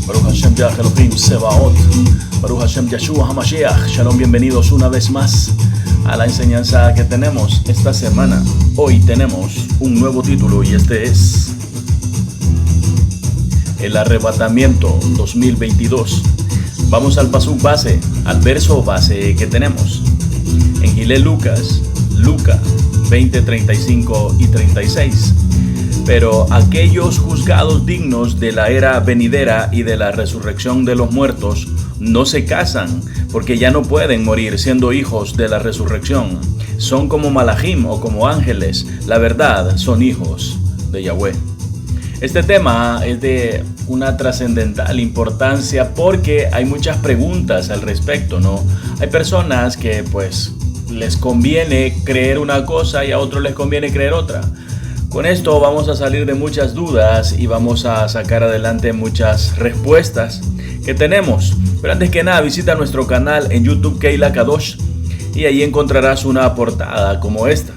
Baruch Hashem Yah Elohim Sebaot, Baruch Hashem Yeshua HaMashiach. Shalom, bienvenidos una vez más a la enseñanza que tenemos esta semana. Hoy tenemos un nuevo título y este es El Arrebatamiento 2022. Vamos al pasuk base, al verso base que tenemos en Gilel Lucas 20, 35 y 36. Pero aquellos juzgados dignos de la era venidera y de la resurrección de los muertos no se casan, porque ya no pueden morir siendo hijos de la resurrección. Son como malajim o como ángeles. La verdad, son hijos de Yahweh. Este tema es de una trascendental importancia porque hay muchas preguntas al respecto, ¿no? Hay personas que pues les conviene creer una cosa y a otros les conviene creer otra. Con esto vamos a salir de muchas dudas y vamos a sacar adelante muchas respuestas que tenemos. Pero antes que nada, visita nuestro canal en YouTube Kehila Kadosh y ahí encontrarás una portada como esta.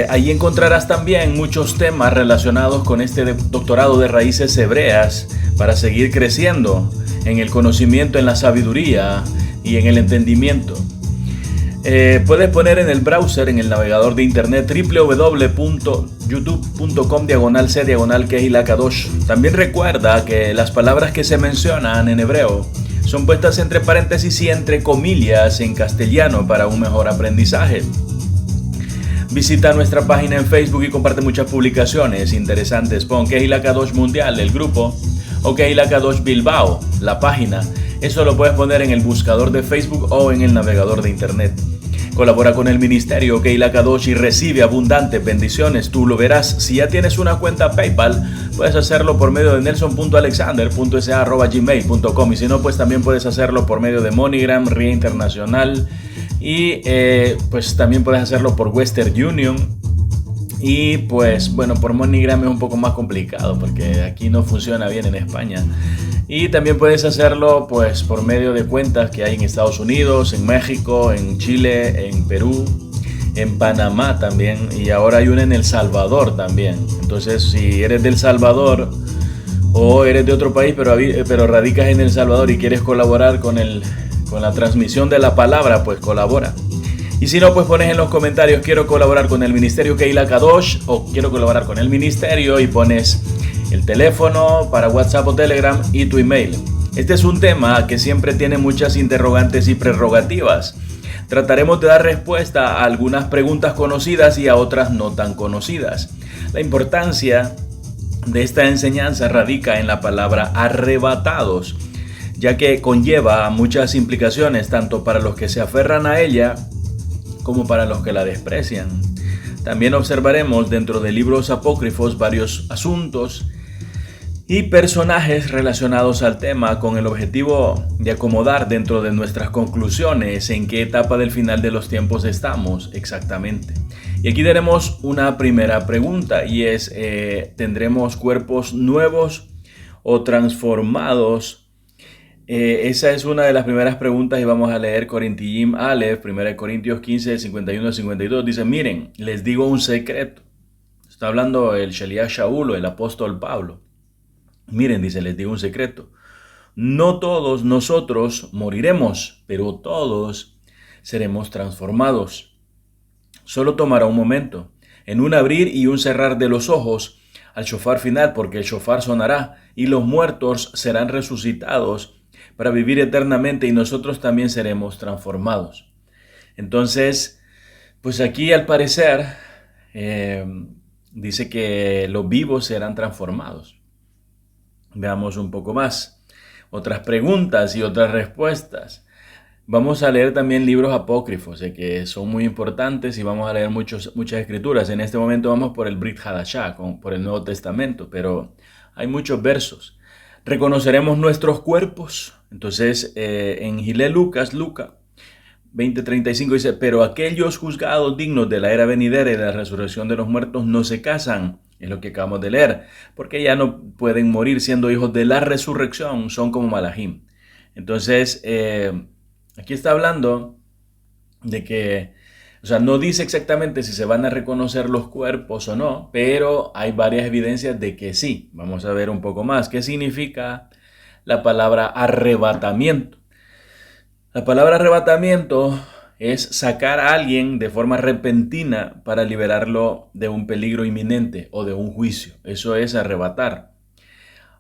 Ahí encontrarás también muchos temas relacionados con este doctorado de raíces hebreas para seguir creciendo en el conocimiento, en la sabiduría y en el entendimiento. Puedes poner en el browser, en el navegador de internet, www.youtube.com/c/Kehila Kadosh. También recuerda que las palabras que se mencionan en hebreo son puestas entre paréntesis y entre comillas en castellano para un mejor aprendizaje. Visita nuestra página en Facebook y comparte muchas publicaciones interesantes. Pon Kehila Kadosh Mundial, el grupo, o Kehila Kadosh Bilbao, la página. Eso lo puedes poner en el buscador de Facebook o en el navegador de internet. Colabora con el ministerio Kehila Kadosh y recibe abundantes bendiciones. Tú lo verás. Si ya tienes una cuenta PayPal, puedes hacerlo por medio de nelson.alexander.sa@gmail.com, y si no, pues también puedes hacerlo por medio de MoneyGram, RIA Internacional, y pues también puedes hacerlo por Western Union. Y pues bueno, por MoneyGram es un poco más complicado porque aquí no funciona bien en España. Y también puedes hacerlo pues por medio de cuentas que hay en Estados Unidos, en México, en Chile, en Perú, en Panamá también, y ahora hay una en El Salvador también. Entonces, si eres del Salvador o eres de otro país pero radicas en El Salvador y quieres colaborar con la transmisión de la palabra, pues colabora. Y si no, pues pones en los comentarios: quiero colaborar con el ministerio Kehila Kadosh, o quiero colaborar con el ministerio, y pones el teléfono para WhatsApp o Telegram y tu email. Este es un tema que siempre tiene muchas interrogantes y prerrogativas. Trataremos de dar respuesta a algunas preguntas conocidas y a otras no tan conocidas. La importancia de esta enseñanza radica en la palabra arrebatados, ya que conlleva muchas implicaciones tanto para los que se aferran a ella como para los que la desprecian. También observaremos dentro de libros apócrifos varios asuntos y personajes relacionados al tema con el objetivo de acomodar dentro de nuestras conclusiones en qué etapa del final de los tiempos estamos exactamente. Y aquí tenemos una primera pregunta y es, ¿tendremos cuerpos nuevos o transformados? Esa es una de las primeras preguntas y vamos a leer Corintiyim Aleph, 1 Corintios 15, 51 a 52. Dice: miren, les digo un secreto. Está hablando el Sheliach Shaul o el apóstol Pablo. Miren, dice, les digo un secreto. No todos nosotros moriremos, pero todos seremos transformados. Solo tomará un momento, en un abrir y un cerrar de los ojos, al shofar final, porque el shofar sonará y los muertos serán resucitados para vivir eternamente y nosotros también seremos transformados. Entonces, pues aquí al parecer dice que los vivos serán transformados. Veamos un poco más, otras preguntas y otras respuestas. Vamos a leer también libros apócrifos, que son muy importantes, y vamos a leer muchas escrituras. En este momento vamos por el Brit Hadashah, por el Nuevo Testamento, pero hay muchos versos. ¿Reconoceremos nuestros cuerpos? Entonces, en Gilel Lucas 20:35 dice: pero aquellos juzgados dignos de la era venidera y de la resurrección de los muertos no se casan. Es lo que acabamos de leer, porque ya no pueden morir siendo hijos de la resurrección, son como malajim. Entonces, aquí está hablando de que, o sea, no dice exactamente si se van a reconocer los cuerpos o no, pero hay varias evidencias de que sí. Vamos a ver un poco más. ¿Qué significa la palabra arrebatamiento. La palabra arrebatamiento es sacar a alguien de forma repentina para liberarlo de un peligro inminente o de un juicio. Eso es arrebatar.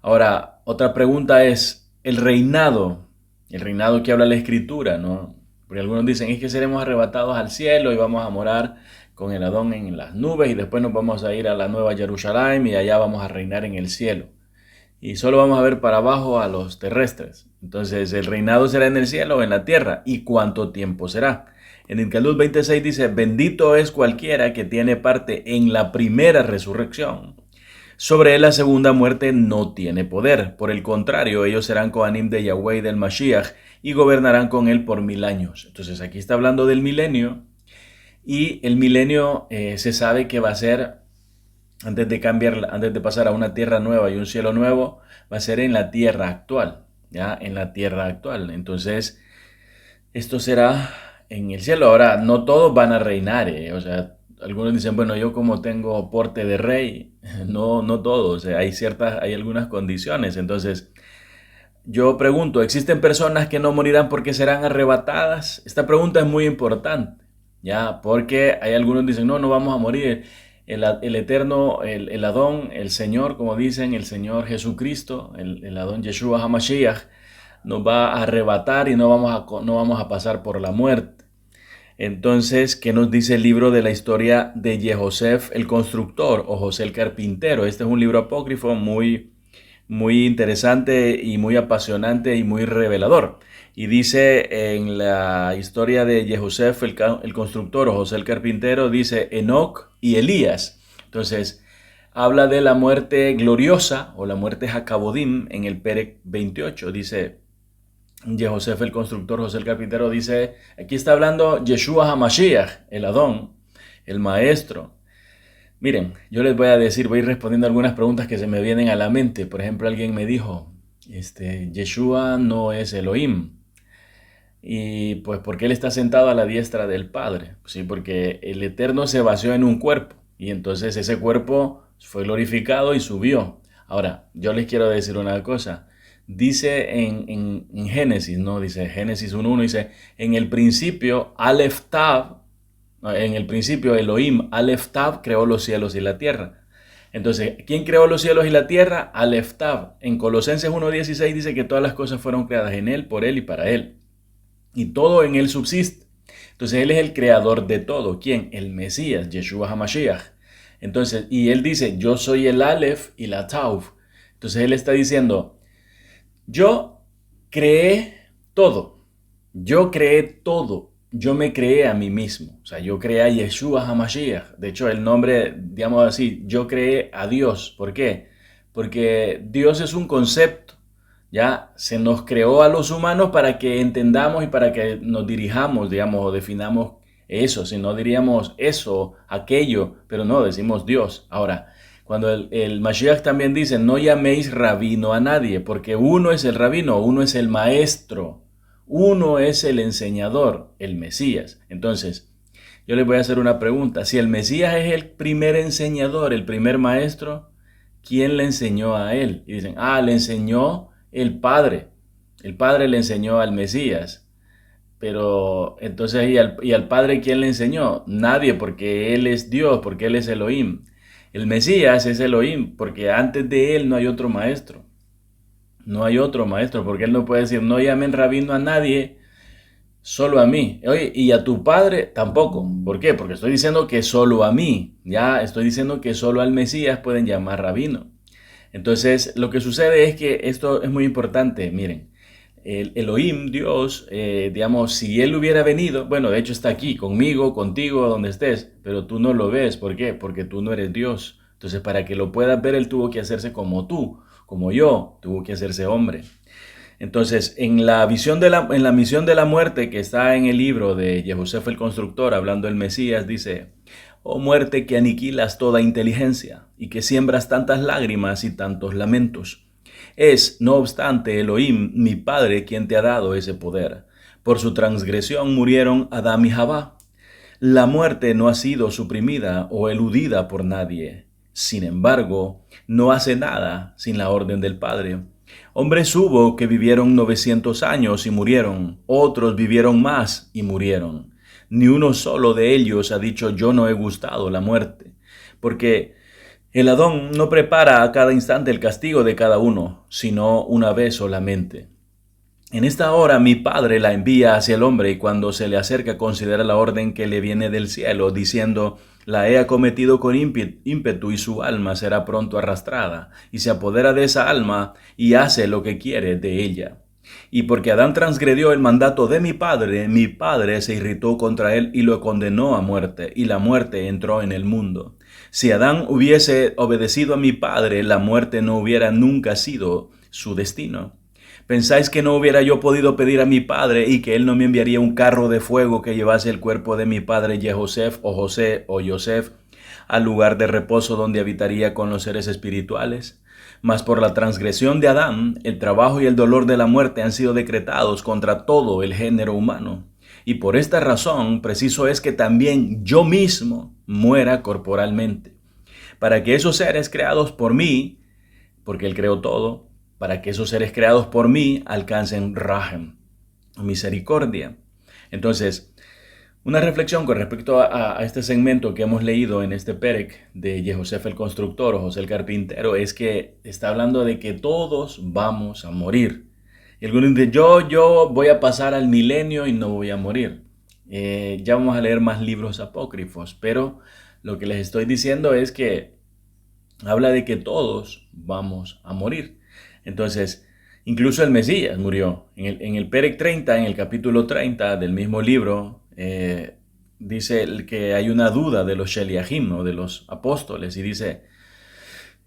Ahora, otra pregunta es el reinado que habla la Escritura, ¿no? Porque algunos dicen, es que seremos arrebatados al cielo y vamos a morar con el Adón en las nubes y después nos vamos a ir a la Nueva Jerusalén y allá vamos a reinar en el cielo. Y solo vamos a ver para abajo a los terrestres. Entonces, ¿el reinado será en el cielo o en la tierra? ¿Y cuánto tiempo será? En Incalud 26 dice, bendito es cualquiera que tiene parte en la primera resurrección. Sobre él la segunda muerte no tiene poder. Por el contrario, ellos serán Kohanim de Yahweh y del Mashiach y gobernarán con él por 1000 años. Entonces aquí está hablando del milenio y el milenio se sabe que va a ser, antes de pasar a una tierra nueva y un cielo nuevo, va a ser en la tierra actual, ¿ya? En la tierra actual. Entonces, esto será en el cielo. Ahora, no todos van a reinar, o sea, algunos dicen, bueno, yo como tengo porte de rey, no todos, hay algunas condiciones. Entonces, yo pregunto, ¿existen personas que no morirán porque serán arrebatadas? Esta pregunta es muy importante, ¿ya? Porque hay algunos que dicen, no vamos a morir. El Eterno, el Adón, el Señor, como dicen, el Señor Jesucristo, el Adón Yeshua HaMashiach, nos va a arrebatar y no vamos a pasar por la muerte. Entonces, ¿qué nos dice el libro de la historia de Joseph el constructor o José el carpintero? Este es un libro apócrifo muy interesante y muy apasionante y muy revelador. Y dice en la historia de Joseph el constructor o José el carpintero, dice Enoc y Elías. Entonces, habla de la muerte gloriosa o la muerte Jacabodim en el Perec 28. Dice Joseph el constructor, José el carpintero, dice, aquí está hablando Yeshua HaMashiach, el Adón, el maestro. Miren, yo les voy a ir respondiendo algunas preguntas que se me vienen a la mente. Por ejemplo, alguien me dijo, Yeshua no es Elohim. Y pues, ¿por qué él está sentado a la diestra del Padre? Sí, porque el Eterno se vació en un cuerpo. Y entonces ese cuerpo fue glorificado y subió. Ahora, yo les quiero decir una cosa. Dice en Génesis, ¿no? Dice Génesis 1.1, dice, en el principio, Aleph Tav, en el principio Elohim, Aleph Tav, creó los cielos y la tierra. Entonces, ¿quién creó los cielos y la tierra? Aleph Tav. En Colosenses 1.16 dice que todas las cosas fueron creadas en él, por él y para él. Y todo en él subsiste. Entonces, él es el creador de todo. ¿Quién? El Mesías, Yeshua HaMashiach. Entonces, y él dice, yo soy el Aleph y la Tav. Entonces, él está diciendo, yo creé todo. Yo creé todo. Yo me creé a mí mismo. O sea, yo creé a Yeshua HaMashiach. De hecho, el nombre, digamos así, yo creé a Dios. ¿Por qué? Porque Dios es un concepto. Ya se nos creó a los humanos para que entendamos y para que nos dirijamos, digamos, o definamos eso. Si no diríamos eso, aquello, pero no, decimos Dios. Ahora, cuando el Mashiach también dice, no llaméis rabino a nadie, porque uno es el rabino, uno es el maestro. Uno es el enseñador, el Mesías. Entonces, yo les voy a hacer una pregunta. Si el Mesías es el primer enseñador, el primer maestro, ¿quién le enseñó a él? Y dicen, le enseñó el Padre. El Padre le enseñó al Mesías. Pero entonces, ¿y al Padre quién le enseñó? Nadie, porque Él es Dios, porque Él es Elohim. El Mesías es Elohim, porque antes de Él no hay otro maestro. No hay otro maestro, porque él no puede decir, no llamen rabino a nadie, solo a mí. Oye, y a tu padre tampoco. ¿Por qué? Porque estoy diciendo que solo a mí. Ya estoy diciendo que solo al Mesías pueden llamar rabino. Entonces, lo que sucede es que esto es muy importante. Miren, el Elohim, Dios, digamos, si Él hubiera venido, bueno, de hecho está aquí, conmigo, contigo, donde estés, pero tú no lo ves. ¿Por qué? Porque tú no eres Dios. Entonces, para que lo puedas ver, Él tuvo que hacerse como tú. Como yo, tuvo que hacerse hombre. Entonces, en la misión de la muerte que está en el libro de Joseph el constructor, hablando del Mesías, dice, oh muerte que aniquilas toda inteligencia y que siembras tantas lágrimas y tantos lamentos. Es, no obstante, Elohim, mi Padre, quien te ha dado ese poder. Por su transgresión murieron Adán y Javá. La muerte no ha sido suprimida o eludida por nadie. Sin embargo, no hace nada sin la orden del Padre. Hombres hubo que vivieron 900 años y murieron, otros vivieron más y murieron. Ni uno solo de ellos ha dicho yo no he gustado la muerte, porque el Adón no prepara a cada instante el castigo de cada uno, sino una vez solamente. En esta hora mi Padre la envía hacia el hombre y cuando se le acerca considera la orden que le viene del cielo, diciendo, la he acometido con ímpetu y su alma será pronto arrastrada, y se apodera de esa alma y hace lo que quiere de ella. Y porque Adán transgredió el mandato de mi Padre se irritó contra él y lo condenó a muerte, y la muerte entró en el mundo. Si Adán hubiese obedecido a mi Padre, la muerte no hubiera nunca sido su destino. ¿Pensáis que no hubiera yo podido pedir a mi padre y que él no me enviaría un carro de fuego que llevase el cuerpo de mi padre Joseph o José o Yosef al lugar de reposo donde habitaría con los seres espirituales? Mas por la transgresión de Adán, el trabajo y el dolor de la muerte han sido decretados contra todo el género humano. Y por esta razón, preciso es que también yo mismo muera corporalmente, para que esos seres creados por mí, porque él creó todo, para que esos seres creados por mí alcancen rahem, misericordia. Entonces, una reflexión con respecto a este segmento que hemos leído en este Perek de Joseph el Constructor o José el Carpintero es que está hablando de que todos vamos a morir. Y algunos dicen, yo voy a pasar al milenio y no voy a morir. Ya vamos a leer más libros apócrifos, pero lo que les estoy diciendo es que habla de que todos vamos a morir. Entonces, incluso el Mesías murió. En el Perek 30, en el capítulo 30 del mismo libro, dice que hay una duda de los Sheliahim, o de los apóstoles, y dice,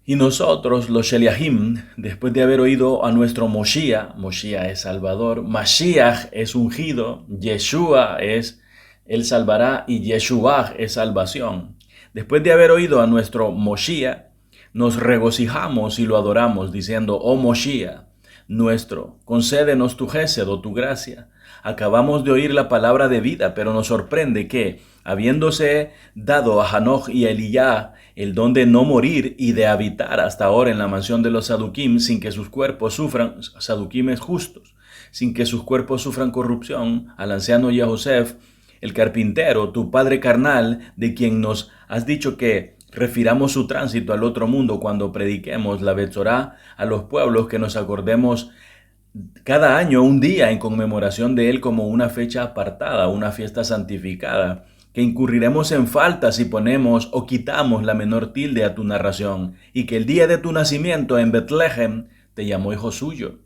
y nosotros los Sheliahim, después de haber oído a nuestro Moshiach, Moshiach es Salvador, Mashiach es ungido, Yeshua es Él salvará y Yeshua es salvación. Después de haber oído a nuestro Moshiach, nos regocijamos y lo adoramos, diciendo, oh Moshiach, nuestro, concédenos tu gesed o tu gracia. Acabamos de oír la palabra de vida, pero nos sorprende que, habiéndose dado a Hanoch y a Elías el don de no morir y de habitar hasta ahora en la mansión de los Saduquim sin que sus cuerpos sufran, Saduquimes justos, sin que sus cuerpos sufran corrupción, al anciano Joseph, el carpintero, tu padre carnal, de quien nos has dicho que refiramos su tránsito al otro mundo cuando prediquemos la Betzorá a los pueblos, que nos acordemos cada año un día en conmemoración de él como una fecha apartada, una fiesta santificada, que incurriremos en falta si ponemos o quitamos la menor tilde a tu narración, y que el día de tu nacimiento en Betlehem te llamó hijo suyo.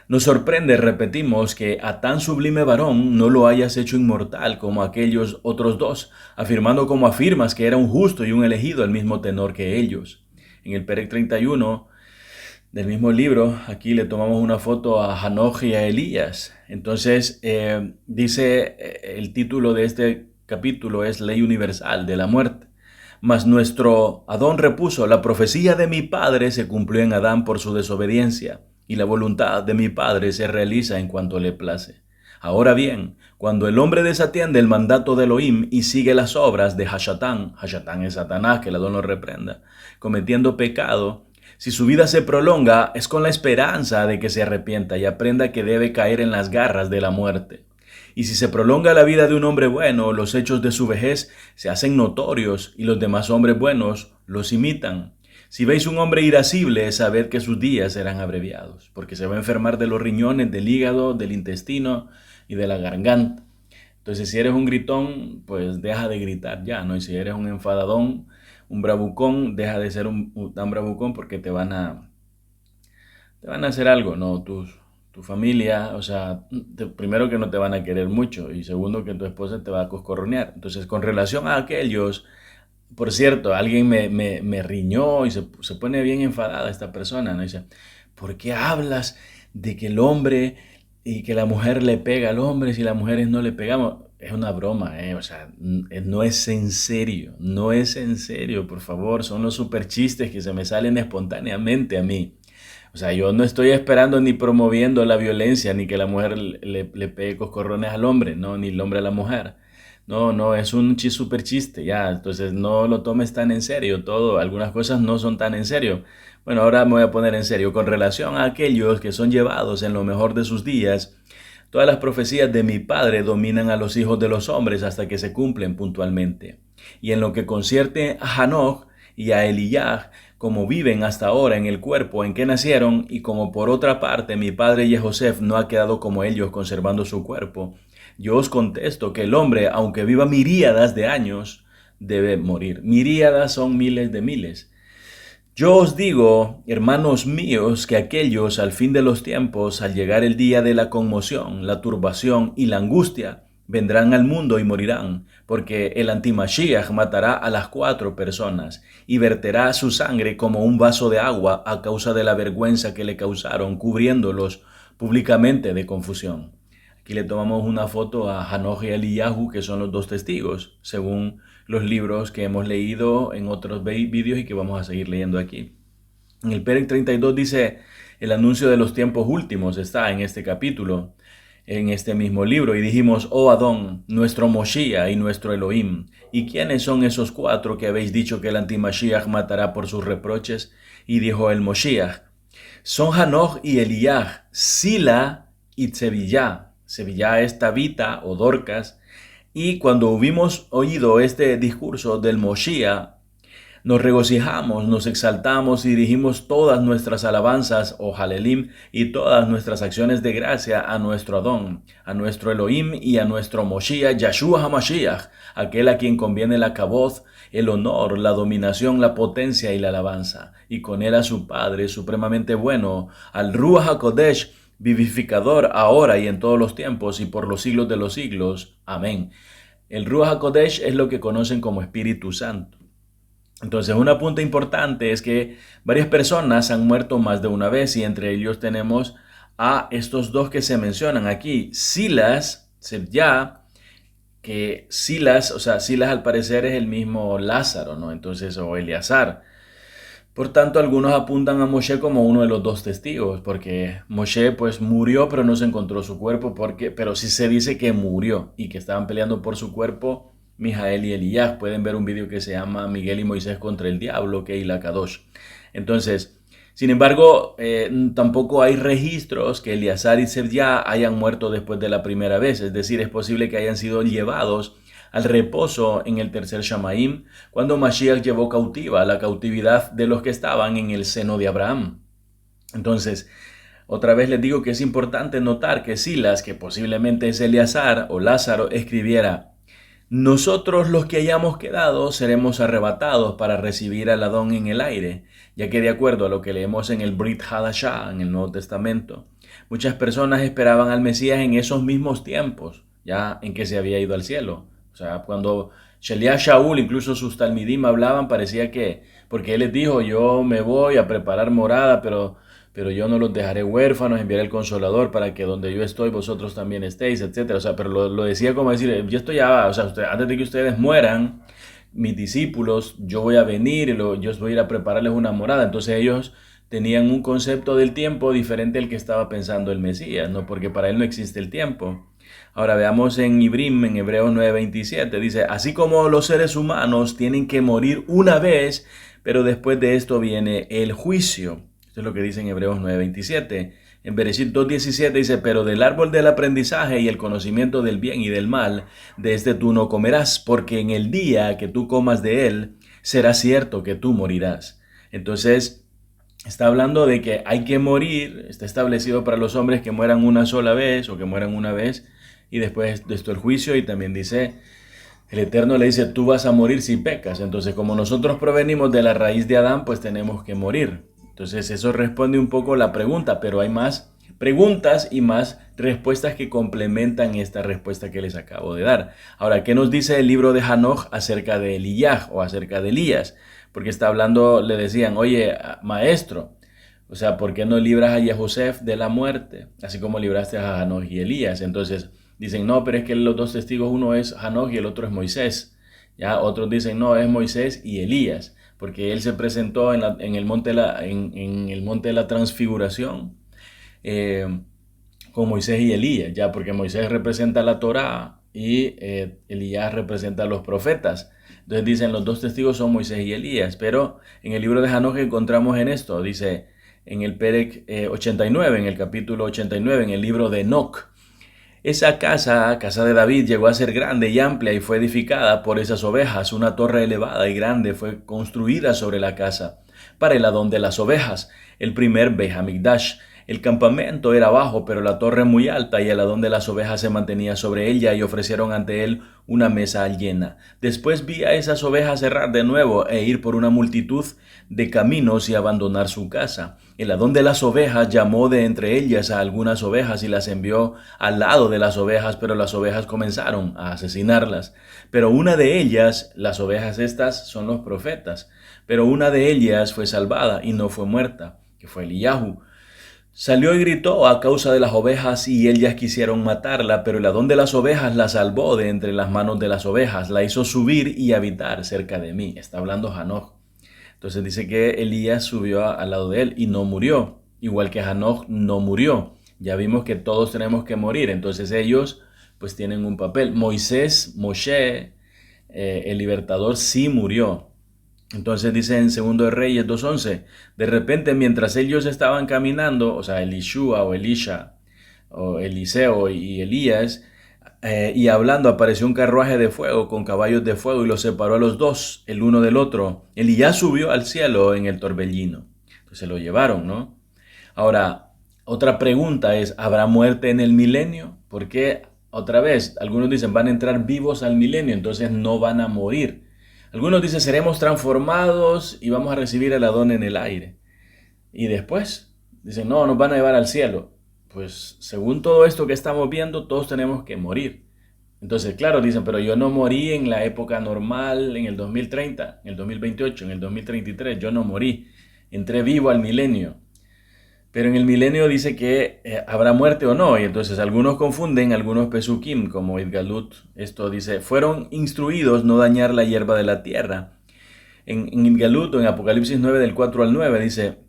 Nos sorprende, repetimos, que a tan sublime varón no lo hayas hecho inmortal como aquellos otros dos, afirmando como afirmas que era un justo y un elegido al mismo tenor que ellos. En el Perek 31 del mismo libro, aquí le tomamos una foto a Hanoch y a Elías. Entonces, dice el título de este capítulo es Ley Universal de la Muerte. Mas nuestro Adón repuso, la profecía de mi padre se cumplió en Adán por su desobediencia, y la voluntad de mi Padre se realiza en cuanto le place. Ahora bien, cuando el hombre desatiende el mandato de Elohim y sigue las obras de Hashatán, Hashatán es Satanás, que el Adón lo reprenda, cometiendo pecado, si su vida se prolonga es con la esperanza de que se arrepienta y aprenda que debe caer en las garras de la muerte. Y si se prolonga la vida de un hombre bueno, los hechos de su vejez se hacen notorios y los demás hombres buenos los imitan. Si veis un hombre irascible, sabed que sus días serán abreviados, porque se va a enfermar de los riñones, del hígado, del intestino y de la garganta. Entonces, si eres un gritón, pues deja de gritar ya, ¿no? Y si eres un enfadadón, un bravucón, deja de ser un tan bravucón porque te van a hacer algo, ¿no? Tu familia, o sea, primero que no te van a querer mucho y segundo que tu esposa te va a coscorronear. Entonces, con relación a aquellos, por cierto, alguien me riñó y se pone bien enfadada esta persona, ¿no? Dice, ¿por qué hablas de que el hombre y que la mujer le pega al hombre si las mujeres no le pegamos? Es una broma, o sea, no es en serio, no es en serio, por favor, son los super chistes que se me salen espontáneamente a mí. O sea, yo no estoy esperando ni promoviendo la violencia, ni que la mujer le pegue coscorrones al hombre, ¿no? Ni el hombre a la mujer. No, no, es un súper chiste, ya. Entonces no lo tomes tan en serio todo. Algunas cosas no son tan en serio. Bueno, ahora me voy a poner en serio. Con relación a aquellos que son llevados en lo mejor de sus días, todas las profecías de mi Padre dominan a los hijos de los hombres hasta que se cumplen puntualmente. Y en lo que concierne a Hanoch y a Eliyah, como viven hasta ahora en el cuerpo en que nacieron, y como por otra parte mi padre Joseph no ha quedado como ellos conservando su cuerpo, yo os contesto que el hombre, aunque viva miríadas de años, debe morir. Miríadas son miles de miles. Yo os digo, hermanos míos, que aquellos al fin de los tiempos, al llegar el día de la conmoción, la turbación y la angustia, vendrán al mundo y morirán, porque el antimashiach matará a las 4 personas y verterá su sangre como un vaso de agua a causa de la vergüenza que le causaron, cubriéndolos públicamente de confusión. Aquí le tomamos una foto a Hanoch y Eliyahu, que son los 2 testigos, según los libros que hemos leído en otros vídeos y que vamos a seguir leyendo aquí. En el Perec 32 dice, el anuncio de los tiempos últimos está en este capítulo, en este mismo libro, y dijimos, oh Adón, nuestro Moshiach y nuestro Elohim, ¿y quiénes son esos 4 que habéis dicho que el antimashiach matará por sus reproches? Y dijo el Moshiach, son Hanoch y Eliyah, Sila y Tzevillá. Sevilla es Tabita o Dorcas, y cuando hubimos oído este discurso del Moshiach, nos regocijamos, nos exaltamos y dirigimos todas nuestras alabanzas o Halelim y todas nuestras acciones de gracia a nuestro Adón, a nuestro Elohim y a nuestro Moshiach, Yahshua HaMashiach, aquel a quien conviene la kavod, el honor, la dominación, la potencia y la alabanza, y con él a su Padre supremamente bueno, al Ruach HaKodesh, vivificador ahora y en todos los tiempos y por los siglos de los siglos. Amén. El Ruach HaKodesh es lo que conocen como Espíritu Santo. Entonces, un apunte importante es que varias personas han muerto más de una vez y entre ellos tenemos a estos 2 que se mencionan aquí, Silas, Sebya, que Silas, o sea, Silas al parecer es el mismo Lázaro, ¿no? Entonces, o Eleazar. Por tanto, algunos apuntan a Moshe como uno de los 2 testigos, porque Moshe pues murió, pero no se encontró su cuerpo, pero sí se dice que murió y que estaban peleando por su cuerpo Mijael y Elías. Pueden ver un video que se llama Miguel y Moisés contra el diablo, que es la Kadosh. Entonces, sin embargo, tampoco hay registros que Eleazar y Sebya hayan muerto después de la primera vez, es decir, es posible que hayan sido llevados al reposo en el tercer Shamaim, cuando Mashiach llevó cautiva la cautividad de los que estaban en el seno de Abraham. Entonces, otra vez les digo que es importante notar que Silas, que posiblemente es Eleazar o Lázaro, escribiera, nosotros los que hayamos quedado seremos arrebatados para recibir al Adón en el aire, ya que de acuerdo a lo que leemos en el Brit Hadashah, en el Nuevo Testamento, muchas personas esperaban al Mesías en esos mismos tiempos, ya en que se había ido al cielo. O sea, cuando Sheliah Shaul, incluso sus talmidim hablaban, parecía que, porque él les dijo, yo me voy a preparar morada, pero yo no los dejaré huérfanos, enviaré el Consolador para que donde yo estoy vosotros también estéis, etcétera. O sea, pero lo decía como decir, yo estoy ya, o sea, antes de que ustedes mueran, mis discípulos, yo voy a venir y yo voy a ir a prepararles una morada. Entonces ellos tenían un concepto del tiempo diferente al que estaba pensando el Mesías, ¿no? Porque para él no existe el tiempo. Ahora veamos en Ibrim, en Hebreos 9:27, dice, así como los seres humanos tienen que morir una vez, pero después de esto viene el juicio. Esto es lo que dice en Hebreos 9:27. En Bereshit 2:17 dice, pero del árbol del aprendizaje y el conocimiento del bien y del mal, de este tú no comerás, porque en el día que tú comas de él, será cierto que tú morirás. Entonces, está hablando de que hay que morir, está establecido para los hombres que mueran una sola vez o que mueran una vez y después de esto el juicio, y también dice, el Eterno le dice, tú vas a morir si pecas. Entonces, como nosotros provenimos de la raíz de Adán, pues tenemos que morir. Entonces, eso responde un poco la pregunta, pero hay más preguntas y más respuestas que complementan esta respuesta que les acabo de dar. Ahora, ¿qué nos dice el libro de Hanoch acerca de Eliyah o acerca de Elías? Porque está hablando, le decían, oye, maestro, o sea, ¿por qué no libras a Joseph de la muerte? Así como libraste a Hanoch y Elías. Entonces, dicen, no, pero es que los 2 testigos, uno es Hanoch y el otro es Moisés. Ya otros dicen, no, es Moisés y Elías, porque él se presentó en el monte de la transfiguración con Moisés y Elías, ya porque Moisés representa la Torá y Elías representa a los profetas. Entonces dicen, los dos testigos son Moisés y Elías, pero en el libro de Hanoc encontramos en esto, dice en el Perec 89, en el capítulo 89, en el libro de Enoc. Esa casa de David, llegó a ser grande y amplia y fue edificada por esas ovejas. Una torre elevada y grande fue construida sobre la casa para el adón de las ovejas, el primer Beit Hamikdash. El campamento era bajo, pero la torre muy alta, y el adón de las ovejas se mantenía sobre ella, y ofrecieron ante él una mesa llena. Después vi a esas ovejas cerrar de nuevo e ir por una multitud de caminos y abandonar su casa. El adón de las ovejas llamó de entre ellas a algunas ovejas y las envió al lado de las ovejas, pero las ovejas comenzaron a asesinarlas. Pero una de ellas, las ovejas estas son los profetas, pero una de ellas fue salvada y no fue muerta, que fue Eliyahu. Salió y gritó a causa de las ovejas, y ellas quisieron matarla, pero el adón de las ovejas la salvó de entre las manos de las ovejas, la hizo subir y habitar cerca de mí. Está hablando Hanoc. Entonces dice que Elías subió al lado de él y no murió, igual que Hanoc no murió. Ya vimos que todos tenemos que morir, entonces ellos pues tienen un papel. Moshe, el libertador, sí murió. Entonces dice en 2 de Reyes 2:11, de repente mientras ellos estaban caminando, o sea, Elishua o Elisha, o Eliseo y Elías, y hablando, apareció un carruaje de fuego con caballos de fuego y los separó a los dos, el uno del otro. Elías subió al cielo en el torbellino. Entonces se lo llevaron, ¿no? Ahora, otra pregunta es, ¿habrá muerte en el milenio? Porque, otra vez, algunos dicen, van a entrar vivos al milenio, entonces no van a morir. Algunos dicen, seremos transformados y vamos a recibir el Adón en el aire. Y después, dicen, no, nos van a llevar al cielo. Pues según todo esto que estamos viendo, todos tenemos que morir. Entonces, claro, dicen, pero yo no morí en la época normal, en el 2030, en el 2028, en el 2033, yo no morí. Entré vivo al milenio. Pero en el milenio dice que habrá muerte o no, y entonces algunos confunden, algunos pesukim, como Idgalut, esto dice, fueron instruidos no dañar la hierba de la tierra. En Idgalut, o en Apocalipsis 9, del 4 al 9, dice,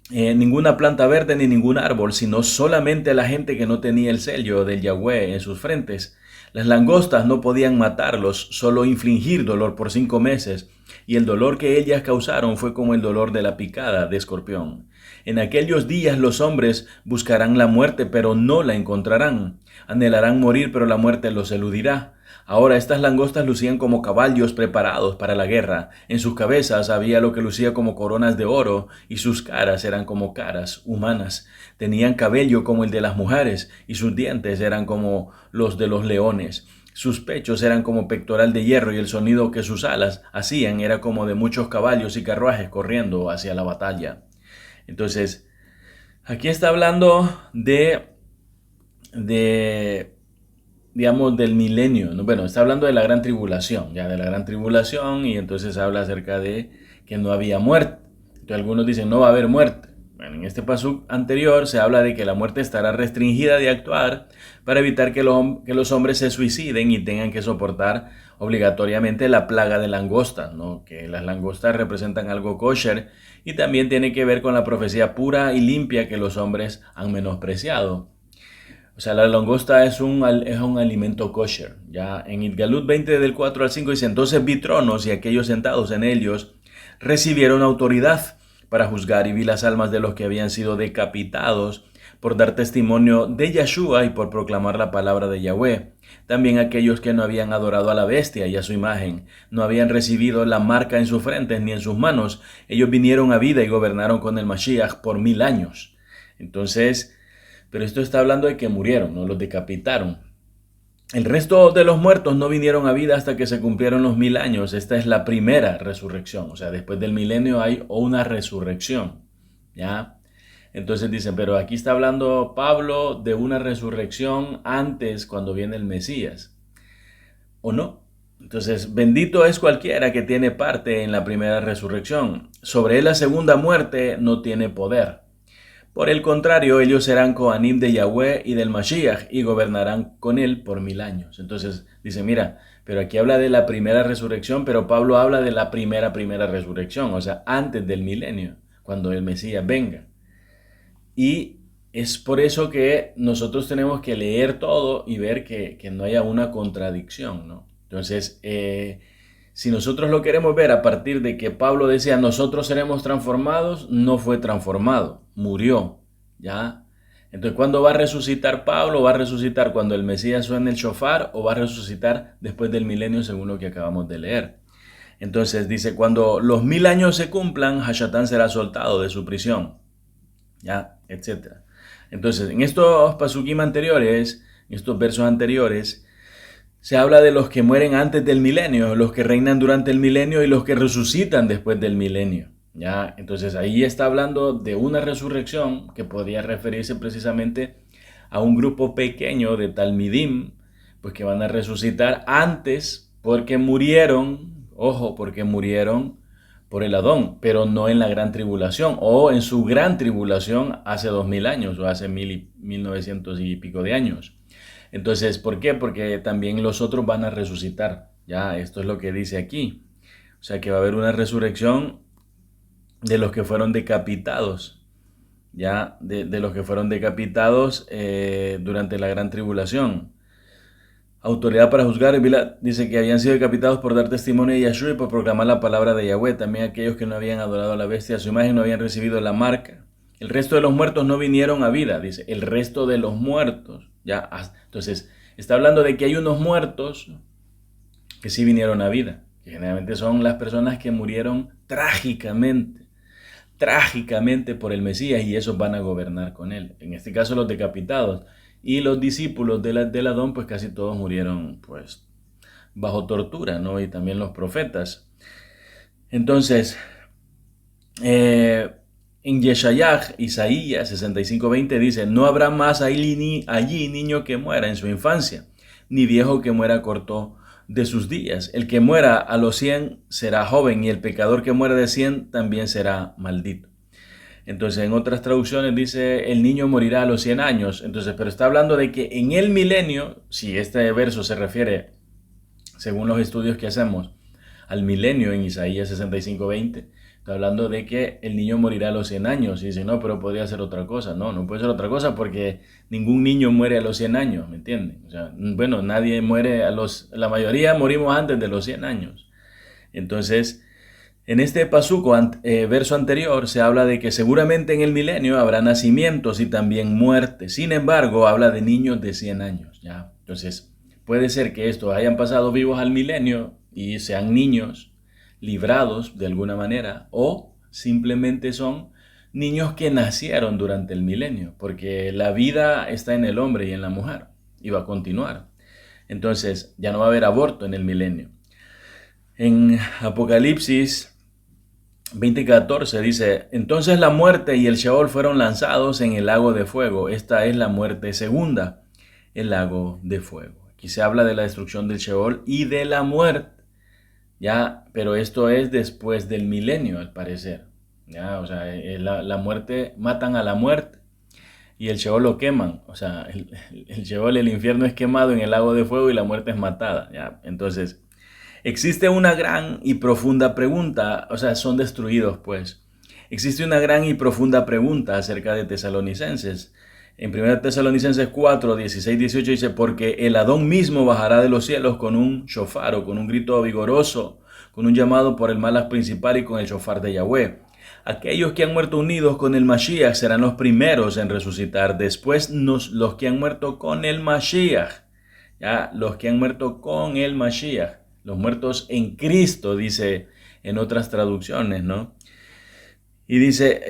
ninguna planta verde ni ningún árbol, sino solamente la gente que no tenía el sello del Yahweh en sus frentes. Las langostas no podían matarlos, solo infligir dolor por 5 meses, y el dolor que ellas causaron fue como el dolor de la picada de escorpión. En aquellos días los hombres buscarán la muerte, pero no la encontrarán. Anhelarán morir, pero la muerte los eludirá. Ahora estas langostas lucían como caballos preparados para la guerra. En sus cabezas había lo que lucía como coronas de oro, y sus caras eran como caras humanas. Tenían cabello como el de las mujeres, y sus dientes eran como los de los leones. Sus pechos eran como pectoral de hierro, y el sonido que sus alas hacían era como de muchos caballos y carruajes corriendo hacia la batalla. Entonces, aquí está hablando digamos, del milenio, ¿no? Bueno, está hablando de la gran tribulación, ya de la gran tribulación, y entonces habla acerca de que no había muerte. Entonces algunos dicen, no va a haber muerte. Bueno, en este paso anterior se habla de que la muerte estará restringida de actuar para evitar que los hombres se suiciden y tengan que soportar obligatoriamente la plaga de langostas, ¿no? Que las langostas representan algo kosher y también tiene que ver con la profecía pura y limpia que los hombres han menospreciado. O sea, la langosta es un alimento kosher. Ya en Idgalut 20 del 4 al 5 dice, entonces vi tronos y aquellos sentados en ellos recibieron autoridad para juzgar, y vi las almas de los que habían sido decapitados por dar testimonio de Yahshua y por proclamar la palabra de Yahweh. También aquellos que no habían adorado a la bestia y a su imagen, no habían recibido la marca en sus frentes ni en sus manos, ellos vinieron a vida y gobernaron con el Mashiach por 1000 años. Entonces, pero esto está hablando de que murieron, no los decapitaron. El resto de los muertos no vinieron a vida hasta que se cumplieron los 1000 años. Esta es la primera resurrección. O sea, después del milenio hay una resurrección. ¿Ya? Entonces dicen, pero aquí está hablando Pablo de una resurrección antes, cuando viene el Mesías. ¿O no? Entonces, bendito es cualquiera que tiene parte en la primera resurrección. Sobre él la segunda muerte no tiene poder. Por el contrario, ellos serán Kohanim de Yahweh y del Mashiach y gobernarán con él por 1000 años. Entonces dice, mira, pero aquí habla de la primera resurrección, pero Pablo habla de la primera resurrección, o sea, antes del milenio, cuando el Mesías venga. Y es por eso que nosotros tenemos que leer todo y ver que no haya una contradicción, ¿no? Entonces, si nosotros lo queremos ver a partir de que Pablo decía, nosotros seremos transformados, no fue transformado, murió, ¿ya? Entonces, ¿cuándo va a resucitar Pablo? ¿Va a resucitar cuando el Mesías suene el shofar o va a resucitar después del milenio según lo que acabamos de leer? Entonces dice, cuando los 1000 años se cumplan, Hashatán será soltado de su prisión, ¿ya? Etcétera. Entonces, en estos pasukim anteriores, en estos versos anteriores, se habla de los que mueren antes del milenio, los que reinan durante el milenio y los que resucitan después del milenio. ¿Ya? Entonces ahí está hablando de una resurrección que podría referirse precisamente a un grupo pequeño de Talmidim, pues que van a resucitar antes porque murieron, ojo, porque murieron por el Adón, pero no en la gran tribulación o en su gran tribulación hace 2000 años o hace 1900 y pico de años. Entonces, ¿por qué? Porque también los otros van a resucitar. Ya, esto es lo que dice aquí. O sea que va a haber una resurrección de los que fueron decapitados. Ya, de los que fueron decapitados durante la gran tribulación. Autoridad para juzgar, dice que habían sido decapitados por dar testimonio de Yahshua y por proclamar la palabra de Yahweh. También aquellos que no habían adorado a la bestia, a su imagen, no habían recibido la marca. El resto de los muertos no vinieron a vida, dice. El resto de los muertos. Ya, entonces, está hablando de que hay unos muertos que sí vinieron a vida. Que generalmente son las personas que murieron trágicamente por el Mesías y esos van a gobernar con él. En este caso los decapitados. Y los discípulos del Adón, pues casi todos murieron pues bajo tortura, ¿no? Y también los profetas. Entonces, en Yeshayach, Isaías 65:20 dice, no habrá más allí niño que muera en su infancia, ni viejo que muera corto de sus días. El que muera a los 100 será joven, y el pecador que muera de 100 también será maldito. Entonces, en otras traducciones dice, el niño morirá a los 100 años. Entonces, pero está hablando de que en el milenio, si este verso se refiere, según los estudios que hacemos, al milenio en Isaías 65:20, está hablando de que el niño morirá a los 100 años. Y dice, no, pero podría ser otra cosa. No, no puede ser otra cosa porque ningún niño muere a los 100 años, ¿me entienden? O sea, bueno, nadie muere la mayoría morimos antes de los 100 años. Entonces, en este pasuco, verso anterior, se habla de que seguramente en el milenio habrá nacimientos y también muertes. Sin embargo, habla de niños de 100 años, ¿ya? Entonces, puede ser que estos hayan pasado vivos al milenio y sean niños librados de alguna manera, o simplemente son niños que nacieron durante el milenio, porque la vida está en el hombre y en la mujer, y va a continuar. Entonces, ya no va a haber aborto en el milenio. En Apocalipsis 20:14 dice, entonces la muerte y el Sheol fueron lanzados en el lago de fuego. Esta es la muerte segunda, el lago de fuego. Aquí se habla de la destrucción del Sheol y de la muerte, ya, pero esto es después del milenio, al parecer. Ya, o sea, la muerte, matan a la muerte y el Sheol lo queman. O sea, el Sheol, el infierno es quemado en el lago de fuego y la muerte es matada. Ya, entonces, existe una gran y profunda pregunta, o sea, son destruidos pues. Existe una gran y profunda pregunta acerca de Tesalonicenses. En 1 Tesalonicenses 4, 16, 18 dice, porque el Adón mismo bajará de los cielos con un shofar o con un grito vigoroso, con un llamado por el malach principal y con el shofar de Yahweh. Aquellos que han muerto unidos con el Mashiach serán los primeros en resucitar. Después los que han muerto con el Mashiach, ya, los que han muerto con el Mashiach. Los muertos en Cristo, dice en otras traducciones, ¿no? Y dice,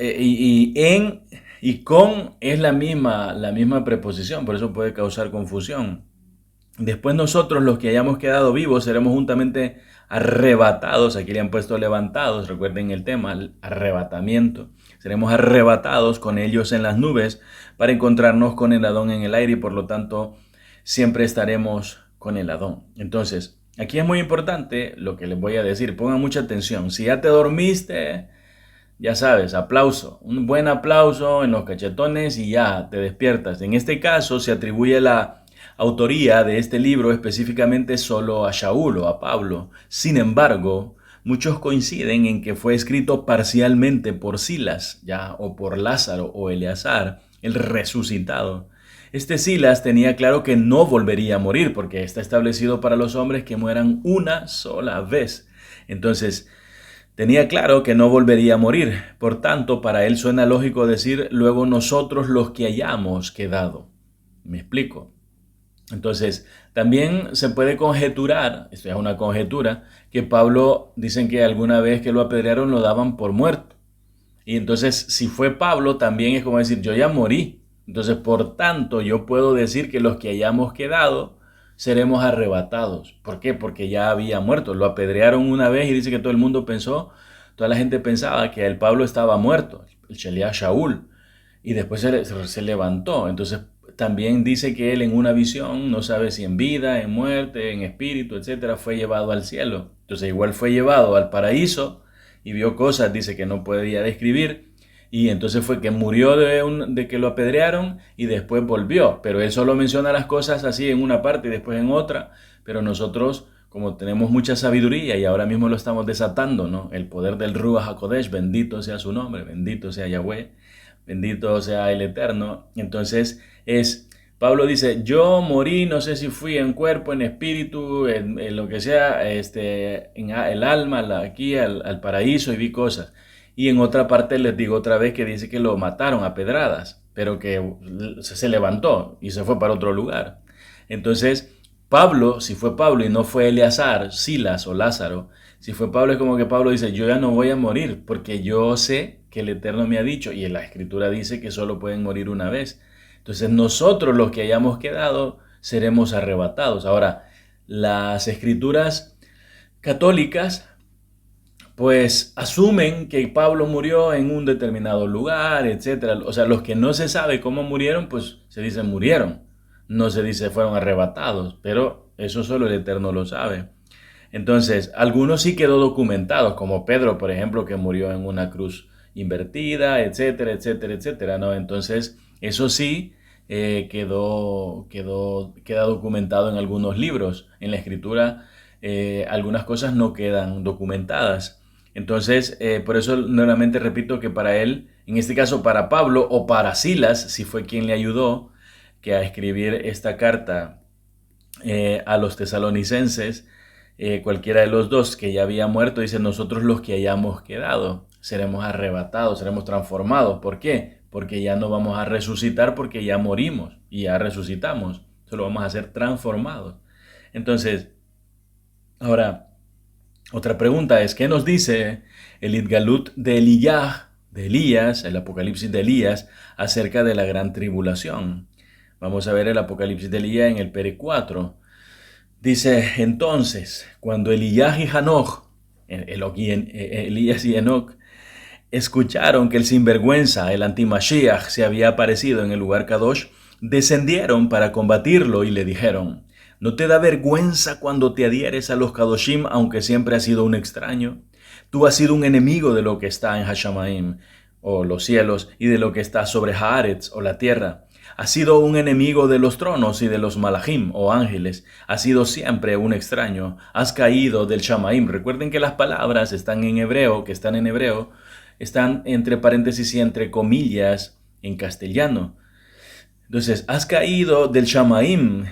y con es la misma preposición, por eso puede causar confusión. Después nosotros, los que hayamos quedado vivos, seremos juntamente arrebatados. Aquí le han puesto levantados, recuerden el tema, el arrebatamiento. Seremos arrebatados con ellos en las nubes para encontrarnos con el Adón en el aire y por lo tanto siempre estaremos con el Adón. Entonces, aquí es muy importante lo que les voy a decir, pongan mucha atención. Si ya te dormiste, ya sabes, aplauso, un buen aplauso en los cachetones y ya te despiertas. En este caso se atribuye la autoría de este libro específicamente solo a Shaul o a Pablo. Sin embargo, muchos coinciden en que fue escrito parcialmente por Silas, ya, o por Lázaro o Eleazar, el resucitado. Este Silas tenía claro que no volvería a morir porque está establecido para los hombres que mueran una sola vez. Entonces, tenía claro que no volvería a morir. Por tanto, para él suena lógico decir luego nosotros los que hayamos quedado. ¿Me explico? Entonces, también se puede conjeturar, esto es una conjetura, que Pablo, dicen que alguna vez que lo apedrearon lo daban por muerto. Y entonces, si fue Pablo, también es como decir, yo ya morí. Entonces, por tanto, yo puedo decir que los que hayamos quedado seremos arrebatados. ¿Por qué? Porque ya había muerto. Lo apedrearon una vez y dice que todo el mundo pensó, toda la gente pensaba que el Pablo estaba muerto, el Sheliach Shaul, y después se levantó. Entonces, también dice que él en una visión, no sabe si en vida, en muerte, en espíritu, etcétera, fue llevado al cielo. Entonces, igual fue llevado al paraíso y vio cosas, dice que no podía describir. Y entonces fue que murió de que lo apedrearon y después volvió. Pero él solo menciona las cosas así en una parte y después en otra. Pero nosotros, como tenemos mucha sabiduría y ahora mismo lo estamos desatando, ¿no? El poder del Ruach HaKodesh, bendito sea su nombre, bendito sea Yahweh, bendito sea el Eterno. Entonces Pablo dice, yo morí, no sé si fui en cuerpo, en espíritu, en lo que sea, en el alma, aquí al paraíso y vi cosas. Y en otra parte les digo otra vez que dice que lo mataron a pedradas, pero que se levantó y se fue para otro lugar. Entonces, Pablo, si fue Pablo y no fue Eleazar, Silas o Lázaro, si fue Pablo es como que Pablo dice, yo ya no voy a morir porque yo sé que el Eterno me ha dicho y en la Escritura dice que solo pueden morir una vez. Entonces nosotros los que hayamos quedado seremos arrebatados. Ahora, las Escrituras católicas pues asumen que Pablo murió en un determinado lugar, etcétera. O sea, los que no se sabe cómo murieron, pues se dice murieron. No se dice fueron arrebatados, pero eso solo el Eterno lo sabe. Entonces, algunos sí quedó documentados, como Pedro, por ejemplo, que murió en una cruz invertida, etcétera, etcétera, etcétera, ¿no? Entonces, eso sí queda documentado en algunos libros. En la Escritura, algunas cosas no quedan documentadas. Entonces, por eso nuevamente repito que para él, en este caso para Pablo o para Silas, si fue quien le ayudó que a escribir esta carta a los tesalonicenses, cualquiera de los dos que ya había muerto, dice, nosotros los que hayamos quedado seremos arrebatados, seremos transformados. ¿Por qué? Porque ya no vamos a resucitar porque ya morimos y ya resucitamos. Solo vamos a ser transformados. Entonces, ahora, otra pregunta es, ¿qué nos dice el Itgalut de Elías, el Apocalipsis de Elías, acerca de la gran tribulación? Vamos a ver el Apocalipsis de Elías en el Pere 4. Dice, entonces, cuando Elías y Hanoch, Elías y Enoch, escucharon que el sinvergüenza, el antimashiach, se había aparecido en el lugar Kadosh, descendieron para combatirlo y le dijeron, ¿no te da vergüenza cuando te adhieres a los Kadoshim, aunque siempre has sido un extraño? Tú has sido un enemigo de lo que está en Hashamaim, o los cielos, y de lo que está sobre Haaretz, o la tierra. Has sido un enemigo de los tronos y de los malachim, o ángeles. Has sido siempre un extraño. Has caído del Shamaim. Recuerden que las palabras están en hebreo, están entre paréntesis y entre comillas en castellano. Entonces, has caído del Shamaim,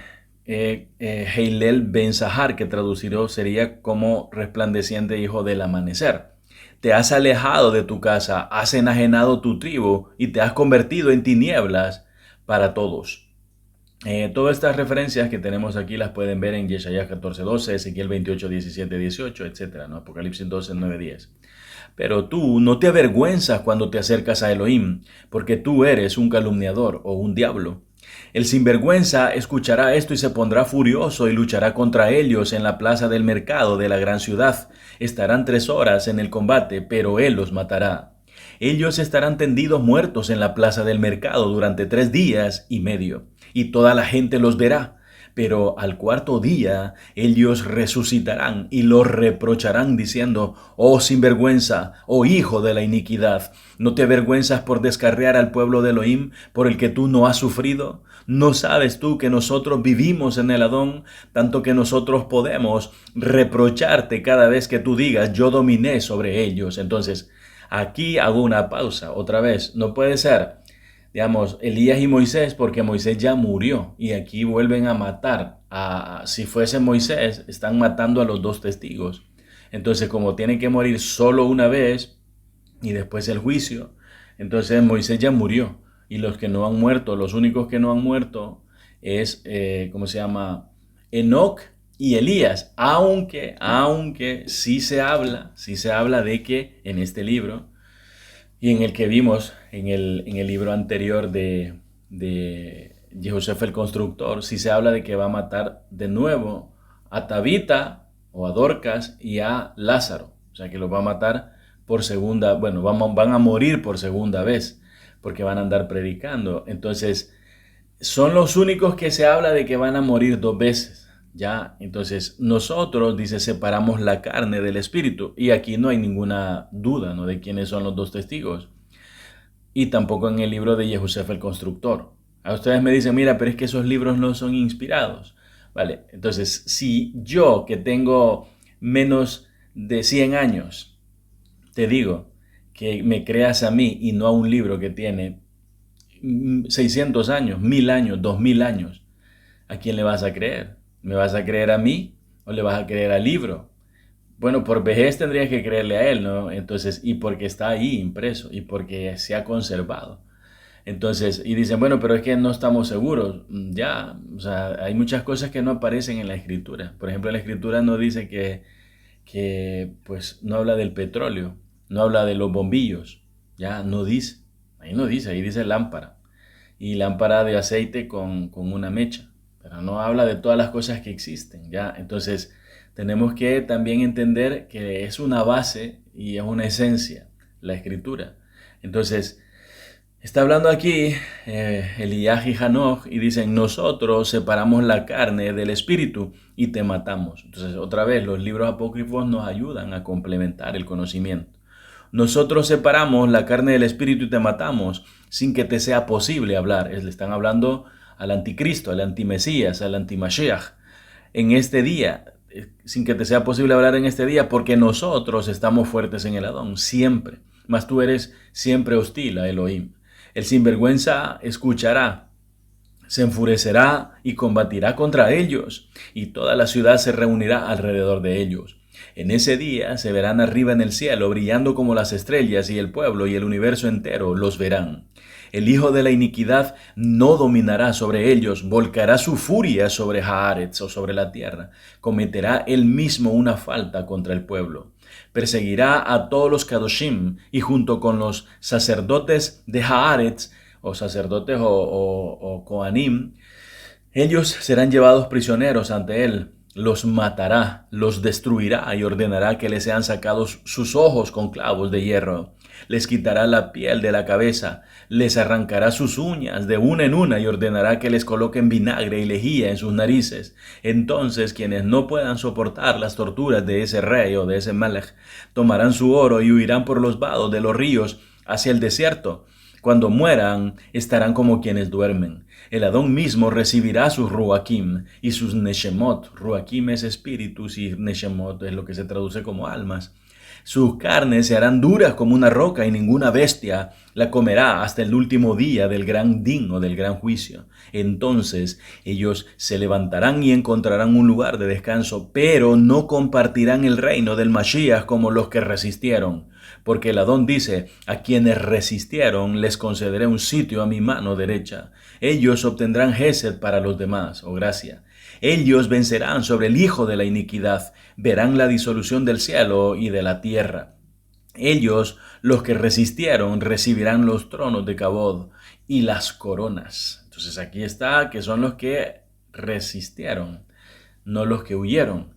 Heilel Ben Sahar, que traducido sería como resplandeciente hijo del amanecer. Te has alejado de tu casa, has enajenado tu tribu y te has convertido en tinieblas para todos. Todas estas referencias que tenemos aquí las pueden ver en Yeshayahu 14:12, Ezequiel 28:17-18, etc., ¿no? Apocalipsis 12:9-10. Pero tú no te avergüenzas cuando te acercas a Elohim, porque tú eres un calumniador o un diablo. El sinvergüenza escuchará esto y se pondrá furioso y luchará contra ellos en la plaza del mercado de la gran ciudad. Estarán 3 horas en el combate, pero él los matará. Ellos estarán tendidos muertos en la plaza del mercado durante 3 días y medio, y toda la gente los verá. Pero al 4º día ellos resucitarán y los reprocharán diciendo, oh sinvergüenza, oh hijo de la iniquidad, ¿no te avergüenzas por descarriar al pueblo de Elohim por el que tú no has sufrido? ¿No sabes tú que nosotros vivimos en el Adón, tanto que nosotros podemos reprocharte cada vez que tú digas, yo dominé sobre ellos? Entonces, aquí hago una pausa otra vez. No puede ser digamos, Elías y Moisés, porque Moisés ya murió y aquí vuelven a matar. Si fuese Moisés, están matando a los dos testigos. Entonces, como tienen que morir solo una vez y después el juicio, entonces Moisés ya murió. Y los que no han muerto, los únicos que no han muerto es, ¿cómo se llama? Enoc y Elías. Aunque sí se habla de que en este libro y en el que vimos en el libro anterior de Joseph el Constructor, sí se habla de que va a matar de nuevo a Tabita o a Dorcas y a Lázaro. O sea que los va a matar por segunda, bueno, van a morir por segunda vez porque van a andar predicando. Entonces, son los únicos que se habla de que van a morir dos veces. Ya, entonces nosotros, dice, separamos la carne del espíritu. Y aquí no hay ninguna duda, ¿no?, de quiénes son los dos testigos. Y tampoco en el libro de Joseph el Constructor. A ustedes me dicen, mira, pero es que esos libros no son inspirados. Vale, entonces si yo que tengo menos de 100 años, te digo que me creas a mí y no a un libro que tiene 600 años, 1000 años, 2000 años, ¿a quién le vas a creer? ¿Me vas a creer a mí o le vas a creer al libro? Bueno, por vejez tendrías que creerle a él, ¿no? Entonces, y porque está ahí impreso y porque se ha conservado. Entonces, y dicen, bueno, pero es que no estamos seguros. Ya, o sea, hay muchas cosas que no aparecen en la escritura. Por ejemplo, la escritura no dice pues, no habla del petróleo, no habla de los bombillos. Ya, no dice. Ahí dice lámpara. Y lámpara de aceite con una mecha. Pero no habla de todas las cosas que existen, ¿ya? Entonces, tenemos que también entender que es una base y es una esencia, la escritura. Entonces, está hablando aquí Elías y Hanoch y dicen, nosotros separamos la carne del espíritu y te matamos. Entonces, otra vez, los libros apócrifos nos ayudan a complementar el conocimiento. Nosotros separamos la carne del espíritu y te matamos sin que te sea posible hablar. Le están hablando al anticristo, al antimesías, al antimashiach. En este día, sin que te sea posible hablar en este día, porque nosotros estamos fuertes en el Adón, siempre. Mas tú eres siempre hostil a Elohim. El sinvergüenza escuchará, se enfurecerá y combatirá contra ellos, y toda la ciudad se reunirá alrededor de ellos. En ese día se verán arriba en el cielo, brillando como las estrellas, y el pueblo y el universo entero los verán. El hijo de la iniquidad no dominará sobre ellos, volcará su furia sobre Haaretz o sobre la tierra, cometerá él mismo una falta contra el pueblo. Perseguirá a todos los Kadoshim, y junto con los sacerdotes de Haaretz, o sacerdotes o Kohanim, ellos serán llevados prisioneros ante él. Los matará, los destruirá y ordenará que les sean sacados sus ojos con clavos de hierro. Les quitará la piel de la cabeza, les arrancará sus uñas de una en una y ordenará que les coloquen vinagre y lejía en sus narices. Entonces quienes no puedan soportar las torturas de ese rey o de ese melech, tomarán su oro y huirán por los vados de los ríos hacia el desierto. Cuando mueran, estarán como quienes duermen. El Adón mismo recibirá sus Ruakim y sus Neshemot. Ruakim es espíritus y Neshemot es lo que se traduce como almas. Sus carnes se harán duras como una roca y ninguna bestia la comerá hasta el último día del gran din o del gran juicio. Entonces ellos se levantarán y encontrarán un lugar de descanso, pero no compartirán el reino del Mashiach como los que resistieron. Porque el Adón dice, a quienes resistieron les concederé un sitio a mi mano derecha. Ellos obtendrán Gesed para los demás, o gracia. Ellos vencerán sobre el hijo de la iniquidad, verán la disolución del cielo y de la tierra. Ellos, los que resistieron, recibirán los tronos de Kabod y las coronas. Entonces aquí está que son los que resistieron, no los que huyeron.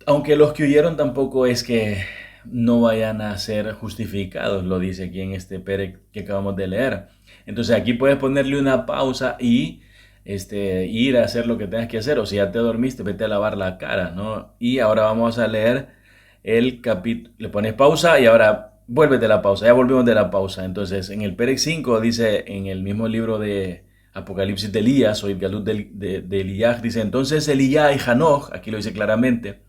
Aunque los que huyeron tampoco es que no vayan a ser justificados, lo dice aquí en este perec que acabamos de leer. Entonces aquí puedes ponerle una pausa y ir a hacer lo que tengas que hacer, o si ya te dormiste, vete a lavar la cara, ¿no? Y ahora vamos a leer el capítulo, le pones pausa y ahora vuélvete a la pausa, ya volvimos de la pausa. Entonces en el perec 5 dice, en el mismo libro de Apocalipsis de Elías o el Galut de Elías, dice, entonces Elías y Hanoch, aquí lo dice claramente,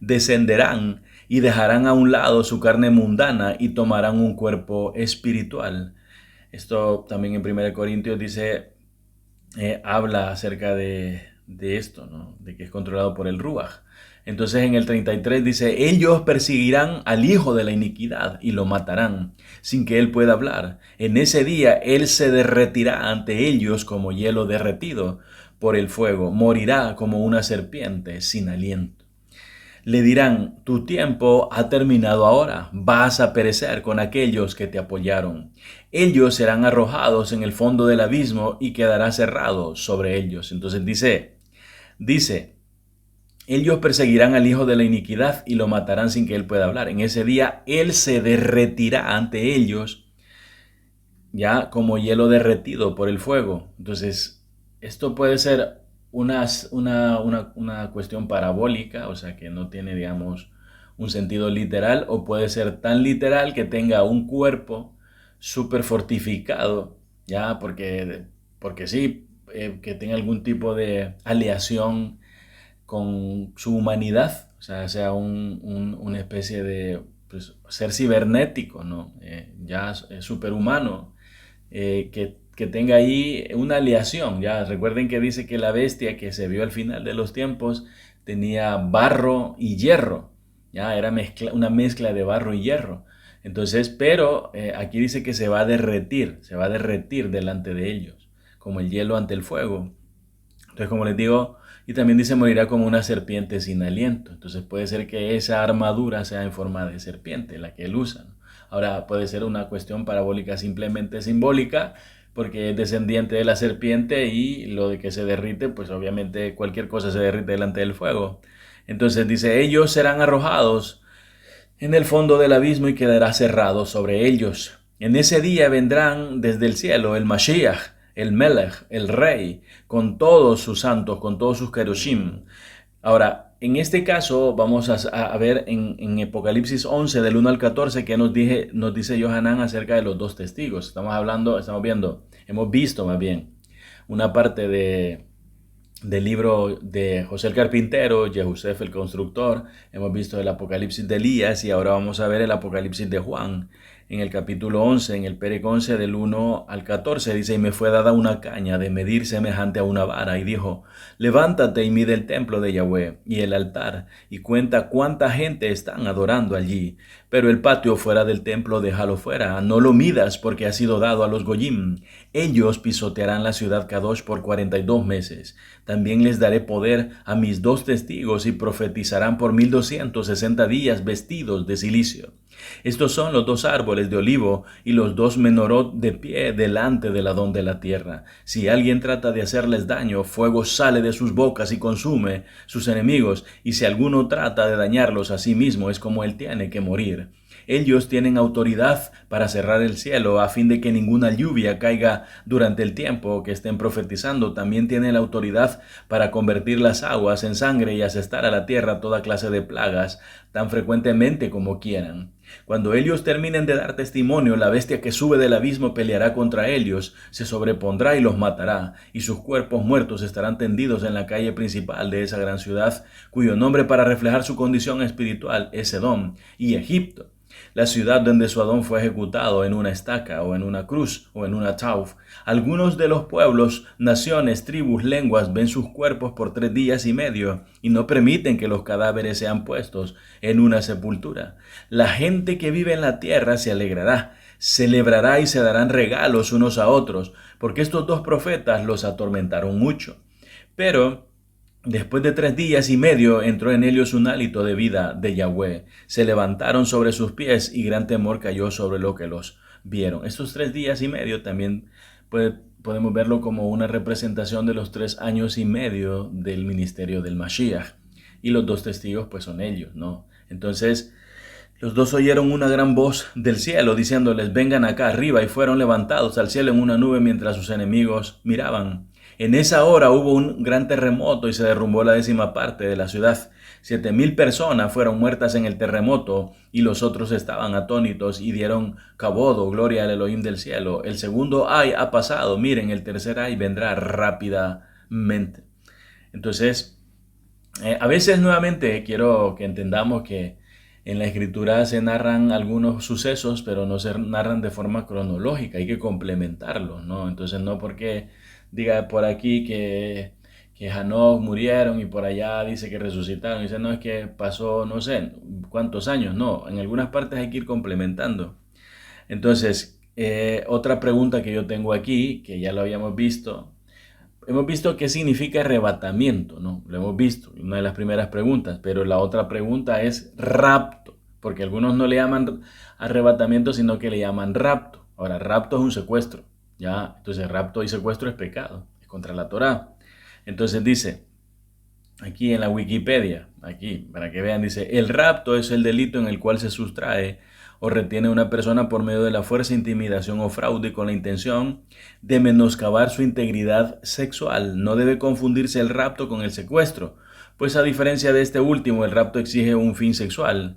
descenderán y dejarán a un lado su carne mundana y tomarán un cuerpo espiritual. Esto también en 1 Corintios dice, habla acerca de esto, ¿no? De que es controlado por el Ruach. Entonces en el 33 dice, ellos perseguirán al hijo de la iniquidad y lo matarán sin que él pueda hablar. En ese día él se derretirá ante ellos como hielo derretido por el fuego, morirá como una serpiente sin aliento. Le dirán, tu tiempo ha terminado ahora, vas a perecer con aquellos que te apoyaron. Ellos serán arrojados en el fondo del abismo y quedará cerrado sobre ellos. Entonces dice, ellos perseguirán al hijo de la iniquidad y lo matarán sin que él pueda hablar. En ese día él se derretirá ante ellos ya como hielo derretido por el fuego. Entonces, esto puede ser una cuestión parabólica, o sea, que no tiene, digamos, un sentido literal, o puede ser tan literal que tenga un cuerpo súper fortificado, ya, porque sí, que tenga algún tipo de aleación con su humanidad, o sea una especie de pues, ser cibernético, ¿no? Ya superhumano, que tenga ahí una aleación. Ya recuerden que dice que la bestia que se vio al final de los tiempos tenía barro y hierro, ya era una mezcla de barro y hierro. Entonces, pero aquí dice que se va a derretir delante de ellos, como el hielo ante el fuego. Entonces, como les digo, y también dice morirá como una serpiente sin aliento. Entonces puede ser que esa armadura sea en forma de serpiente, la que él usa, ¿no? Ahora puede ser una cuestión parabólica simplemente simbólica, porque es descendiente de la serpiente y lo de que se derrite, pues obviamente cualquier cosa se derrite delante del fuego. Entonces dice, ellos serán arrojados en el fondo del abismo y quedará cerrado sobre ellos. En ese día vendrán desde el cielo el Mashiach, el Melech, el Rey, con todos sus santos, con todos sus kerushim. Ahora, en este caso vamos a ver en Apocalipsis 11, del 1 al 14, que nos dice Yohanan acerca de los dos testigos. Hemos visto más bien una parte del libro de José el Carpintero, Yehusef el Constructor. Hemos visto el Apocalipsis de Elías y ahora vamos a ver el Apocalipsis de Juan. En el capítulo 11, en el Perec 11 del 1 al 14, dice, y me fue dada una caña de medir semejante a una vara, y dijo, levántate y mide el templo de Yahweh y el altar, y cuenta cuánta gente están adorando allí. Pero el patio fuera del templo déjalo fuera, no lo midas porque ha sido dado a los Goyim. Ellos pisotearán la ciudad Kadosh por 42 meses. También les daré poder a mis dos testigos y profetizarán por 1260 días vestidos de cilicio. Estos son los dos árboles de olivo y los dos menorot de pie delante del Adón de la tierra. Si alguien trata de hacerles daño, fuego sale de sus bocas y consume sus enemigos, y si alguno trata de dañarlos a sí mismo, es como él tiene que morir. Ellos tienen autoridad para cerrar el cielo a fin de que ninguna lluvia caiga durante el tiempo que estén profetizando. También tienen la autoridad para convertir las aguas en sangre y asestar a la tierra toda clase de plagas tan frecuentemente como quieran. Cuando ellos terminen de dar testimonio, la bestia que sube del abismo peleará contra ellos, se sobrepondrá y los matará, y sus cuerpos muertos estarán tendidos en la calle principal de esa gran ciudad, cuyo nombre para reflejar su condición espiritual es Edom y Egipto, la ciudad donde su Adón fue ejecutado en una estaca o en una cruz o en una tauf. Algunos de los pueblos, naciones, tribus, lenguas ven sus cuerpos por 3 días y medio y no permiten que los cadáveres sean puestos en una sepultura. La gente que vive en la tierra se alegrará, celebrará y se darán regalos unos a otros, porque estos dos profetas los atormentaron mucho. Pero después de 3 días y medio entró en ellos un hálito de vida de Yahweh. Se levantaron sobre sus pies y gran temor cayó sobre lo que los vieron. Estos 3 días y medio también podemos verlo como una representación de los 3 años y medio del ministerio del Mashiach. Y los dos testigos pues son ellos, ¿no? Entonces los dos oyeron una gran voz del cielo diciéndoles, vengan acá arriba, y fueron levantados al cielo en una nube mientras sus enemigos miraban. En esa hora hubo un gran terremoto y se derrumbó la 10ª parte de la ciudad. 7,000 personas fueron muertas en el terremoto y los otros estaban atónitos y dieron cabodo, gloria al Elohim del cielo. El segundo ay ha pasado, miren, el tercer ay vendrá rápidamente. Entonces, a veces nuevamente quiero que entendamos que En la escritura se narran algunos sucesos, pero no se narran de forma cronológica, hay que complementarlos, ¿no? Entonces no porque diga por aquí que Hanoc murieron y por allá dice que resucitaron, dice no es que pasó no sé cuántos años, no, en algunas partes hay que ir complementando. Entonces, otra pregunta que yo tengo aquí, que ya lo habíamos visto, hemos visto qué significa arrebatamiento, ¿no? Lo hemos visto, una de las primeras preguntas, pero la otra pregunta es rapto, porque algunos no le llaman arrebatamiento, sino que le llaman rapto. Ahora, rapto es un secuestro, ¿ya? Entonces, rapto y secuestro es pecado, es contra la Torá. Entonces dice, aquí en la Wikipedia, aquí, para que vean, dice, el rapto es el delito en el cual se sustrae o retiene a una persona por medio de la fuerza, intimidación o fraude con la intención de menoscabar su integridad sexual. No debe confundirse el rapto con el secuestro, pues a diferencia de este último, el rapto exige un fin sexual.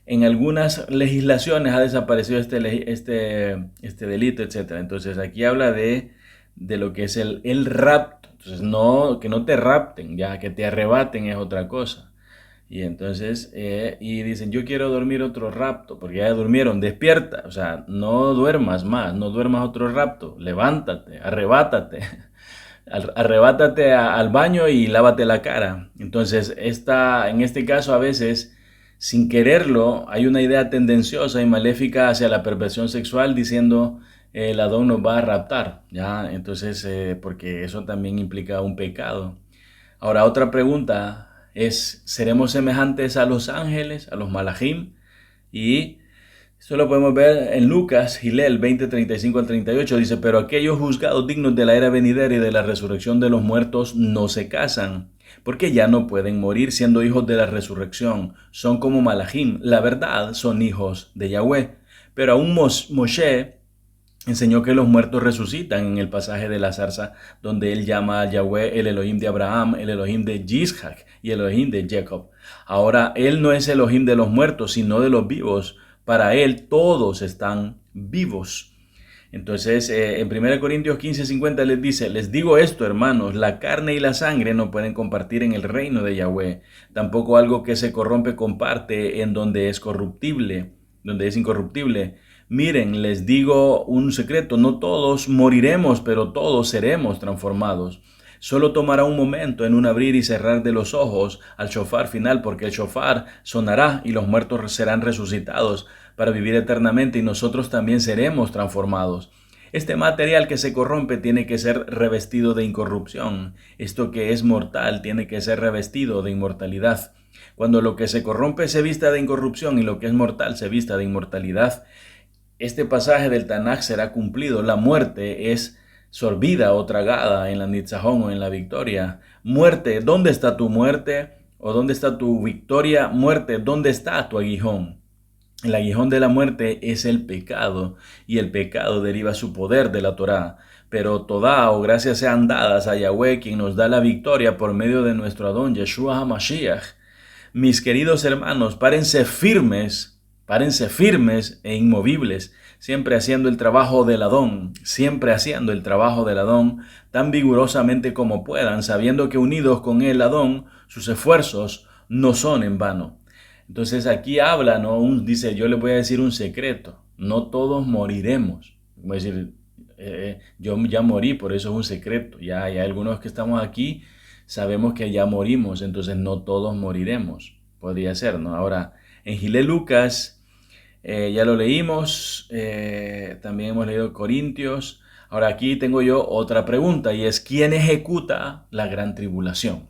En algunas legislaciones ha desaparecido este delito, etc. Entonces aquí habla de lo que es el rapto. Entonces no, que no te rapten, ya que te arrebaten es otra cosa. Y entonces, y dicen, yo quiero dormir otro rapto, porque ya durmieron, despierta, o sea, no duermas más, no duermas otro rapto, levántate, arrebátate, arrebátate al baño y lávate la cara. Entonces, en este caso a veces, sin quererlo, hay una idea tendenciosa y maléfica hacia la perversión sexual diciendo, el Adón nos va a raptar, ¿ya? Entonces, porque eso también implica un pecado. Ahora, otra pregunta es, ¿seremos semejantes a los ángeles, a los malajim? Y esto lo podemos ver en Lucas, Gilel 20:35 al 38, dice, pero aquellos juzgados dignos de la era venidera y de la resurrección de los muertos no se casan, porque ya no pueden morir siendo hijos de la resurrección, son como malajim, la verdad son hijos de Yahweh. Pero aún Moshe enseñó que los muertos resucitan en el pasaje de la zarza, donde él llama a Yahweh el Elohim de Abraham, el Elohim de Yitzhak y el Elohim de Jacob. Ahora, él no es Elohim de los muertos, sino de los vivos. Para él todos están vivos. Entonces, en 1 Corintios 15:50 les dice, les digo esto, hermanos, la carne y la sangre no pueden compartir en el reino de Yahweh. Tampoco algo que se corrompe comparte en donde es corruptible, donde es incorruptible. Miren, les digo un secreto, no todos moriremos, pero todos seremos transformados. Solo tomará un momento en un abrir y cerrar de los ojos al shofar final, porque el shofar sonará y los muertos serán resucitados para vivir eternamente y nosotros también seremos transformados. Este material que se corrompe tiene que ser revestido de incorrupción. Esto que es mortal tiene que ser revestido de inmortalidad. Cuando lo que se corrompe se vista de incorrupción y lo que es mortal se vista de inmortalidad, este pasaje del Tanaj será cumplido. La muerte es sorbida o tragada en la Nitzajón o en la victoria. Muerte, ¿dónde está tu muerte? ¿O dónde está tu victoria? Muerte, ¿dónde está tu aguijón? El aguijón de la muerte es el pecado, y el pecado deriva su poder de la Torá. Pero toda o gracias sean dadas a Yahweh, quien nos da la victoria por medio de nuestro Adón, Yeshua HaMashiach. Mis queridos hermanos, párense firmes e inmovibles, siempre haciendo el trabajo del Adón, tan vigorosamente como puedan, sabiendo que unidos con el Adón, sus esfuerzos no son en vano. Entonces aquí habla, ¿no? Dice, yo les voy a decir un secreto, no todos moriremos. Voy a decir, yo ya morí, por eso es un secreto. Ya hay algunos que estamos aquí, sabemos que ya morimos, entonces no todos moriremos. Podría ser, ¿no? Ahora, en Gilel Lucas, ya lo leímos, también hemos leído Corintios. Ahora aquí tengo yo otra pregunta y es, ¿quién ejecuta la gran tribulación?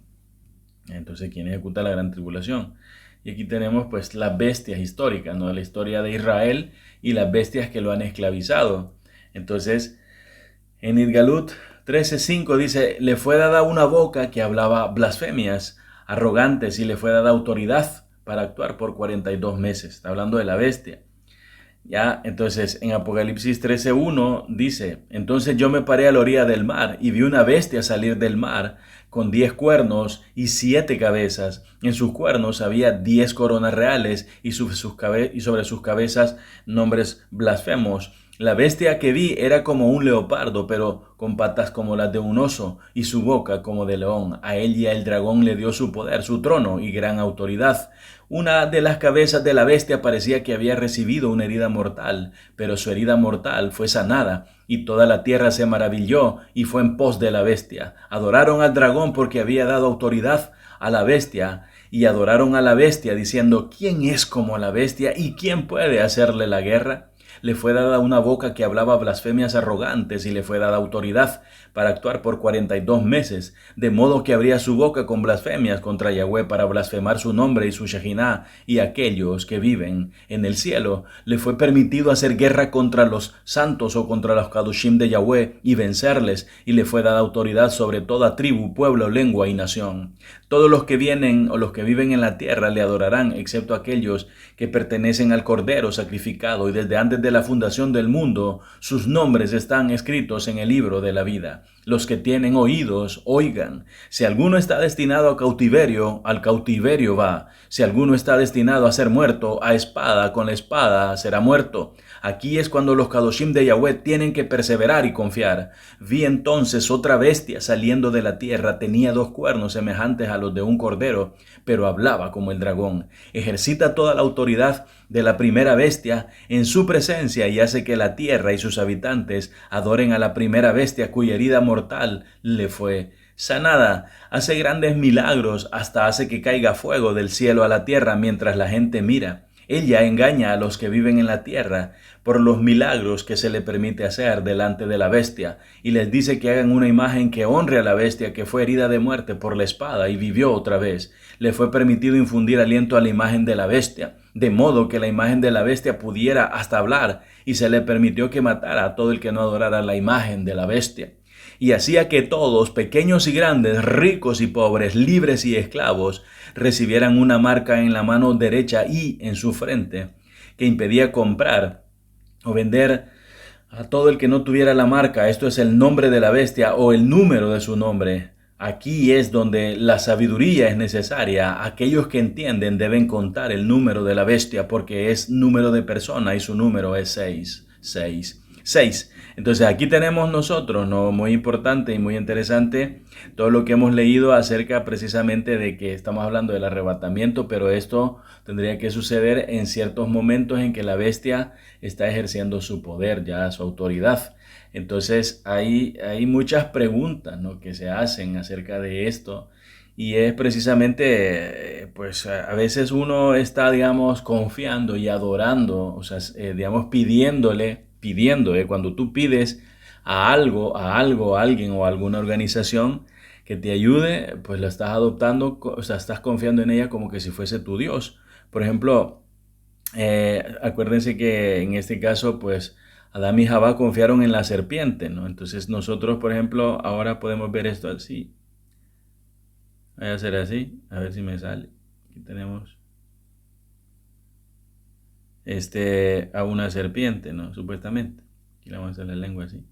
Entonces, ¿quién ejecuta la gran tribulación? Y aquí tenemos pues las bestias históricas, ¿no? La historia de Israel y las bestias que lo han esclavizado. Entonces, en Idgalut 13:5 dice, le fue dada una boca que hablaba blasfemias arrogantes y le fue dada autoridad para actuar por 42 meses. Está hablando de la bestia. Ya, entonces en Apocalipsis 13:1 dice, entonces yo me paré a la orilla del mar y vi una bestia salir del mar con 10 cuernos y 7 cabezas. En sus cuernos había 10 coronas reales y sobre sus cabezas nombres blasfemos. La bestia que vi era como un leopardo, pero con patas como las de un oso y su boca como de león. A él y al dragón le dio su poder, su trono y gran autoridad. Una de las cabezas de la bestia parecía que había recibido una herida mortal, pero su herida mortal fue sanada, y toda la tierra se maravilló y fue en pos de la bestia. Adoraron al dragón porque había dado autoridad a la bestia, y adoraron a la bestia diciendo, ¿quién es como la bestia y quién puede hacerle la guerra? Le fue dada una boca que hablaba blasfemias arrogantes y le fue dada autoridad para actuar por 42 meses, de modo que abría su boca con blasfemias contra Yahweh para blasfemar su nombre y su Shekinah y aquellos que viven en el cielo. Le fue permitido hacer guerra contra los santos o contra los Kadushim de Yahweh y vencerles, y le fue dada autoridad sobre toda tribu, pueblo, lengua y nación. Todos los que vienen o los que viven en la tierra le adorarán, excepto aquellos que pertenecen al Cordero sacrificado, y desde antes de la fundación del mundo sus nombres están escritos en el libro de la vida. Los que tienen oídos, oigan. Si alguno está destinado a cautiverio, al cautiverio va. Si alguno está destinado a ser muerto, a espada, con la espada será muerto. Aquí es cuando los Kadoshim de Yahweh tienen que perseverar y confiar. Vi entonces otra bestia saliendo de la tierra, tenía 2 cuernos semejantes a los de un cordero, pero hablaba como el dragón. Ejercita toda la autoridad de la primera bestia en su presencia y hace que la tierra y sus habitantes adoren a la primera bestia cuya herida mortal le fue sanada. Hace grandes milagros, hasta hace que caiga fuego del cielo a la tierra mientras la gente mira. Ella engaña a los que viven en la tierra por los milagros que se le permite hacer delante de la bestia, y les dice que hagan una imagen que honre a la bestia que fue herida de muerte por la espada y vivió otra vez. Le fue permitido infundir aliento a la imagen de la bestia, de modo que la imagen de la bestia pudiera hasta hablar, y se le permitió que matara a todo el que no adorara la imagen de la bestia. Y hacía que todos, pequeños y grandes, ricos y pobres, libres y esclavos, recibieran una marca en la mano derecha y en su frente, que impedía comprar o vender a todo el que no tuviera la marca. Esto es el nombre de la bestia o el número de su nombre. Aquí es donde la sabiduría es necesaria. Aquellos que entienden deben contar el número de la bestia porque es número de persona y su número es 6. Entonces aquí tenemos nosotros, ¿no? Muy importante y muy interesante todo lo que hemos leído acerca precisamente de que estamos hablando del arrebatamiento, pero esto tendría que suceder en ciertos momentos en que la bestia está ejerciendo su poder, ya su autoridad. Entonces hay muchas preguntas, ¿no?, que se hacen acerca de esto. Y es precisamente, pues a veces uno está, digamos, confiando y adorando, o sea, digamos, pidiendo, cuando tú pides a algo, a alguien o a alguna organización que te ayude, pues lo estás adoptando, o sea, estás confiando en ella como que si fuese tu Dios. Por ejemplo, acuérdense que en este caso, pues Adán y Jabá confiaron en la serpiente, ¿no? Entonces nosotros, por ejemplo, ahora podemos ver esto así. Voy a hacer así, a ver si me sale. Aquí tenemos a una serpiente, ¿no? Supuestamente. Aquí le vamos a hacer la lengua así.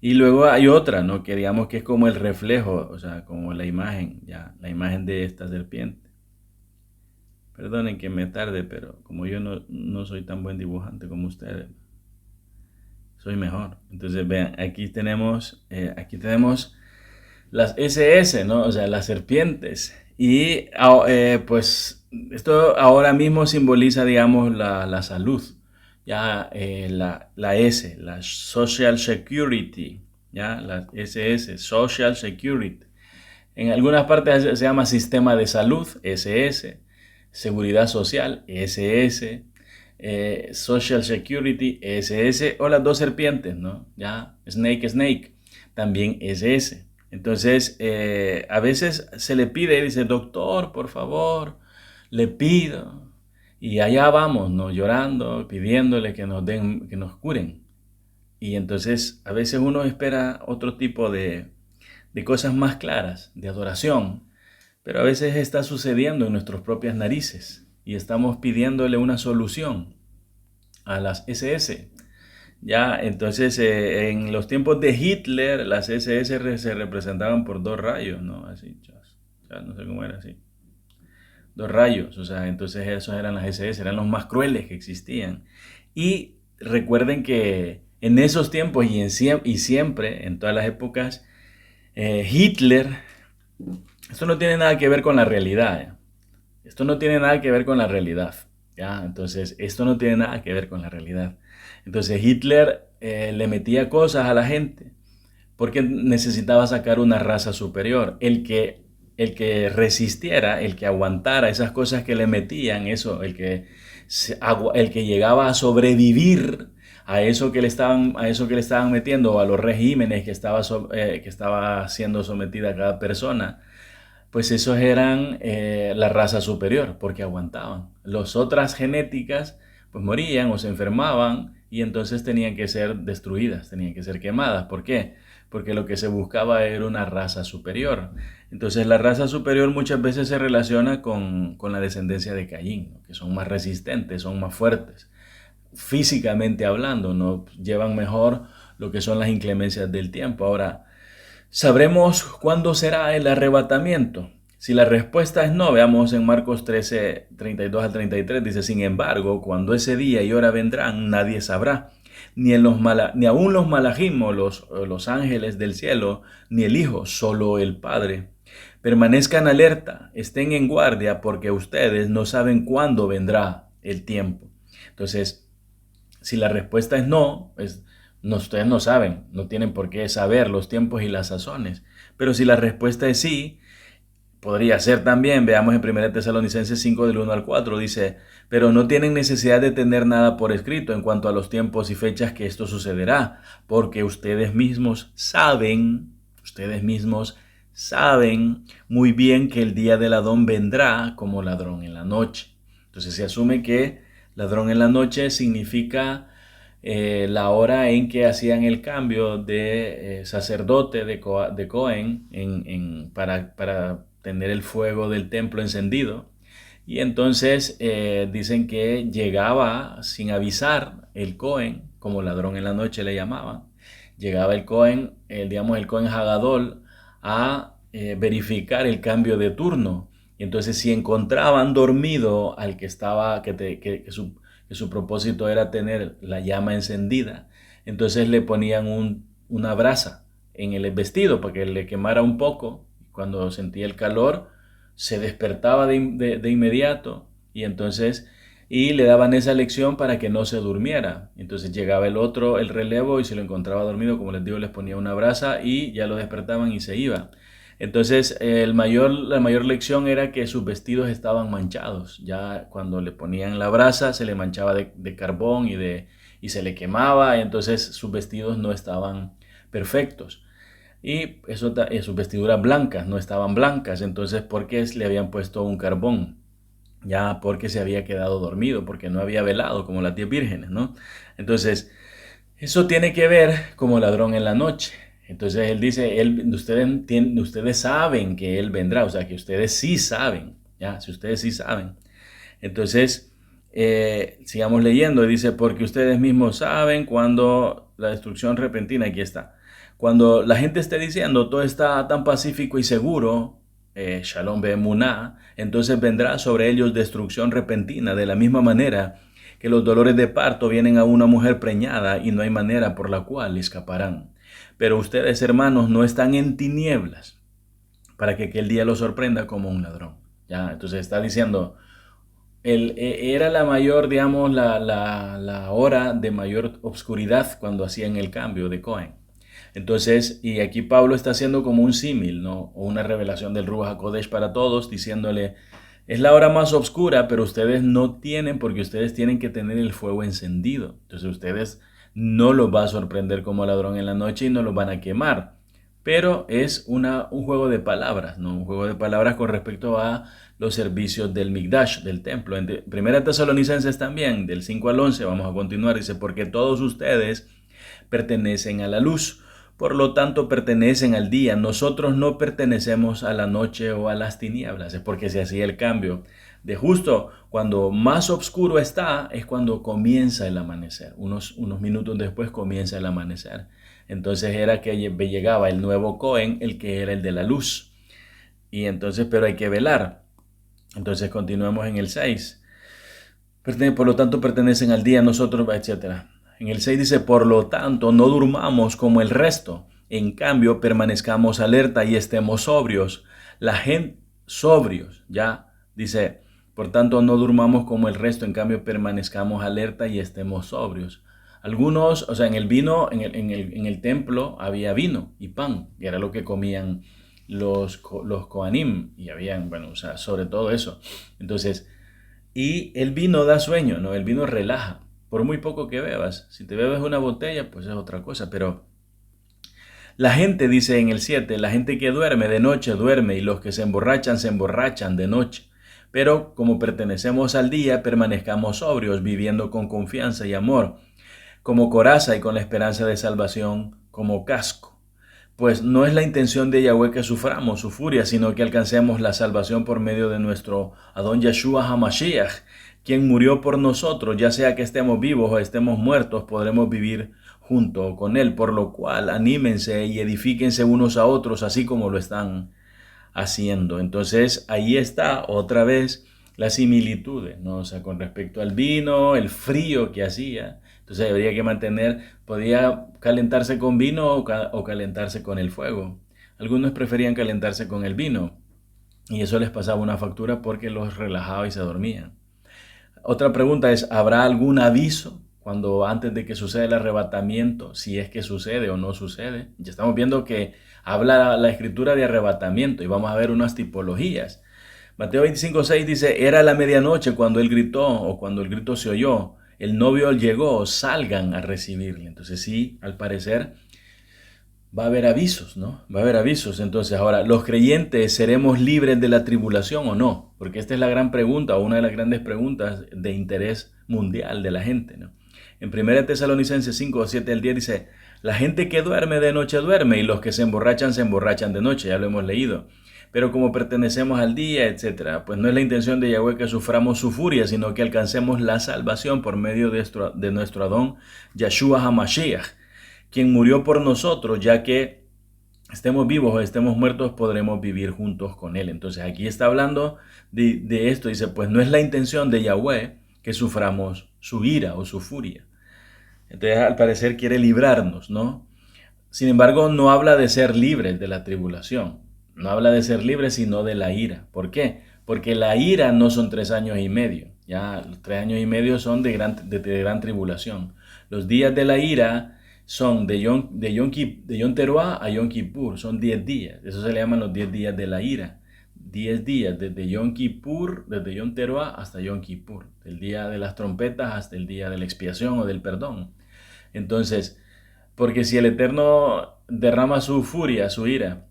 Y luego hay otra, ¿no?, que digamos que es como el reflejo, o sea, como la imagen, ya, la imagen de esta serpiente. Perdonen que me tarde, pero como yo no soy tan buen dibujante como ustedes, soy mejor. Entonces, vean, aquí tenemos las SS, ¿no? O sea, las serpientes. Y pues esto ahora mismo simboliza, digamos, la salud. Ya la S, la Social Security, ya la SS, Social Security. En algunas partes se llama Sistema de Salud, SS, Seguridad Social, SS, Social Security, SS, o las 2 serpientes, ¿no? Ya, Snake, también SS. Entonces, a veces se le pide, dice, doctor, por favor, le pido. Y allá vamos, ¿no?, llorando, pidiéndole que nos den, que nos curen. Y entonces, a veces uno espera otro tipo de cosas más claras, de adoración, pero a veces está sucediendo en nuestras propias narices y estamos pidiéndole una solución a las SS. Ya, entonces en los tiempos de Hitler las SS se representaban por 2 rayos, ¿no? Así, no sé cómo era así. 2 rayos, o sea, entonces esos eran las SS, eran los más crueles que existían. Y recuerden que En esos tiempos y siempre, en todas las épocas, Hitler, esto no tiene nada que ver con la realidad. Esto no tiene nada que ver con la realidad. ¿Ya? Entonces, esto no tiene nada que ver con la realidad. Entonces, Hitler le metía cosas a la gente porque necesitaba sacar una raza superior. El que resistiera, el que aguantara esas cosas que le metían, eso, el que llegaba a sobrevivir a eso que le estaban metiendo, o a los regímenes que estaba siendo sometida cada persona, pues esos eran la raza superior, porque aguantaban. Las otras genéticas, pues morían o se enfermaban y entonces tenían que ser destruidas, tenían que ser quemadas. ¿Por qué? Porque lo que se buscaba era una raza superior. Entonces la raza superior muchas veces se relaciona con la descendencia de Caín, ¿no? Que son más resistentes, son más fuertes, físicamente hablando, ¿no? Llevan mejor lo que son las inclemencias del tiempo. Ahora, ¿sabremos cuándo será el arrebatamiento? Si la respuesta es no, veamos en Marcos 13, 32 al 33, dice, sin embargo, cuando ese día y hora vendrán, nadie sabrá, ni aun los malajim o los ángeles del cielo, ni el Hijo, solo el Padre. Permanezcan alerta, estén en guardia, porque ustedes no saben cuándo vendrá el tiempo. Entonces, si la respuesta es no, no, ustedes no saben, no tienen por qué saber los tiempos y las sazones. Pero si la respuesta es sí, podría ser también, veamos en 1 Tesalonicenses 5 del 1 al 4, dice, pero no tienen necesidad de tener nada por escrito en cuanto a los tiempos y fechas que esto sucederá, porque ustedes mismos saben muy bien que el día del ladrón vendrá como ladrón en la noche. Entonces se asume que ladrón en la noche significa la hora en que hacían el cambio de sacerdote de Cohen para tener el fuego del templo encendido. Y entonces dicen que llegaba sin avisar el Cohen, como ladrón en la noche le llamaban. Llegaba el Cohen, el Cohen Hagadol, a verificar el cambio de turno. Y entonces si encontraban dormido al que estaba, que su propósito era tener la llama encendida, entonces le ponían una brasa en el vestido para que le quemara un poco. Cuando sentía el calor, se despertaba de inmediato y le daban esa lección para que no se durmiera. Entonces llegaba el relevo, y si lo encontraba dormido, como les digo, les ponía una brasa y ya lo despertaban y se iba. Entonces la mayor lección era que sus vestidos estaban manchados. Ya cuando le ponían la brasa se le manchaba de carbón y se le quemaba, y entonces sus vestidos no estaban perfectos. Y sus vestiduras blancas no estaban blancas. Entonces, ¿por qué le habían puesto un carbón? Ya porque se había quedado dormido, porque no había velado como las 10 vírgenes, ¿no? Entonces, eso tiene que ver como ladrón en la noche. Entonces él dice, ustedes saben que él vendrá, o sea que ustedes sí saben, ya, si ustedes sí saben. Entonces, sigamos leyendo, y dice, porque ustedes mismos saben cuando la destrucción repentina, aquí está, cuando la gente esté diciendo todo está tan pacífico y seguro, Shalom Be'emuná, entonces vendrá sobre ellos destrucción repentina, de la misma manera que los dolores de parto vienen a una mujer preñada y no hay manera por la cual escaparán. Pero ustedes, hermanos, no están en tinieblas para que aquel día los sorprenda como un ladrón. ¿Ya? Entonces está diciendo, era la mayor, digamos, la hora de mayor obscuridad cuando hacían el cambio de Cohen. Entonces, y aquí Pablo está haciendo como un símil, ¿no? O una revelación del Ruach HaKodesh para todos, diciéndole, es la hora más oscura, pero ustedes no tienen, porque ustedes tienen que tener el fuego encendido. Entonces ustedes no los va a sorprender como ladrón en la noche y no los van a quemar. Pero es un juego de palabras, ¿no? Un juego de palabras con respecto a los servicios del Mikdash, del templo. En 1 Tesalonicenses también, del 5 al 11, vamos a continuar, dice, porque todos ustedes pertenecen a la luz, por lo tanto pertenecen al día. Nosotros no pertenecemos a la noche o a las tinieblas. Es porque se hacía el cambio de justo cuando más oscuro está, es cuando comienza el amanecer. Unos minutos después comienza el amanecer. Entonces era que llegaba el nuevo Cohen, el que era el de la luz. Y entonces, pero hay que velar. Entonces continuemos en el 6. Por lo tanto pertenecen al día, nosotros, etcétera. En el 6 dice, por lo tanto, no durmamos como el resto. En cambio, permanezcamos alerta y estemos sobrios. La gente, sobrios, ya, dice, por tanto, no durmamos como el resto. En cambio, permanezcamos alerta y estemos sobrios. Algunos, o sea, en el vino, en el templo había vino y pan, y era lo que comían los Kohanim, y habían, bueno, o sea, sobre todo eso. Entonces, y el vino da sueño, ¿no? El vino relaja, por muy poco que bebas. Si te bebes una botella, pues es otra cosa, pero la gente, dice en el 7, la gente que duerme de noche duerme y los que se emborrachan de noche. Pero como pertenecemos al día, permanezcamos sobrios, viviendo con confianza y amor, como coraza y con la esperanza de salvación como casco. Pues no es la intención de Yahweh que suframos su furia, sino que alcancemos la salvación por medio de nuestro Adón Yeshua HaMashiach, quien murió por nosotros, ya sea que estemos vivos o estemos muertos, podremos vivir junto con Él, por lo cual anímense y edifíquense unos a otros, así como lo están haciendo. Entonces ahí está otra vez las similitudes, ¿no? O sea, con respecto al vino, el frío que hacía. Entonces habría que mantener, podía calentarse con vino o calentarse con el fuego. Algunos preferían calentarse con el vino y eso les pasaba una factura porque los relajaba y se dormían. Otra pregunta es, ¿habrá algún aviso cuando antes de que suceda el arrebatamiento, si es que sucede o no sucede? Ya estamos viendo que habla la escritura de arrebatamiento y vamos a ver unas tipologías. Mateo 25:6 dice, era la medianoche cuando él gritó o cuando el grito se oyó. El novio llegó, salgan a recibirle. Entonces sí, al parecer va a haber avisos, ¿no? Va a haber avisos. Entonces ahora, ¿los creyentes seremos libres de la tribulación o no? Porque esta es la gran pregunta o una de las grandes preguntas de interés mundial de la gente, ¿no? En 1 Tesalonicenses 5:7-10 dice, la gente que duerme de noche duerme y los que se emborrachan de noche, ya lo hemos leído. Pero como pertenecemos al día, etcétera, pues no es la intención de Yahweh que suframos su furia, sino que alcancemos la salvación por medio de nuestro Adón Yeshua HaMashiach, quien murió por nosotros, ya que estemos vivos o estemos muertos, podremos vivir juntos con Él. Entonces aquí está hablando de esto, dice, pues no es la intención de Yahweh que suframos su ira o su furia. Entonces al parecer quiere librarnos, ¿no? Sin embargo, no habla de ser libres de la tribulación. No habla de ser libres, sino de la ira. ¿Por qué? Porque la ira no son 3 años y medio. Ya los 3 años y medio son de gran tribulación. Los días de la ira son de Yom Teruah a Yom Kippur. Son 10 días. Eso se le llaman los 10 días de la ira. 10 días desde Yom Kippur, desde Yom Teruah hasta Yom Kippur. Del día de las trompetas hasta el día de la expiación o del perdón. Entonces, porque si el Eterno derrama su furia, su ira,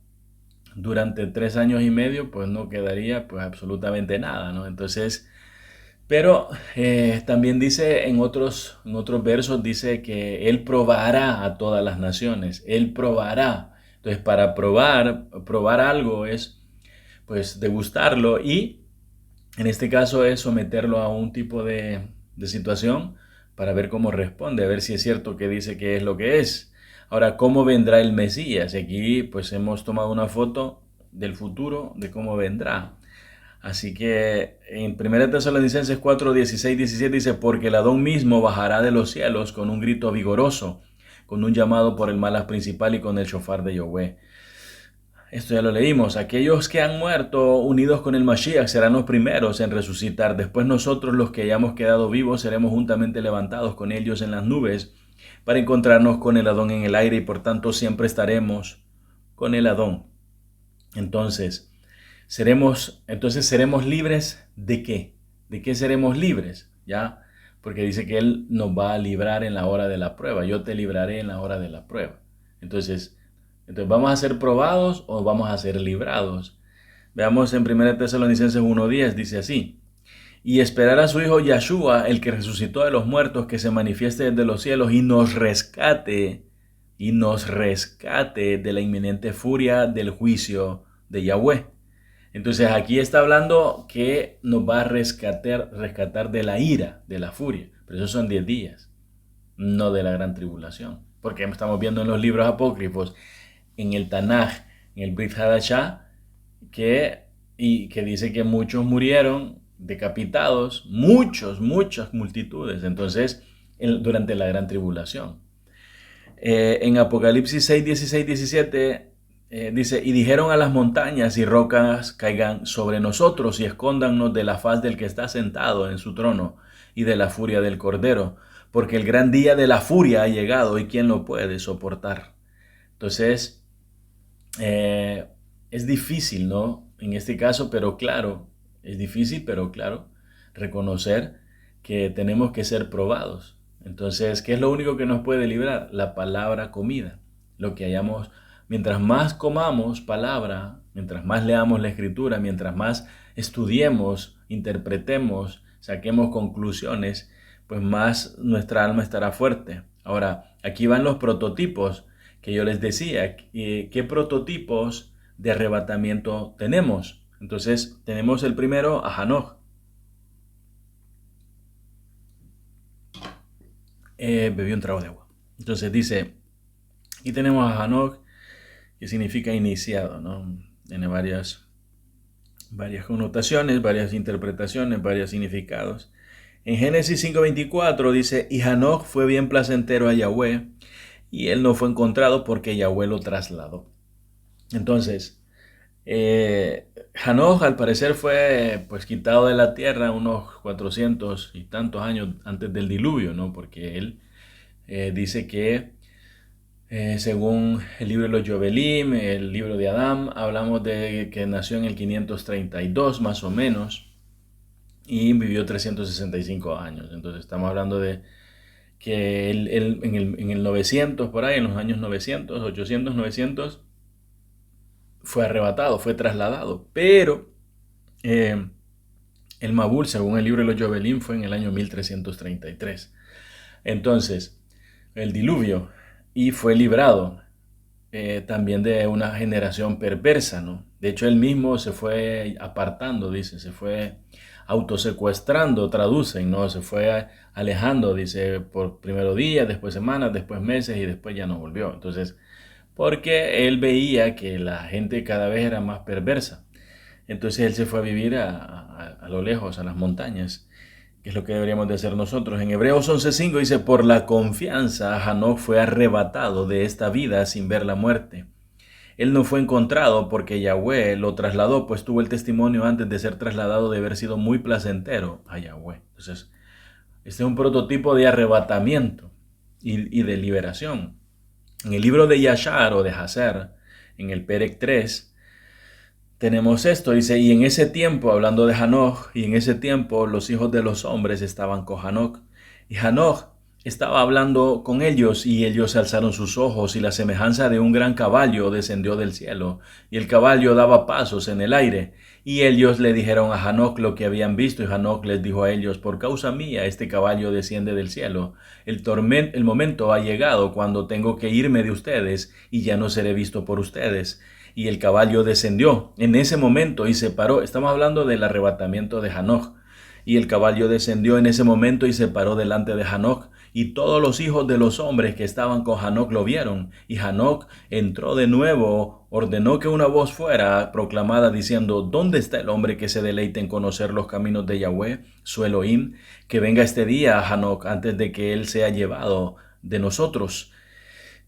durante 3 años y medio, pues no quedaría pues absolutamente nada, ¿no? Entonces, pero también dice en otros versos, dice que Él probará a todas las naciones, Él probará. Entonces, para probar algo es pues degustarlo y en este caso es someterlo a un tipo de situación para ver cómo responde, a ver si es cierto que dice que es lo que es. Ahora, ¿cómo vendrá el Mesías? Y aquí pues hemos tomado una foto del futuro, de cómo vendrá. Así que en 1 Tesalonicenses 4, 16, 17 dice, porque el Adón mismo bajará de los cielos con un grito vigoroso, con un llamado por el malas principal y con el shofar de Yahweh. Esto ya lo leímos. Aquellos que han muerto unidos con el Mashiach serán los primeros en resucitar. Después nosotros, los que hayamos quedado vivos, seremos juntamente levantados con ellos en las nubes para encontrarnos con el Adón en el aire y por tanto siempre estaremos con el Adón. Entonces seremos libres ¿de qué? ¿De qué seremos libres? ¿Ya? Porque dice que Él nos va a librar en la hora de la prueba. Yo te libraré en la hora de la prueba. Entonces, ¿vamos a ser probados o vamos a ser librados? Veamos en 1 Tesalonicenses 1:10, dice así. Y esperar a su Hijo Yeshua, el que resucitó de los muertos, que se manifieste desde los cielos y nos rescate de la inminente furia del juicio de Yahweh. Entonces aquí está hablando que nos va a rescatar de la ira, de la furia. Pero esos son 10 días, no de la gran tribulación. Porque estamos viendo en los libros apócrifos, en el Tanaj, en el Brit Hadashah, que dice que muchos murieron decapitados, muchas multitudes. Entonces, durante la gran tribulación. En Apocalipsis 6, 16, 17 dice, y dijeron a las montañas y rocas caigan sobre nosotros y escóndannos de la faz del que está sentado en su trono y de la furia del Cordero, porque el gran día de la furia ha llegado y quién lo puede soportar. Entonces, es difícil, ¿no? En este caso, pero claro, es difícil, pero claro, reconocer que tenemos que ser probados. Entonces, ¿qué es lo único que nos puede librar? La palabra comida. Lo que hayamos, mientras más comamos palabra, mientras más leamos la escritura, mientras más estudiemos, interpretemos, saquemos conclusiones, pues más nuestra alma estará fuerte. Ahora, aquí van los prototipos que yo les decía. ¿Qué prototipos de arrebatamiento tenemos? Entonces, tenemos el primero a Hanoch. Bebió un trago de agua. Entonces dice, aquí tenemos a Hanoch, que significa iniciado, ¿no? Tiene varias connotaciones, varias interpretaciones, varios significados. En Génesis 5:24 dice, y Hanoch fue bien placentero a Yahweh, y él no fue encontrado porque Yahweh lo trasladó. Entonces, Hanoch al parecer fue pues quitado de la tierra unos 400 y tantos años antes del diluvio, ¿no? Porque él dice que según el libro de los Yovelim, el libro de Adán, hablamos de que nació en el 532 más o menos y vivió 365 años. Entonces estamos hablando de que él en el 900, por ahí, en los años 900, 800, 900, fue arrebatado, fue trasladado. Pero el Mabul, según el libro de los Yovelim, fue en el año 1333. Entonces, el diluvio, y fue librado también de una generación perversa, ¿no? De hecho, él mismo se fue apartando, dice, se fue autosecuestrando, traducen, ¿no? Se fue alejando, dice, por primero días, después semanas, después meses y después ya no volvió. Entonces, porque él veía que la gente cada vez era más perversa. Entonces él se fue a vivir a lo lejos, a las montañas, que es lo que deberíamos de hacer nosotros. En Hebreos 11:5 dice, por la confianza Hanoch fue arrebatado de esta vida sin ver la muerte. Él no fue encontrado porque Yahweh lo trasladó, pues tuvo el testimonio antes de ser trasladado de haber sido muy placentero a Yahweh. Entonces, este es un prototipo de arrebatamiento y de liberación. En el libro de Yashar o de Hazer, en el Perec 3, tenemos esto, dice, y en ese tiempo, hablando de Hanoch, y en ese tiempo los hijos de los hombres estaban con Hanoch, y Hanoch estaba hablando con ellos, y ellos alzaron sus ojos, y la semejanza de un gran caballo descendió del cielo, y el caballo daba pasos en el aire, y ellos le dijeron a Hanoch lo que habían visto, y Hanoch les dijo a ellos, por causa mía este caballo desciende del cielo, el momento ha llegado cuando tengo que irme de ustedes, y ya no seré visto por ustedes. Y el caballo descendió en ese momento y se paró. Estamos hablando del arrebatamiento de Hanoch. Y el caballo descendió en ese momento y se paró delante de Hanoch. Y todos los hijos de los hombres que estaban con Hanoch lo vieron. Y Hanoch entró de nuevo, ordenó que una voz fuera proclamada diciendo, ¿dónde está el hombre que se deleite en conocer los caminos de Yahweh, su Elohim? Que venga este día a Hanoch antes de que él sea llevado de nosotros.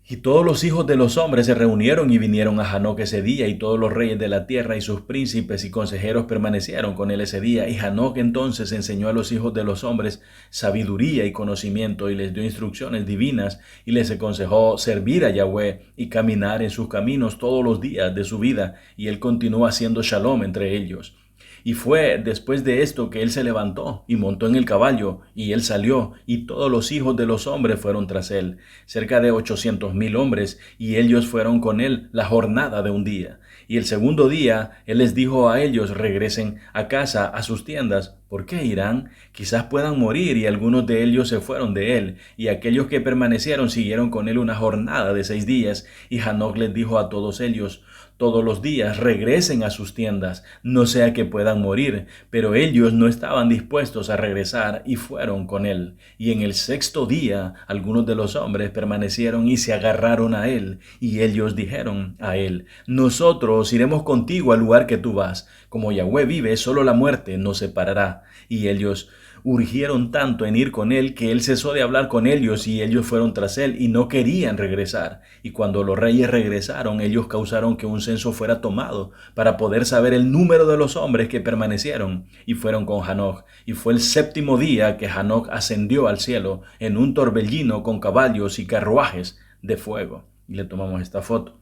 Y todos los hijos de los hombres se reunieron y vinieron a Hanoch ese día, y todos los reyes de la tierra y sus príncipes y consejeros permanecieron con él ese día. Y Hanoch entonces enseñó a los hijos de los hombres sabiduría y conocimiento, y les dio instrucciones divinas, y les aconsejó servir a Yahweh y caminar en sus caminos todos los días de su vida, y él continuó haciendo shalom entre ellos. Y fue después de esto que él se levantó y montó en el caballo, y él salió, y todos los hijos de los hombres fueron tras él, cerca de 800,000 hombres, y ellos fueron con él la jornada de un día. Y el segundo día él les dijo a ellos, regresen a casa, a sus tiendas. ¿Por qué irán? Quizás puedan morir. Y algunos de ellos se fueron de él, y aquellos que permanecieron siguieron con él una jornada de 6 días. Y Hanoch les dijo a todos ellos, todos los días regresen a sus tiendas, no sea que puedan morir. Pero ellos no estaban dispuestos a regresar y fueron con él. Y en el 6º día algunos de los hombres permanecieron y se agarraron a él. Y ellos dijeron a él, nosotros iremos contigo al lugar que tú vas. Como Yahweh vive, solo la muerte nos separará. Y ellos urgieron tanto en ir con él que él cesó de hablar con ellos y ellos fueron tras él y no querían regresar. Y cuando los reyes regresaron, ellos causaron que un censo fuera tomado para poder saber el número de los hombres que permanecieron y fueron con Hanoc. Y fue el 7º día que Hanoc ascendió al cielo en un torbellino con caballos y carruajes de fuego. Y le tomamos esta foto.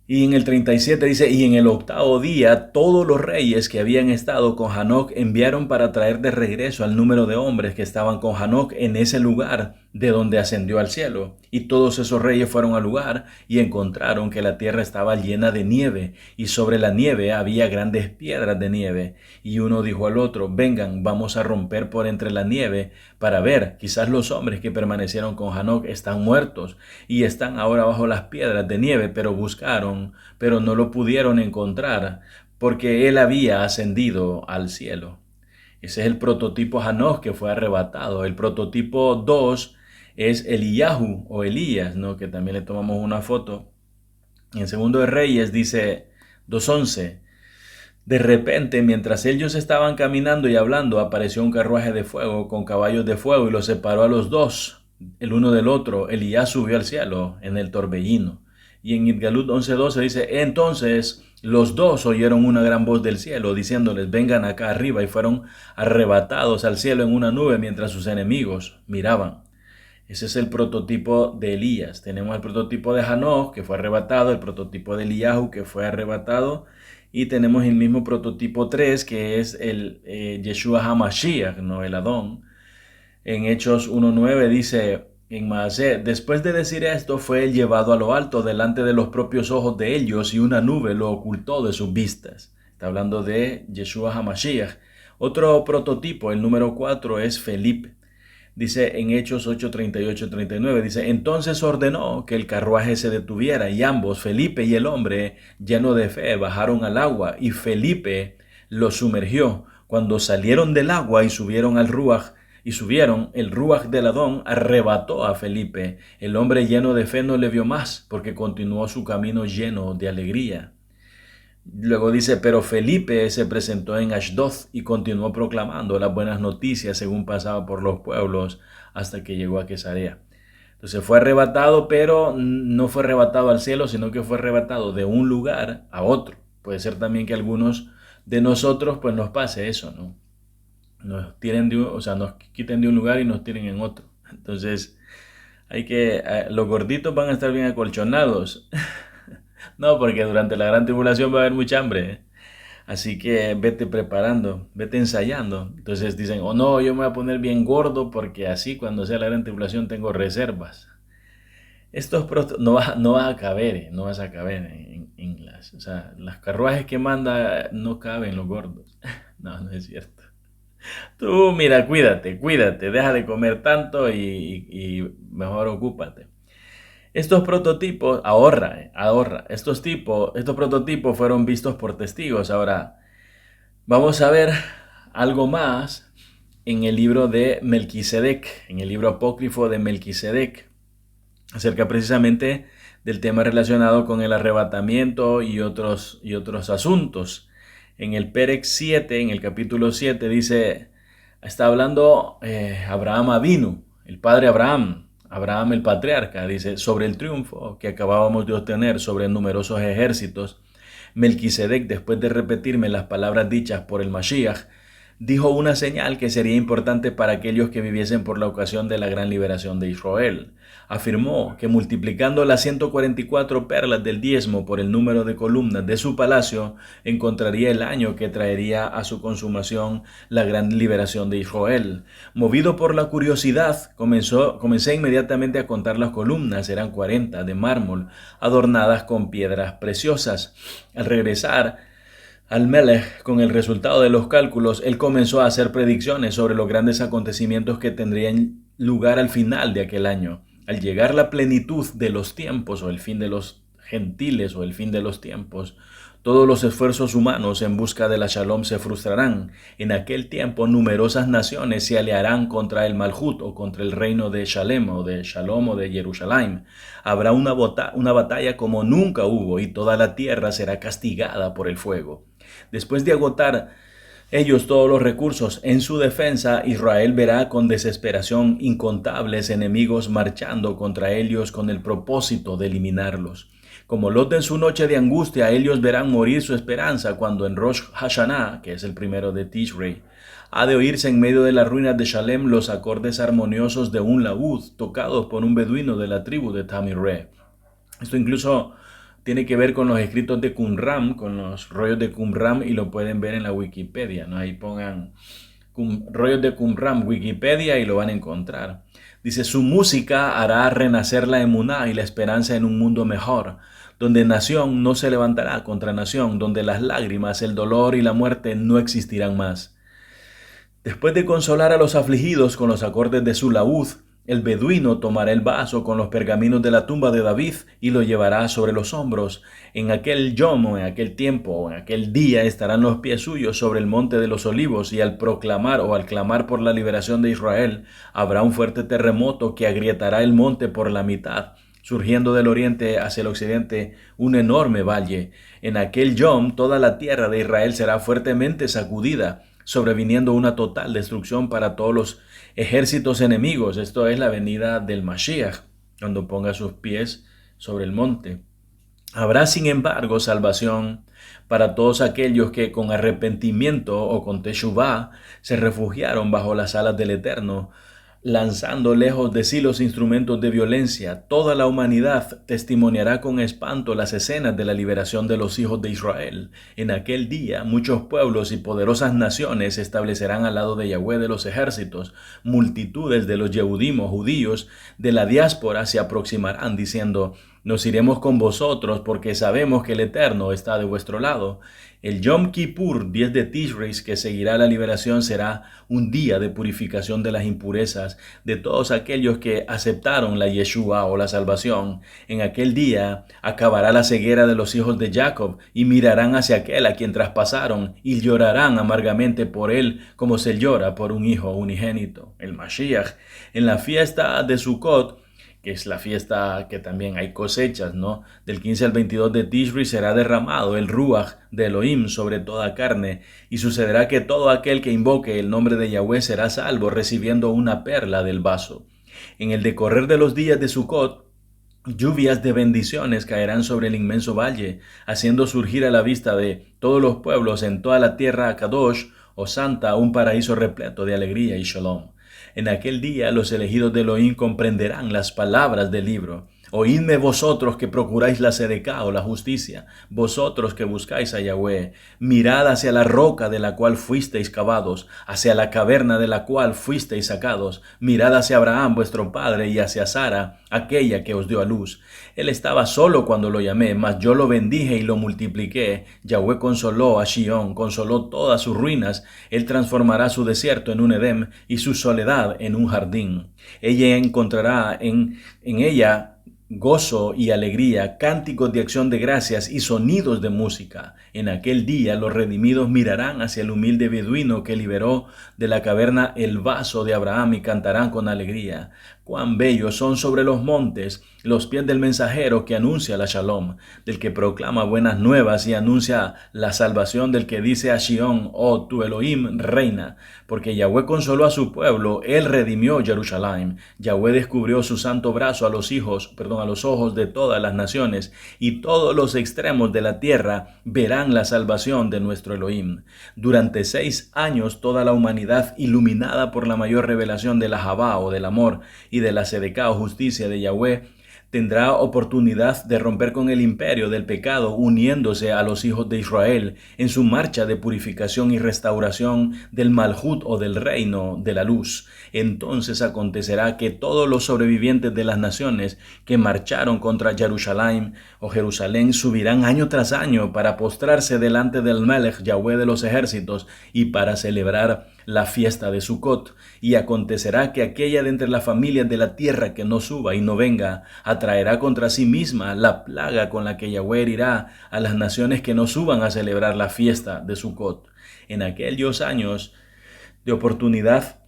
Y en el 37 dice, y en el 8º día todos los reyes que habían estado con Hanoc enviaron para traer de regreso al número de hombres que estaban con Hanoc en ese lugar de donde ascendió al cielo. Y todos esos reyes fueron al lugar y encontraron que la tierra estaba llena de nieve y sobre la nieve había grandes piedras de nieve. Y uno dijo al otro, vengan, vamos a romper por entre la nieve para ver, quizás los hombres que permanecieron con Hanoc están muertos y están ahora bajo las piedras de nieve, pero buscaron, pero no lo pudieron encontrar porque él había ascendido al cielo. Ese es el prototipo Hanoc que fue arrebatado. El prototipo 2 es Eliyahu o Elías, ¿no? Que también le tomamos una foto. En Segundo de Reyes dice 2:11. De repente, mientras ellos estaban caminando y hablando, apareció un carruaje de fuego con caballos de fuego y los separó a los dos, el uno del otro. Elías subió al cielo en el torbellino. Y en Idgalut 11:12 dice, entonces los dos oyeron una gran voz del cielo diciéndoles, vengan acá arriba, y fueron arrebatados al cielo en una nube mientras sus enemigos miraban. Ese es el prototipo de Elías. Tenemos el prototipo de Hanoc, que fue arrebatado, el prototipo de Eliyahu, que fue arrebatado, y tenemos el mismo prototipo 3, que es el Yeshua HaMashiach, no el Adón. En Hechos 1:9 dice, en Maaseh, después de decir esto, fue llevado a lo alto delante de los propios ojos de ellos, y una nube lo ocultó de sus vistas. Está hablando de Yeshua HaMashiach. Otro prototipo, el número 4, es Felipe. Dice en Hechos 8:38-39, dice, entonces ordenó que el carruaje se detuviera y ambos, Felipe y el hombre, lleno de fe, bajaron al agua y Felipe los sumergió. Cuando salieron del agua y subieron al Ruach, el Ruach del Adón arrebató a Felipe. El hombre lleno de fe no le vio más porque continuó su camino lleno de alegría. Luego dice, pero Felipe se presentó en Ashdod y continuó proclamando las buenas noticias según pasaba por los pueblos hasta que llegó a Cesarea. Entonces fue arrebatado, pero no fue arrebatado al cielo, sino que fue arrebatado de un lugar a otro. Puede ser también que algunos de nosotros pues nos pase eso, ¿no? Nos quiten de un lugar y nos tiren en otro. Entonces los gorditos van a estar bien acolchonados. No, porque durante la gran tribulación va a haber mucha hambre, ¿eh? Así que vete preparando, vete ensayando. Entonces dicen, oh no, yo me voy a poner bien gordo porque así cuando sea la gran tribulación tengo reservas. No vas a caber, no vas a caber en las carruajes que manda no caben los gordos. No, no es cierto. Tú, mira, cuídate, deja de comer tanto y mejor ocúpate. Estos prototipos, ahorra. Estos prototipos fueron vistos por testigos. Ahora, vamos a ver algo más en el libro de Melquisedec, en el libro apócrifo de Melquisedec, acerca precisamente del tema relacionado con el arrebatamiento y otros asuntos. En el Perec 7, en el capítulo 7, dice, está hablando Abraham Avinu, el padre Abraham el patriarca, dice, sobre el triunfo que acabábamos de obtener sobre numerosos ejércitos, Melquisedec, después de repetirme las palabras dichas por el Mashiach, dijo una señal que sería importante para aquellos que viviesen por la ocasión de la gran liberación de Israel. Afirmó que multiplicando las 144 perlas del diezmo por el número de columnas de su palacio, encontraría el año que traería a su consumación la gran liberación de Israel. Movido por la curiosidad, comencé inmediatamente a contar las columnas. Eran 40 de mármol, adornadas con piedras preciosas. Al regresar al Melech con el resultado de los cálculos, él comenzó a hacer predicciones sobre los grandes acontecimientos que tendrían lugar al final de aquel año. Al llegar la plenitud de los tiempos, o el fin de los gentiles, o el fin de los tiempos, todos los esfuerzos humanos en busca de la Shalom se frustrarán. En aquel tiempo numerosas naciones se aliarán contra el Malhut, o contra el reino de Shalem, o de Shalom, o de Jerusalén. Habrá una batalla como nunca hubo, y toda la tierra será castigada por el fuego. Después de agotar ellos todos los recursos en su defensa, Israel verá con desesperación incontables enemigos marchando contra ellos con el propósito de eliminarlos. Como Lot en su noche de angustia, ellos verán morir su esperanza cuando en Rosh Hashanah, que es el primero de Tishrei, ha de oírse en medio de las ruinas de Shalem los acordes armoniosos de un laúd tocados por un beduino de la tribu de Tamiré. Esto incluso tiene que ver con los escritos de Qumran, con los rollos de Qumran, y lo pueden ver en la Wikipedia, ¿no? Ahí pongan rollos de Qumran, Wikipedia, y lo van a encontrar. Dice, su música hará renacer la emuná y la esperanza en un mundo mejor, donde nación no se levantará contra nación, donde las lágrimas, el dolor y la muerte no existirán más. Después de consolar a los afligidos con los acordes de su laúd, el beduino tomará el vaso con los pergaminos de la tumba de David y lo llevará sobre los hombros. En aquel yomo, en aquel tiempo, en aquel día estarán los pies suyos sobre el monte de los olivos, y al proclamar o al clamar por la liberación de Israel, habrá un fuerte terremoto que agrietará el monte por la mitad, surgiendo del oriente hacia el occidente un enorme valle. En aquel yom toda la tierra de Israel será fuertemente sacudida, sobreviniendo una total destrucción para todos los ejércitos enemigos. Esto es la venida del Mashiach, cuando ponga sus pies sobre el monte. Habrá, sin embargo, salvación para todos aquellos que con arrepentimiento o con teshuvá se refugiaron bajo las alas del Eterno, lanzando lejos de sí los instrumentos de violencia. Toda la humanidad testimoniará con espanto las escenas de la liberación de los hijos de Israel. En aquel día, muchos pueblos y poderosas naciones se establecerán al lado de Yahweh de los ejércitos. Multitudes de los Yehudim o judíos de la diáspora se aproximarán diciendo, nos iremos con vosotros porque sabemos que el Eterno está de vuestro lado. El Yom Kippur, 10 de Tishrei, que seguirá la liberación, será un día de purificación de las impurezas de todos aquellos que aceptaron la Yeshua o la salvación. En aquel día acabará la ceguera de los hijos de Jacob y mirarán hacia aquel a quien traspasaron y llorarán amargamente por él como se llora por un hijo unigénito, el Mashiach. En la fiesta de Sukkot, que es la fiesta que también hay cosechas, ¿no? Del 15 al 22 de Tishrei será derramado el Ruach de Elohim sobre toda carne, y sucederá que todo aquel que invoque el nombre de Yahweh será salvo, recibiendo una perla del vaso. En el decorrer de los días de Sukkot, lluvias de bendiciones caerán sobre el inmenso valle, haciendo surgir a la vista de todos los pueblos en toda la tierra Kadosh o Santa un paraíso repleto de alegría y shalom. En aquel día los elegidos de Elohim comprenderán las palabras del libro. Oídme vosotros que procuráis la sedecá o la justicia, vosotros que buscáis a Yahweh. Mirad hacia la roca de la cual fuisteis cavados, hacia la caverna de la cual fuisteis sacados. Mirad hacia Abraham vuestro padre y hacia Sara, aquella que os dio a luz. Él estaba solo cuando lo llamé, mas yo lo bendije y lo multipliqué. Yahweh consoló a Shión, consoló todas sus ruinas. Él transformará su desierto en un Edem y su soledad en un jardín. Ella encontrará en ella gozo y alegría, cánticos de acción de gracias y sonidos de música. En aquel día los redimidos mirarán hacia el humilde beduino que liberó de la caverna el vaso de Abraham y cantarán con alegría. Cuán bellos son sobre los montes los pies del mensajero que anuncia la Shalom, del que proclama buenas nuevas y anuncia la salvación, del que dice a Shión, oh tu Elohim reina, porque Yahweh consoló a su pueblo, él redimió Jerusalén. Yahweh descubrió su santo brazo a los ojos de todas las naciones, y todos los extremos de la tierra verán la salvación de nuestro Elohim. Durante 6 años toda la humanidad, iluminada por la mayor revelación de la Javá o del amor y de la sedecá o justicia de Yahweh, tendrá oportunidad de romper con el imperio del pecado, uniéndose a los hijos de Israel en su marcha de purificación y restauración del Malhut o del reino de la luz. Entonces acontecerá que todos los sobrevivientes de las naciones que marcharon contra Jerusalén o Jerusalén subirán año tras año para postrarse delante del Melech, Yahweh de los ejércitos, y para celebrar la fiesta de Sukkot. Y acontecerá que aquella de entre las familias de la tierra que no suba y no venga, atraerá contra sí misma la plaga con la que Yahweh herirá a las naciones que no suban a celebrar la fiesta de Sukkot. En aquellos años de oportunidad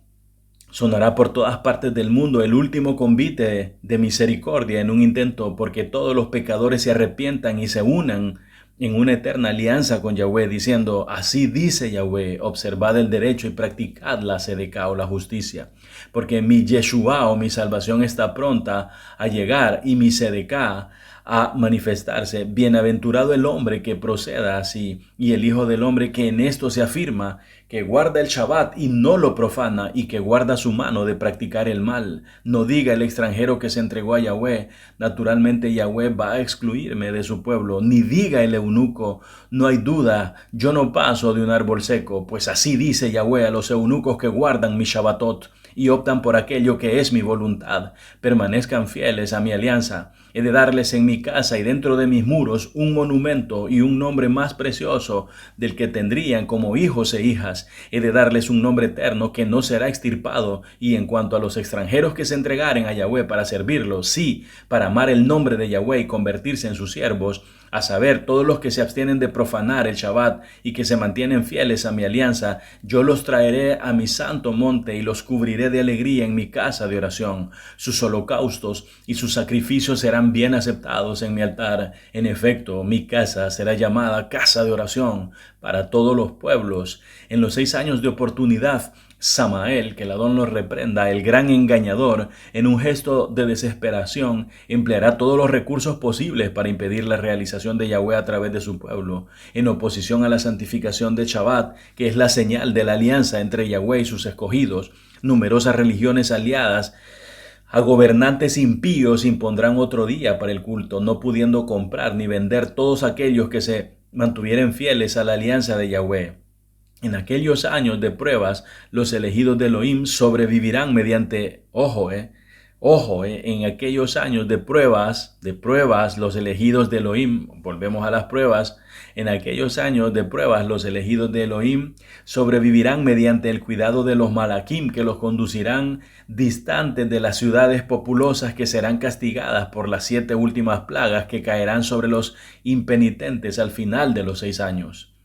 sonará por todas partes del mundo el último convite de misericordia en un intento porque todos los pecadores se arrepientan y se unan en una eterna alianza con Yahweh, diciendo, así dice Yahweh, observad el derecho y practicad la sedeká o la justicia, porque mi Yeshua o mi salvación está pronta a llegar y mi sedeká a manifestarse. Bienaventurado el hombre que proceda así, y el Hijo del Hombre que en esto se afirma, que guarda el Shabbat y no lo profana, y que guarda su mano de practicar el mal. No diga el extranjero que se entregó a Yahweh, naturalmente Yahweh va a excluirme de su pueblo. Ni diga el eunuco, no hay duda, yo no paso de un árbol seco, pues así dice Yahweh a los eunucos que guardan mi Shabbatot y optan por aquello que es mi voluntad, permanezcan fieles a mi alianza. He de darles en mi casa y dentro de mis muros un monumento y un nombre más precioso del que tendrían como hijos e hijas. He de darles un nombre eterno que no será extirpado. Y en cuanto a los extranjeros que se entregaren a Yahweh para servirlo, sí, para amar el nombre de Yahweh y convertirse en sus siervos, a saber, todos los que se abstienen de profanar el Shabbat y que se mantienen fieles a mi alianza, yo los traeré a mi santo monte y los cubriré de alegría en mi casa de oración. Sus holocaustos y sus sacrificios serán bien aceptados en mi altar. En efecto, mi casa será llamada casa de oración para todos los pueblos. En los 6 años de oportunidad, Samael, que el Adón lo reprenda, el gran engañador, en un gesto de desesperación, empleará todos los recursos posibles para impedir la realización de Yahweh a través de su pueblo, en oposición a la santificación de Shabbat, que es la señal de la alianza entre Yahweh y sus escogidos. Numerosas religiones aliadas a gobernantes impíos impondrán otro día para el culto, no pudiendo comprar ni vender todos aquellos que se mantuvieran fieles a la alianza de Yahweh. En aquellos años de pruebas, los elegidos de Elohim sobrevivirán mediante, en aquellos años de pruebas, los elegidos de Elohim, volvemos a las pruebas, en aquellos años de pruebas, los elegidos de Elohim sobrevivirán mediante el cuidado de los malaquim que los conducirán distantes de las ciudades populosas que serán castigadas por las 7 últimas plagas que caerán sobre los impenitentes al final de los 6 años.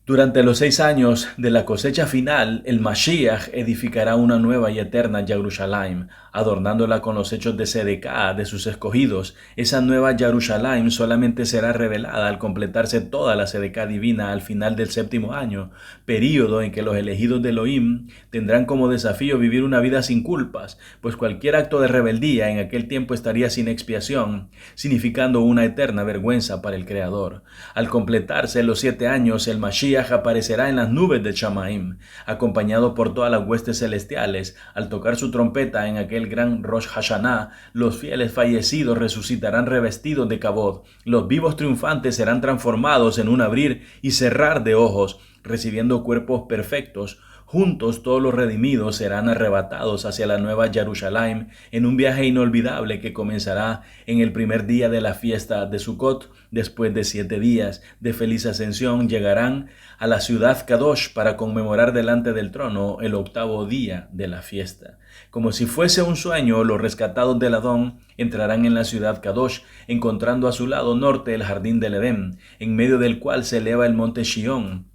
Durante los 6 años de la cosecha final, el Mashiach edificará una nueva y eterna Jerusalén, adornándola con los hechos de Sedeká de sus escogidos. Esa nueva Jerusalén solamente será revelada al completarse toda la Sedeká divina al final del 7º año, período en que los elegidos de Elohim tendrán como desafío vivir una vida sin culpas, pues cualquier acto de rebeldía en aquel tiempo estaría sin expiación, significando una eterna vergüenza para el Creador. Al completarse los 7 años, el Mashiach aparecerá en las nubes de Shamaim, acompañado por todas las huestes celestiales. Al tocar su trompeta en aquel gran Rosh Hashanah, los fieles fallecidos resucitarán revestidos de kabod. Los vivos triunfantes serán transformados en un abrir y cerrar de ojos, recibiendo cuerpos perfectos. Juntos todos los redimidos serán arrebatados hacia la nueva Jerusalén en un viaje inolvidable que comenzará en el primer día de la fiesta de Sukkot. Después de 7 días de feliz ascensión llegarán a la ciudad Kadosh para conmemorar delante del trono el 8º día de la fiesta. Como si fuese un sueño, los rescatados del Adón entrarán en la ciudad Kadosh, encontrando a su lado norte el jardín del Edén, en medio del cual se eleva el monte Shión,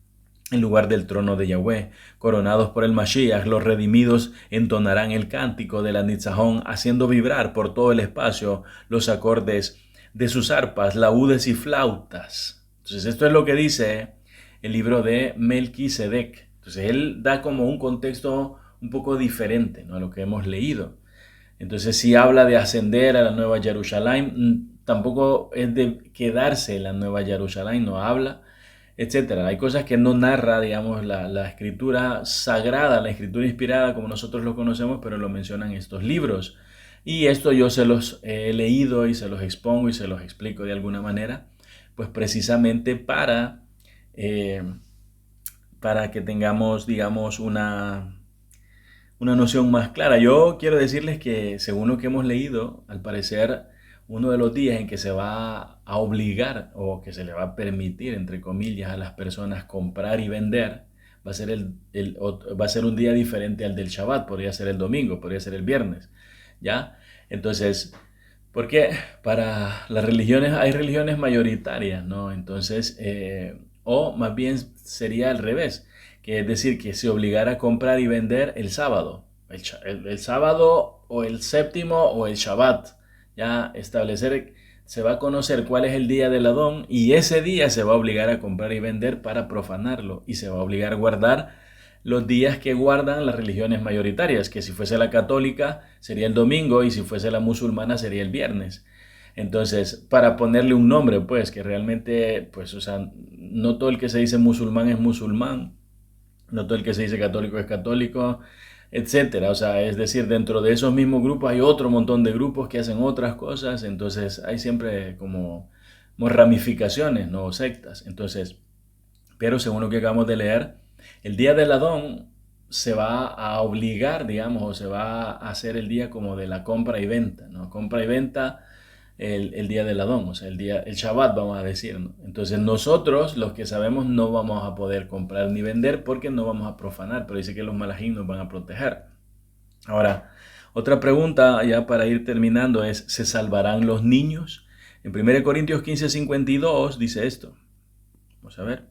en lugar del trono de Yahweh. Coronados por el Mashiach, los redimidos entonarán el cántico de la Nitzahón, haciendo vibrar por todo el espacio los acordes de sus arpas, laúdes y flautas. Entonces esto es lo que dice el libro de Melquisedec. Entonces él da como un contexto un poco diferente, ¿no?, a lo que hemos leído. Entonces si habla de ascender a la nueva Jerusalén, tampoco es de quedarse en la nueva Jerusalén, no habla, etcétera. Hay cosas que no narra, digamos, la escritura sagrada, la escritura inspirada como nosotros lo conocemos, pero lo mencionan estos libros. Y esto yo se los he leído y se los expongo y se los explico de alguna manera, pues precisamente para que tengamos, digamos, una noción más clara. Yo quiero decirles que según lo que hemos leído, al parecer uno de los días en que se va a obligar o que se le va a permitir, entre comillas, a las personas comprar y vender, va a ser un día diferente al del Shabbat. Podría ser el domingo, podría ser el viernes, ¿ya? Entonces, porque para las religiones hay religiones mayoritarias, ¿no? Entonces, o más bien sería al revés, que es decir, que se obligara a comprar y vender el sábado, el sábado o el 7º o el Shabbat. Ya establecer se va a conocer cuál es el día del Adón y ese día se va a obligar a comprar y vender para profanarlo y se va a obligar a guardar los días que guardan las religiones mayoritarias, que si fuese la católica sería el domingo y si fuese la musulmana sería el viernes. Entonces, para ponerle un nombre, pues, que realmente, pues, o sea, no todo el que se dice musulmán es musulmán, no todo el que se dice católico es católico, etcétera. O sea, es decir, dentro de esos mismos grupos hay otro montón de grupos que hacen otras cosas, entonces hay siempre como ramificaciones, no sectas. Entonces, pero según lo que acabamos de leer, el día del Adón se va a obligar, digamos, o se va a hacer el día como de la compra y venta, ¿no? Compra y venta el día del Adón, o sea, el Shabbat, vamos a decir, ¿no? Entonces nosotros, los que sabemos, no vamos a poder comprar ni vender porque no vamos a profanar, pero dice que los malajim nos van a proteger. Ahora, otra pregunta ya para ir terminando es, ¿se salvarán los niños? En 1 Corintios 15:52 dice esto. Vamos a ver.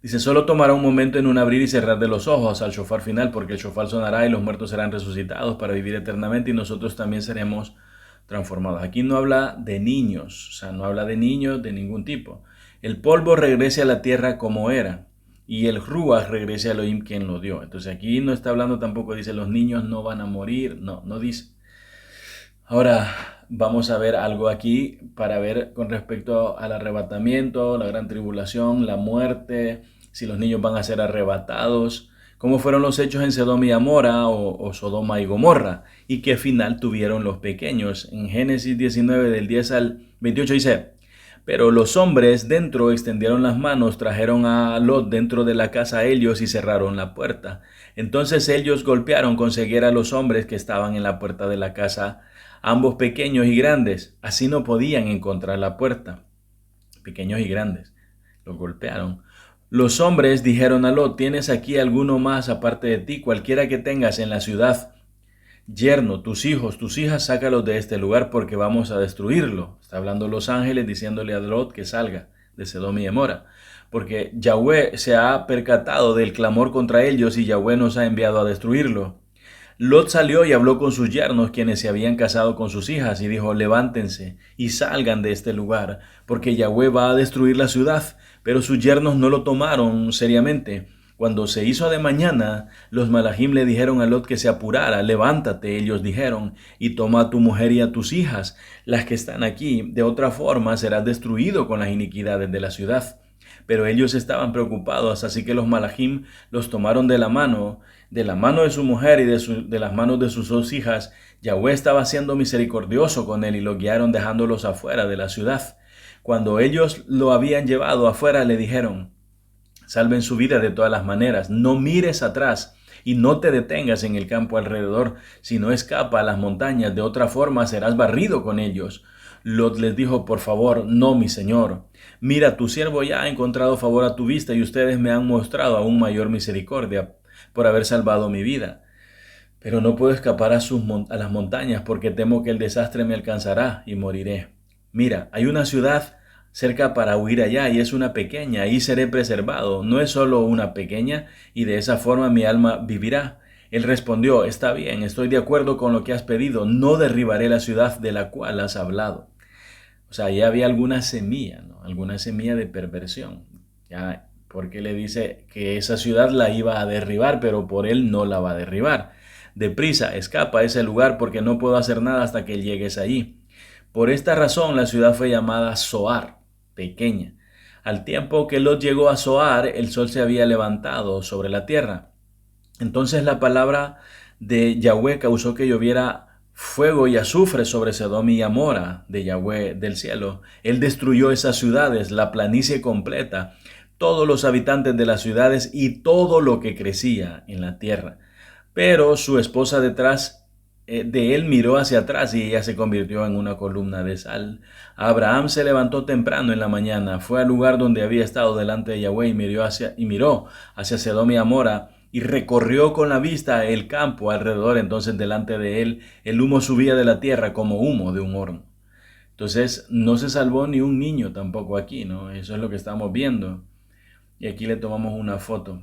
Dice, solo tomará un momento en un abrir y cerrar de los ojos al shofar final, porque el shofar sonará y los muertos serán resucitados para vivir eternamente y nosotros también seremos transformados. Aquí no habla de niños, o sea, no habla de niños de ningún tipo. El polvo regrese a la tierra como era y el ruach regrese a Elohim quien lo dio. Entonces aquí no está hablando tampoco, dice, los niños no van a morir, no dice. Ahora vamos a ver algo aquí para ver con respecto al arrebatamiento, la gran tribulación, la muerte, si los niños van a ser arrebatados, cómo fueron los hechos en Sodoma y Amora o Sodoma y Gomorra y qué final tuvieron los pequeños. En Génesis 19 del 10 al 28 dice, pero los hombres dentro extendieron las manos, trajeron a Lot dentro de la casa a ellos y cerraron la puerta. Entonces ellos golpearon con ceguera a los hombres que estaban en la puerta de la casa, ambos pequeños y grandes, así no podían encontrar la puerta. Pequeños y grandes, los golpearon. Los hombres dijeron a Lot, ¿tienes aquí alguno más aparte de ti, cualquiera que tengas en la ciudad? Yerno, tus hijos, tus hijas, sácalos de este lugar porque vamos a destruirlo. Está hablando los ángeles diciéndole a Lot que salga de Sodoma y Gomorra. Porque Yahweh se ha percatado del clamor contra ellos y Yahweh nos ha enviado a destruirlo. Lot salió y habló con sus yernos, quienes se habían casado con sus hijas, y dijo, levántense y salgan de este lugar, porque Yahweh va a destruir la ciudad. Pero sus yernos no lo tomaron seriamente. Cuando se hizo de mañana, los malajim le dijeron a Lot que se apurara. Levántate, ellos dijeron, y toma a tu mujer y a tus hijas, las que están aquí. De otra forma serás destruido con las iniquidades de la ciudad. Pero ellos estaban preocupados, así que los malajim los tomaron de la mano de su mujer y de las manos de sus dos hijas. Yahweh estaba siendo misericordioso con él y lo guiaron dejándolos afuera de la ciudad. Cuando ellos lo habían llevado afuera, le dijeron, salven su vida de todas las maneras, no mires atrás y no te detengas en el campo alrededor, sino escapa a las montañas, de otra forma serás barrido con ellos. Lot les dijo, por favor, no, mi señor. Mira, tu siervo ya ha encontrado favor a tu vista y ustedes me han mostrado aún mayor misericordia por haber salvado mi vida. Pero no puedo escapar a las montañas porque temo que el desastre me alcanzará y moriré. Mira, hay una ciudad cerca para huir allá y es una pequeña, ahí seré preservado. No es solo una pequeña y de esa forma mi alma vivirá. Él respondió, está bien, estoy de acuerdo con lo que has pedido, no derribaré la ciudad de la cual has hablado. O sea, ya había alguna semilla, ¿no? Alguna semilla de perversión. Ya, porque le dice que esa ciudad la iba a derribar, pero por él no la va a derribar. Deprisa, escapa a ese lugar porque no puedo hacer nada hasta que llegues allí. Por esta razón la ciudad fue llamada Zoar, pequeña. Al tiempo que Lot llegó a Zoar, el sol se había levantado sobre la tierra. Entonces la palabra de Yahweh causó que lloviera fuego y azufre sobre Sodoma y Gomorra de Yahweh del cielo. Él destruyó esas ciudades, la planicie completa, todos los habitantes de las ciudades y todo lo que crecía en la tierra. Pero su esposa detrás de él miró hacia atrás y ella se convirtió en una columna de sal. Abraham se levantó temprano en la mañana, fue al lugar donde había estado delante de Yahweh y miró hacia Sodoma y Gomorra y recorrió con la vista el campo alrededor. Entonces delante de él el humo subía de la tierra como humo de un horno. Entonces no se salvó ni un niño tampoco aquí, ¿no? Eso es lo que estamos viendo. Y aquí le tomamos una foto.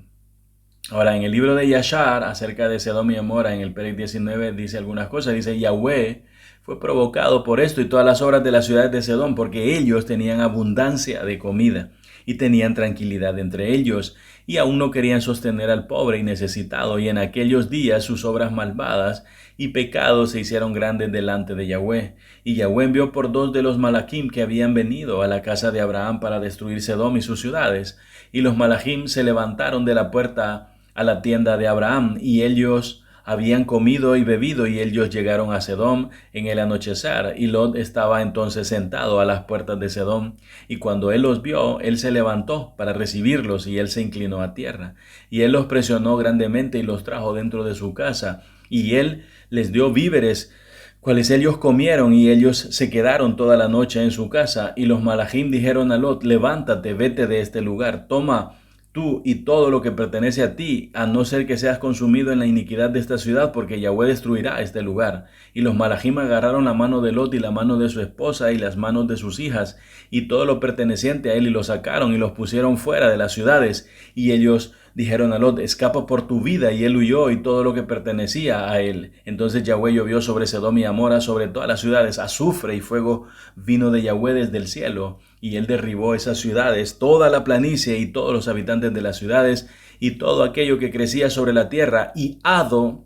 Ahora, en el libro de Yashar, acerca de Sodoma y Gomorra, en el Perec 19, dice algunas cosas. Dice, Yahweh fue provocado por esto y todas las obras de las ciudades de Sedom, porque ellos tenían abundancia de comida y tenían tranquilidad entre ellos, y aún no querían sostener al pobre y necesitado, y en aquellos días sus obras malvadas y pecados se hicieron grandes delante de Yahweh. Y Yahweh envió por 2 de los malachim que habían venido a la casa de Abraham para destruir Sedom y sus ciudades, y los malachim se levantaron de la puerta a la tienda de Abraham, y ellos habían comido y bebido, y ellos llegaron a Sedom en el anochecer, y Lot estaba entonces sentado a las puertas de Sedom, y cuando él los vio, él se levantó para recibirlos, y él se inclinó a tierra, y él los presionó grandemente y los trajo dentro de su casa, y él les dio víveres, cuales ellos comieron, y ellos se quedaron toda la noche en su casa, y los malachim dijeron a Lot: levántate, vete de este lugar, toma tú y todo lo que pertenece a ti, a no ser que seas consumido en la iniquidad de esta ciudad, porque Yahweh destruirá este lugar. Y los malachim agarraron la mano de Lot y la mano de su esposa y las manos de sus hijas y todo lo perteneciente a él, y lo sacaron y los pusieron fuera de las ciudades. Y ellos dijeron a Lot: escapa por tu vida, y él huyó y todo lo que pertenecía a él. Entonces Yahweh llovió sobre Sedom y Amora, sobre todas las ciudades, azufre y fuego vino de Yahweh desde el cielo, y él derribó esas ciudades, toda la planicie y todos los habitantes de las ciudades y todo aquello que crecía sobre la tierra. Y Ado,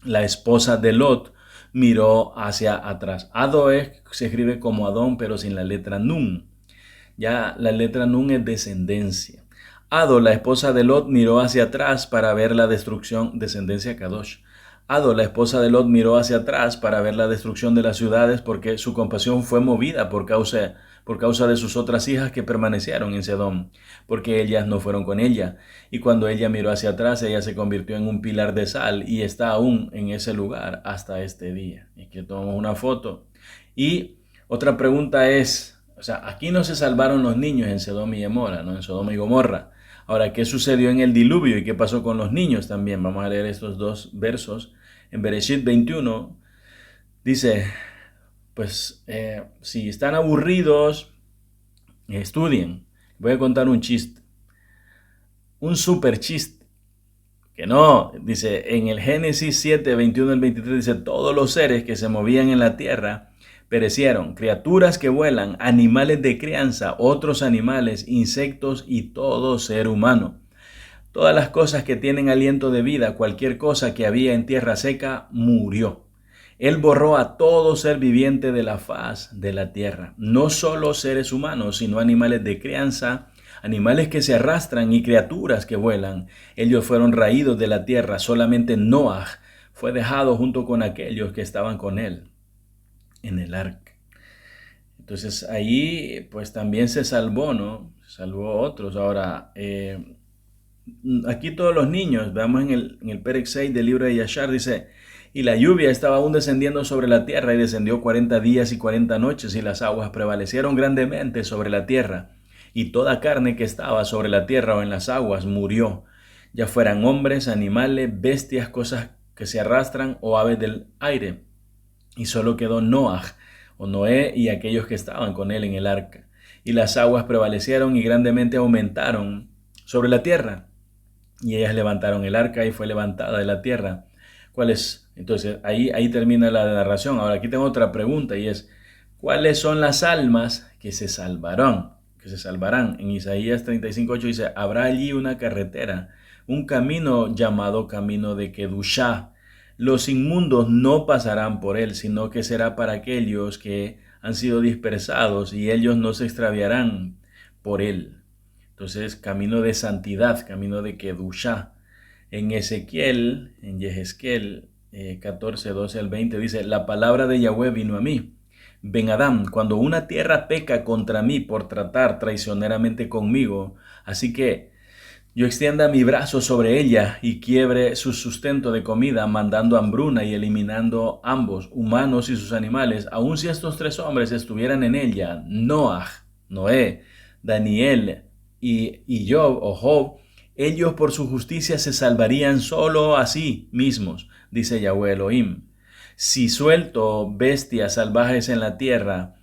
la esposa de Lot, miró hacia atrás. Ado se escribe como Adón, pero sin la letra Nun. Ya la letra Nun es descendencia. Ado, la esposa de Lot, miró hacia atrás para ver la destrucción, descendencia Kadosh. Ado, la esposa de Lot, miró hacia atrás para ver la destrucción de las ciudades, porque su compasión fue movida por causa de sus otras hijas que permanecieron en Sedom, porque ellas no fueron con ella. Y cuando ella miró hacia atrás, ella se convirtió en un pilar de sal, y está aún en ese lugar hasta este día. Y aquí tomamos una foto. Y otra pregunta es, o sea, aquí no se salvaron los niños en Sedom y Gomorra, ¿no? En Sodoma y Gomorra. Ahora, ¿qué sucedió en el diluvio y qué pasó con los niños también? Vamos a leer estos dos versos. En Bereshit 21 dice, pues si están aburridos, estudien. Voy a contar un chiste, un super chiste. Que no, dice en el Génesis 7, 21 al 23, dice: todos los seres que se movían en la tierra perecieron, criaturas que vuelan, animales de crianza, otros animales, insectos y todo ser humano. Todas las cosas que tienen aliento de vida, cualquier cosa que había en tierra seca, murió. Él borró a todo ser viviente de la faz de la tierra, no solo seres humanos, sino animales de crianza, animales que se arrastran y criaturas que vuelan. Ellos fueron raídos de la tierra, solamente Noah fue dejado junto con aquellos que estaban con él en el arca. Entonces ahí pues también se salvó, ¿no? Se salvó otros. Ahora, aquí todos los niños, veamos en el Perek 6 del libro de Yashar, dice: y la lluvia estaba aún descendiendo sobre la tierra, y descendió 40 días y 40 noches, y las aguas prevalecieron grandemente sobre la tierra, y toda carne que estaba sobre la tierra o en las aguas murió, ya fueran hombres, animales, bestias, cosas que se arrastran o aves del aire. Y solo quedó Noah, o Noé, y aquellos que estaban con él en el arca. Y las aguas prevalecieron y grandemente aumentaron sobre la tierra. Y ellas levantaron el arca y fue levantada de la tierra. ¿Cuál es? Entonces ahí termina la narración. Ahora aquí tengo otra pregunta, y es: ¿cuáles son las almas que se salvarán? En Isaías 35:8 dice: habrá allí una carretera, un camino llamado camino de Kedushá. Los inmundos no pasarán por él, sino que será para aquellos que han sido dispersados, y ellos no se extraviarán por él. Entonces, camino de santidad, camino de Kedushá. En Ezequiel, en Yehezkel 14, 12 al 20 dice: la palabra de Yahweh vino a mí. Ben Adam, cuando una tierra peca contra mí por tratar traicioneramente conmigo, así que yo extienda mi brazo sobre ella y quiebre su sustento de comida, mandando hambruna y eliminando ambos, humanos y sus animales, aun si estos 3 hombres estuvieran en ella, Noah, Noé, Daniel y Job o Job, ellos por su justicia se salvarían solo a sí mismos, dice Yahweh Elohim. Si suelto bestias salvajes en la tierra,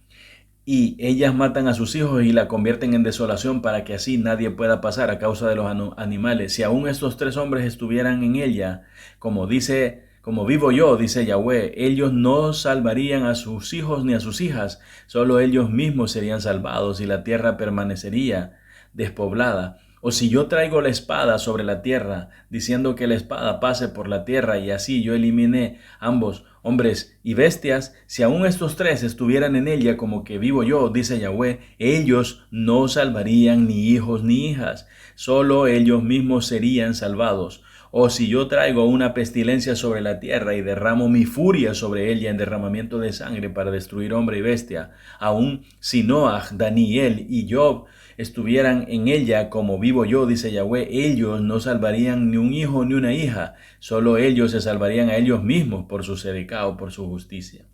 y ellas matan a sus hijos y la convierten en desolación, para que así nadie pueda pasar a causa de los animales, si aún estos 3 hombres estuvieran en ella, como dice como vivo yo, dice Yahweh, ellos no salvarían a sus hijos ni a sus hijas, solo ellos mismos serían salvados y la tierra permanecería despoblada. O si yo traigo la espada sobre la tierra, diciendo que la espada pase por la tierra y así yo eliminé ambos, hombres y bestias, si aún estos tres estuvieran en ella como que vivo yo, dice Yahweh, ellos no salvarían ni hijos ni hijas, solo ellos mismos serían salvados. O si yo traigo una pestilencia sobre la tierra y derramo mi furia sobre ella en derramamiento de sangre para destruir hombre y bestia, aun si Noach, Daniel y Job estuvieran en ella como vivo yo, dice Yahweh, ellos no salvarían ni un hijo ni una hija, solo ellos se salvarían a ellos mismos por su sedecao, por su justicia.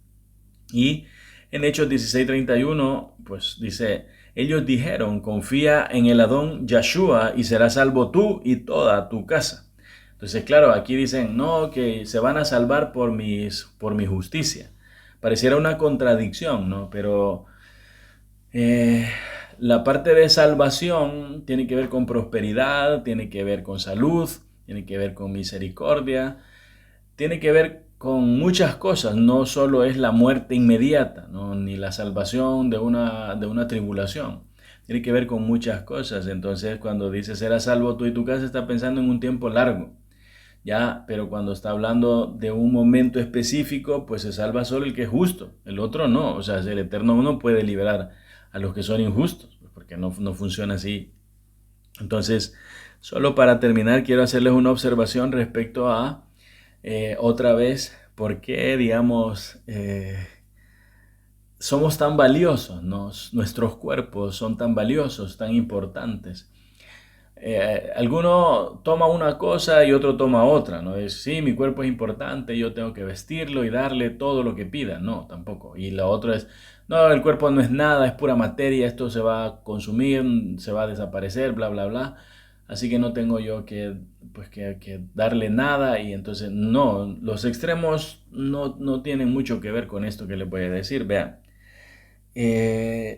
Y en Hechos 16:31, pues dice, ellos dijeron, confía en el Adón Yahshua y serás salvo tú y toda tu casa. Entonces, claro, aquí dicen, no, que se van a salvar por mi justicia. Pareciera una contradicción, ¿no? Pero la parte de salvación tiene que ver con prosperidad, tiene que ver con salud, tiene que ver con misericordia, tiene que ver con muchas cosas, no solo es la muerte inmediata, ¿no? Ni la salvación de una tribulación. Tiene que ver con muchas cosas. Entonces, cuando dice serás salvo tú y tu casa, está pensando en un tiempo largo. Ya, pero cuando está hablando de un momento específico, pues se salva solo el que es justo, el otro no. O sea, el Eterno no puede liberar a los que son injustos, porque no funciona así. Entonces, solo para terminar, quiero hacerles una observación respecto a, otra vez, por qué, digamos, somos tan valiosos, ¿no? Nuestros cuerpos son tan valiosos, tan importantes. Alguno toma una cosa y otro toma otra, ¿no? Es, sí, mi cuerpo es importante, yo tengo que vestirlo y darle todo lo que pida. No, tampoco. Y la otra es, no, el cuerpo no es nada, es pura materia, esto se va a consumir, se va a desaparecer, bla, bla, bla. Así que no tengo yo pues, que darle nada. Y entonces, no, los extremos no tienen mucho que ver con esto que les voy a decir. Vean,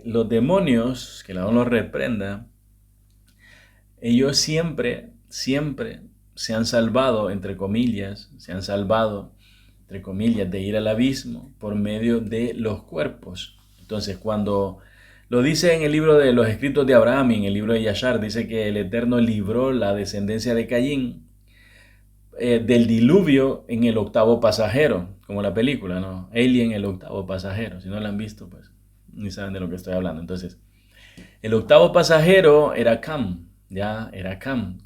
los demonios, que la ONU los reprenda, ellos siempre se han salvado, entre comillas, de ir al abismo por medio de los cuerpos. Entonces, cuando lo dice en el libro de los escritos de Abraham y en el libro de Yashar, dice que el Eterno libró la descendencia de Caín del diluvio en el octavo pasajero, como la película, ¿no? Alien, el octavo pasajero. Si no la han visto, pues ni saben de lo que estoy hablando. Entonces, el octavo pasajero era Cam,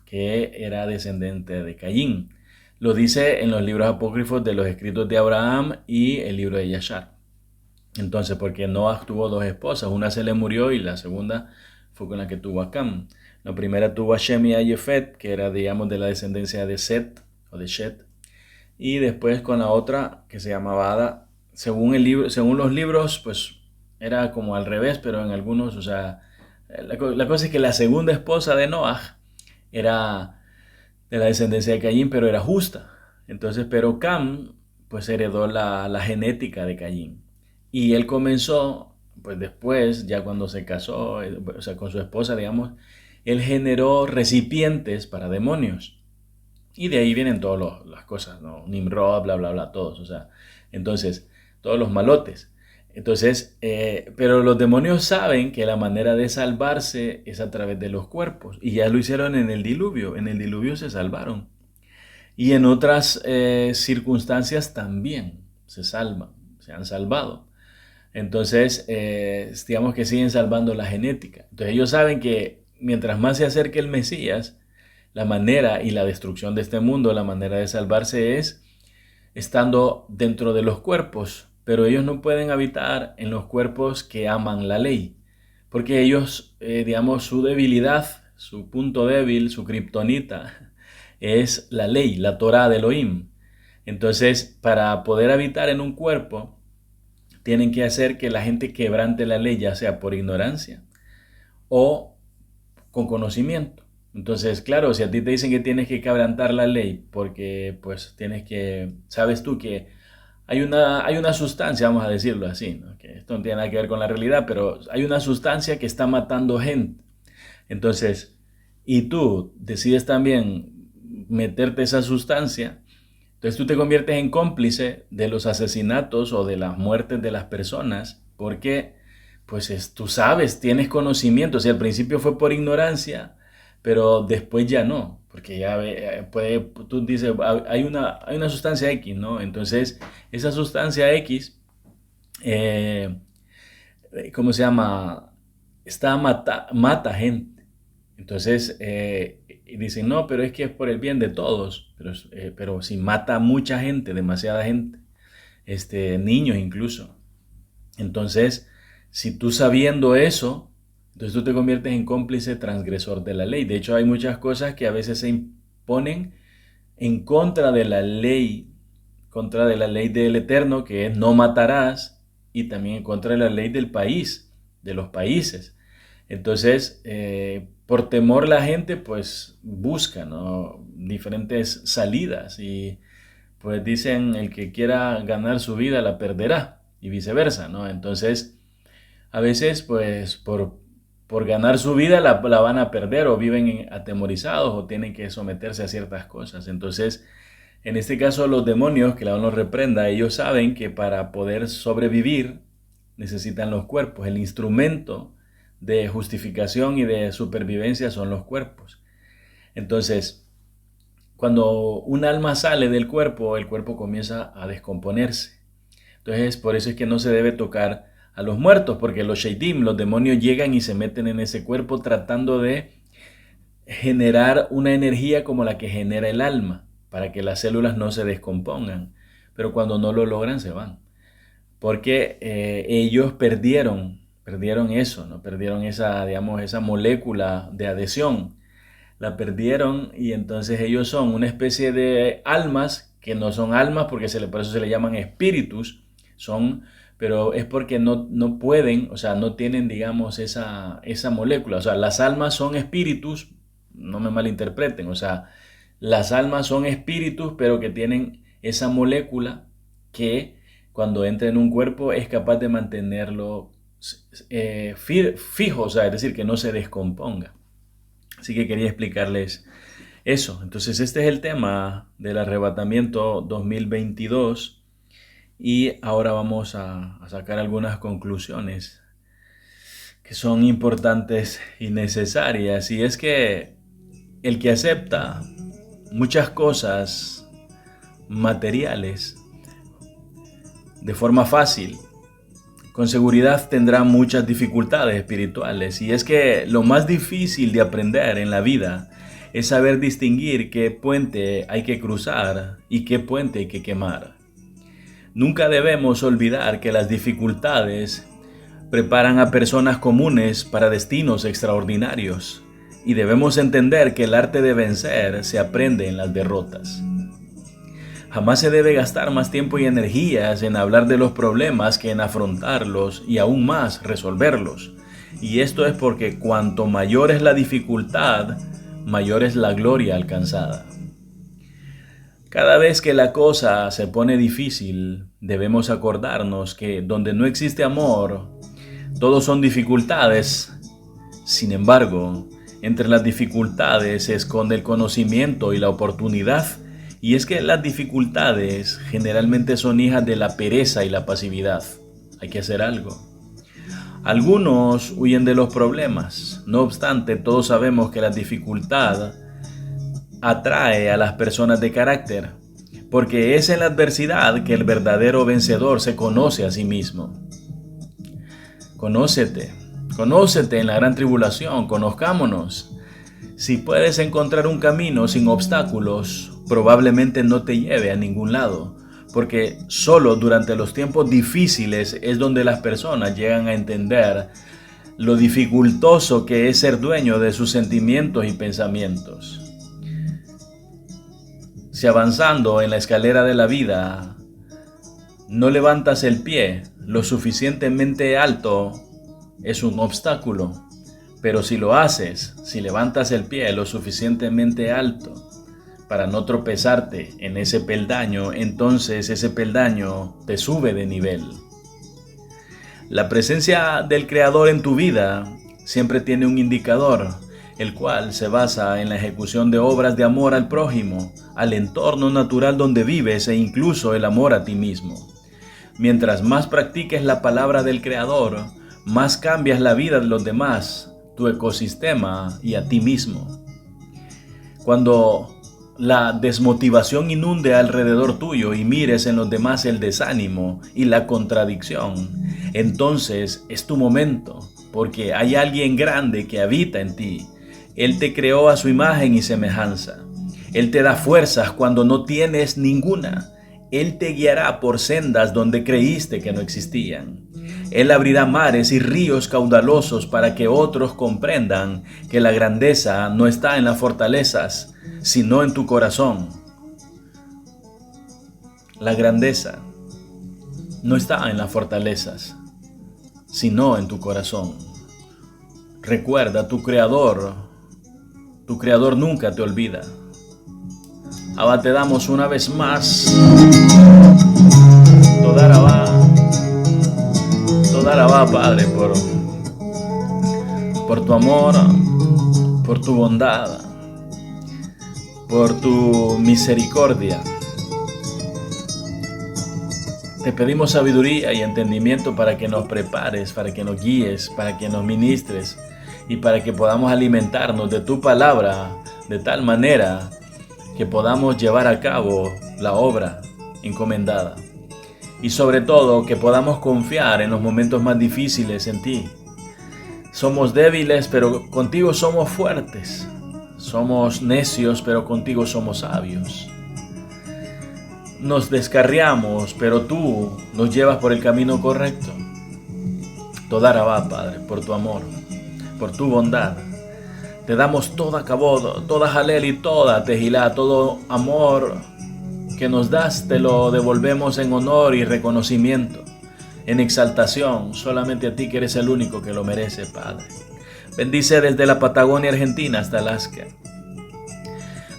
que era descendente de Caín. Lo dice en los libros apócrifos de los escritos de Abraham y el libro de Yashar. Entonces, porque Noah tuvo dos esposas, una se le murió y la segunda fue con la que tuvo a Cam. La primera tuvo a Shem y a Jefet, que era, digamos, de la descendencia de Set o de Shet. Y después con la otra que se llamaba Ada. Según los libros, pues era como al revés, pero en algunos, o sea, la cosa es que la segunda esposa de Noah era de la descendencia de Caín, pero era justa. Entonces, pero Cam, pues heredó la genética de Caín. Y él comenzó, pues después, ya cuando se casó, o sea, con su esposa, digamos, él generó recipientes para demonios. Y de ahí vienen todas las cosas, ¿no? Nimrod, bla, bla, bla, todos, o sea, entonces, todos los malotes. Entonces, pero los demonios saben que la manera de salvarse es a través de los cuerpos. Y ya lo hicieron en el diluvio se salvaron. Y en otras circunstancias también se han salvado. Entonces, digamos que siguen salvando la genética. Entonces ellos saben que mientras más se acerque el Mesías, la manera y la destrucción de este mundo, la manera de salvarse es estando dentro de los cuerpos. Pero ellos no pueden habitar en los cuerpos que aman la ley. Porque ellos, digamos, su debilidad, su punto débil, su kriptonita, es la ley, la Torah de Elohim. Entonces, para poder habitar en un cuerpo, tienen que hacer que la gente quebrante la ley, ya sea por ignorancia o con conocimiento. Entonces, claro, si a ti te dicen que tienes que quebrantar la ley porque pues sabes tú que hay una sustancia, vamos a decirlo así, ¿no? Que esto no tiene nada que ver con la realidad, pero hay una sustancia que está matando gente. Entonces, y tú decides también meterte esa sustancia, Entonces tú te conviertes en cómplice de los asesinatos o de las muertes de las personas porque tú sabes, tienes conocimiento. O sea, al principio fue por ignorancia, pero después ya no, porque ya tú dices, hay una sustancia X, ¿no? Entonces esa sustancia X, eh, ¿cómo se llama? Mata gente. Entonces y dicen, no, pero es que es por el bien de todos, pero si mata a mucha gente, demasiada gente, niños incluso. Entonces, si tú sabiendo eso, entonces tú te conviertes en cómplice transgresor de la ley. De hecho, hay muchas cosas que a veces se imponen en contra de la ley del Eterno, que es no matarás, y también en contra de la ley del país, de los países. Entonces, por temor la gente pues busca, ¿no?, diferentes salidas y pues dicen el que quiera ganar su vida la perderá y viceversa, ¿no? Entonces, a veces pues por ganar su vida la van a perder o viven atemorizados o tienen que someterse a ciertas cosas. Entonces, en este caso los demonios, que la nos reprenda, ellos saben que para poder sobrevivir necesitan los cuerpos. El instrumento de justificación y de supervivencia son los cuerpos. Entonces, cuando un alma sale del cuerpo, el cuerpo comienza a descomponerse. Entonces, por eso es que no se debe tocar a los muertos, porque los sheitim, los demonios, llegan y se meten en ese cuerpo tratando de generar una energía como la que genera el alma, para que las células no se descompongan. Pero cuando no lo logran, se van. Porque ellos perdieron eso, ¿no? Perdieron esa molécula de adhesión. La perdieron y entonces ellos son una especie de almas que no son almas porque por eso se le llaman espíritus, pero es porque no pueden, o sea, no tienen, digamos, esa molécula. O sea, las almas son espíritus, no me malinterpreten, o sea, las almas son espíritus, pero que tienen esa molécula que cuando entra en un cuerpo es capaz de mantenerlo fijo, o sea, es decir, que no se descomponga. Así que quería explicarles eso. Entonces este es el tema del arrebatamiento 2022 y ahora vamos a sacar algunas conclusiones que son importantes y necesarias. Y es que el que acepta muchas cosas materiales de forma fácil, con seguridad tendrá muchas dificultades espirituales. Y es que lo más difícil de aprender en la vida es saber distinguir qué puente hay que cruzar y qué puente hay que quemar. Nunca debemos olvidar que las dificultades preparan a personas comunes para destinos extraordinarios. Y debemos entender que el arte de vencer se aprende en las derrotas. Jamás se debe gastar más tiempo y energías en hablar de los problemas que en afrontarlos y aún más resolverlos. Y esto es porque cuanto mayor es la dificultad, mayor es la gloria alcanzada. Cada vez que la cosa se pone difícil, debemos acordarnos que donde no existe amor, todo son dificultades. Sin embargo, entre las dificultades se esconde el conocimiento y la oportunidad. Y es que las dificultades generalmente son hijas de la pereza y la pasividad. Hay que hacer algo. Algunos huyen de los problemas. No obstante, todos sabemos que la dificultad atrae a las personas de carácter, porque es en la adversidad que el verdadero vencedor se conoce a sí mismo. Conócete en la gran tribulación, conozcámonos. Si puedes encontrar un camino sin obstáculos, probablemente no te lleve a ningún lado, porque solo durante los tiempos difíciles es donde las personas llegan a entender lo dificultoso que es ser dueño de sus sentimientos y pensamientos. Si avanzando en la escalera de la vida no levantas el pie lo suficientemente alto, es un obstáculo. Pero si lo haces, si levantas el pie lo suficientemente alto para no tropezarte en ese peldaño, entonces ese peldaño te sube de nivel. La presencia del Creador en tu vida siempre tiene un indicador. el cual se basa en la ejecución de obras de amor al prójimo, al entorno natural donde vives e incluso el amor a ti mismo. Mientras más practiques la palabra del Creador, más cambias la vida de los demás, tu ecosistema y a ti mismo. Cuando la desmotivación inunde alrededor tuyo y mires en los demás el desánimo y la contradicción, entonces es tu momento, porque hay alguien grande que habita en ti. Él te creó a su imagen y semejanza. Él te da fuerzas cuando no tienes ninguna. Él te guiará por sendas donde creíste que no existían. Él abrirá mares y ríos caudalosos para que otros comprendan que la grandeza no está en las fortalezas, sino en tu corazón. La grandeza no está en las fortalezas, sino en tu corazón. Recuerda, tu Creador nunca te olvida. Abba, te damos una vez más toda Alabá, Padre, por tu amor, por tu bondad, por tu misericordia. Te pedimos sabiduría y entendimiento para que nos prepares, para que nos guíes, para que nos ministres y para que podamos alimentarnos de tu palabra de tal manera que podamos llevar a cabo la obra encomendada. Y sobre todo, que podamos confiar en los momentos más difíciles en ti. Somos débiles, pero contigo somos fuertes. Somos necios, pero contigo somos sabios. Nos descarriamos, pero tú nos llevas por el camino correcto. Toda Alabá, Padre, por tu amor, por tu bondad. Te damos toda Kabod, toda Halel y toda Tejilá, todo amor que nos das, te lo devolvemos en honor y reconocimiento, en exaltación, solamente a ti que eres el único que lo merece, Padre. Bendice desde la Patagonia Argentina hasta Alaska.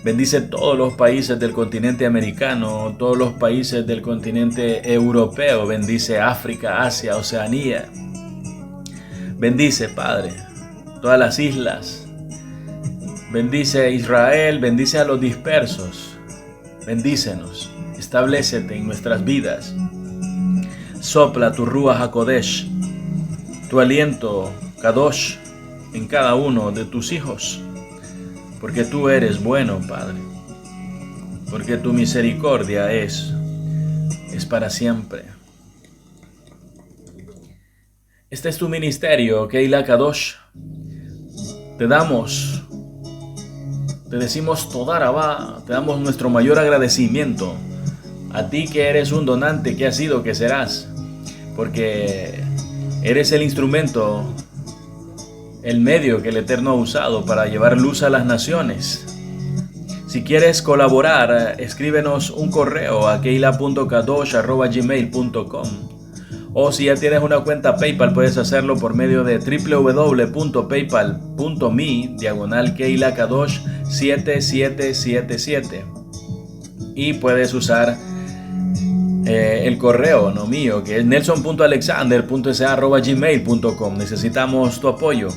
Bendice todos los países del continente americano, todos los países del continente europeo. Bendice África, Asia, Oceanía. Bendice, Padre, todas las islas. Bendice a Israel, bendice a los dispersos. Bendícenos, establécete en nuestras vidas. Sopla tu Ruach HaKodesh, tu aliento Kadosh en cada uno de tus hijos, porque tú eres bueno, Padre, porque tu misericordia es para siempre. Este es tu ministerio, Keilah Kadosh. Te decimos toda Alabá, te damos nuestro mayor agradecimiento a ti que eres un donante, que has sido, que serás, porque eres el instrumento, el medio que el Eterno ha usado para llevar luz a las naciones. Si quieres colaborar, escríbenos un correo a keilah.kadosh@gmail.com, o si ya tienes una cuenta PayPal, puedes hacerlo por medio de www.paypal.me/Kadosh7777 y puedes usar el correo mío, que es nelson.alexander.sa@gmail.com. Necesitamos tu apoyo.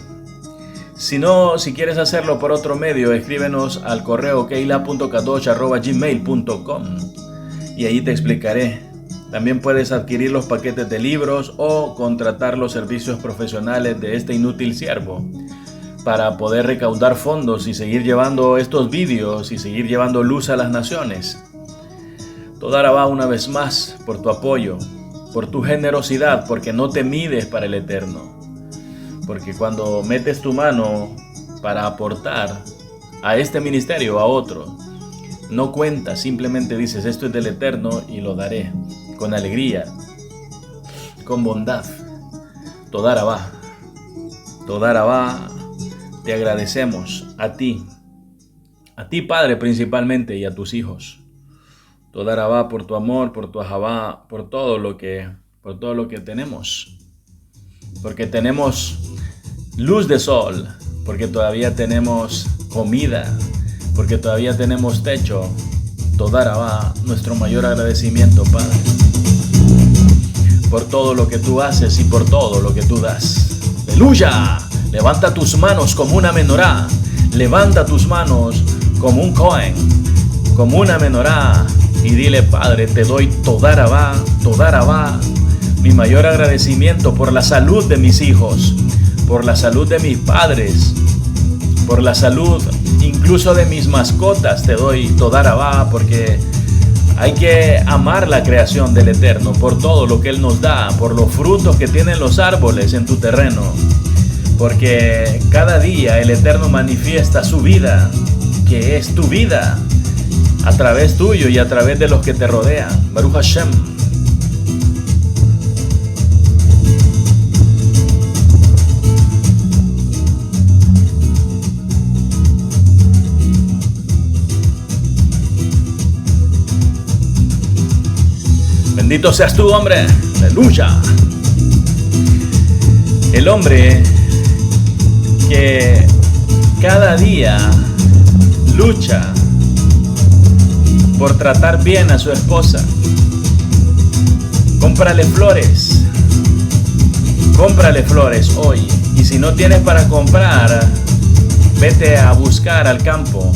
Si no, si quieres hacerlo por otro medio, escríbenos al correo keilah.kadosh@gmail.com y ahí te explicaré. También puedes adquirir los paquetes de libros o contratar los servicios profesionales de este inútil siervo para poder recaudar fondos y seguir llevando estos vídeos y seguir llevando luz a las naciones. Toda Alabá una vez más por tu apoyo, por tu generosidad, porque no te mides para el Eterno. Porque cuando metes tu mano para aportar a este ministerio o a otro, no cuentas, simplemente dices, esto es del Eterno y lo daré. Con alegría, con bondad. Toda Alabá, te agradecemos a ti Padre principalmente y a tus hijos. Toda Alabá por tu amor, por tu ahabá, por todo lo que tenemos. Porque tenemos luz de sol, porque todavía tenemos comida, porque todavía tenemos techo. Toda Alabá, nuestro mayor agradecimiento, Padre, por todo lo que tú haces y por todo lo que tú das. ¡Aleluya! Levanta tus manos como una menorá. levanta tus manos como un Cohen, como una menorá, y dile: Padre, te doy toda Rabá, mi mayor agradecimiento por la salud de mis hijos, por la salud de mis padres, por la salud incluso de mis mascotas. Te doy toda Rabá, porque hay que amar la creación del Eterno por todo lo que Él nos da, por los frutos que tienen los árboles en tu terreno, porque cada día el Eterno manifiesta su vida, que es tu vida, a través tuyo y a través de los que te rodean. Baruch Hashem. Bendito seas tú, hombre. Aleluya. El hombre que cada día lucha por tratar bien a su esposa. Cómprale flores hoy. Y si no tienes para comprar, vete a buscar al campo.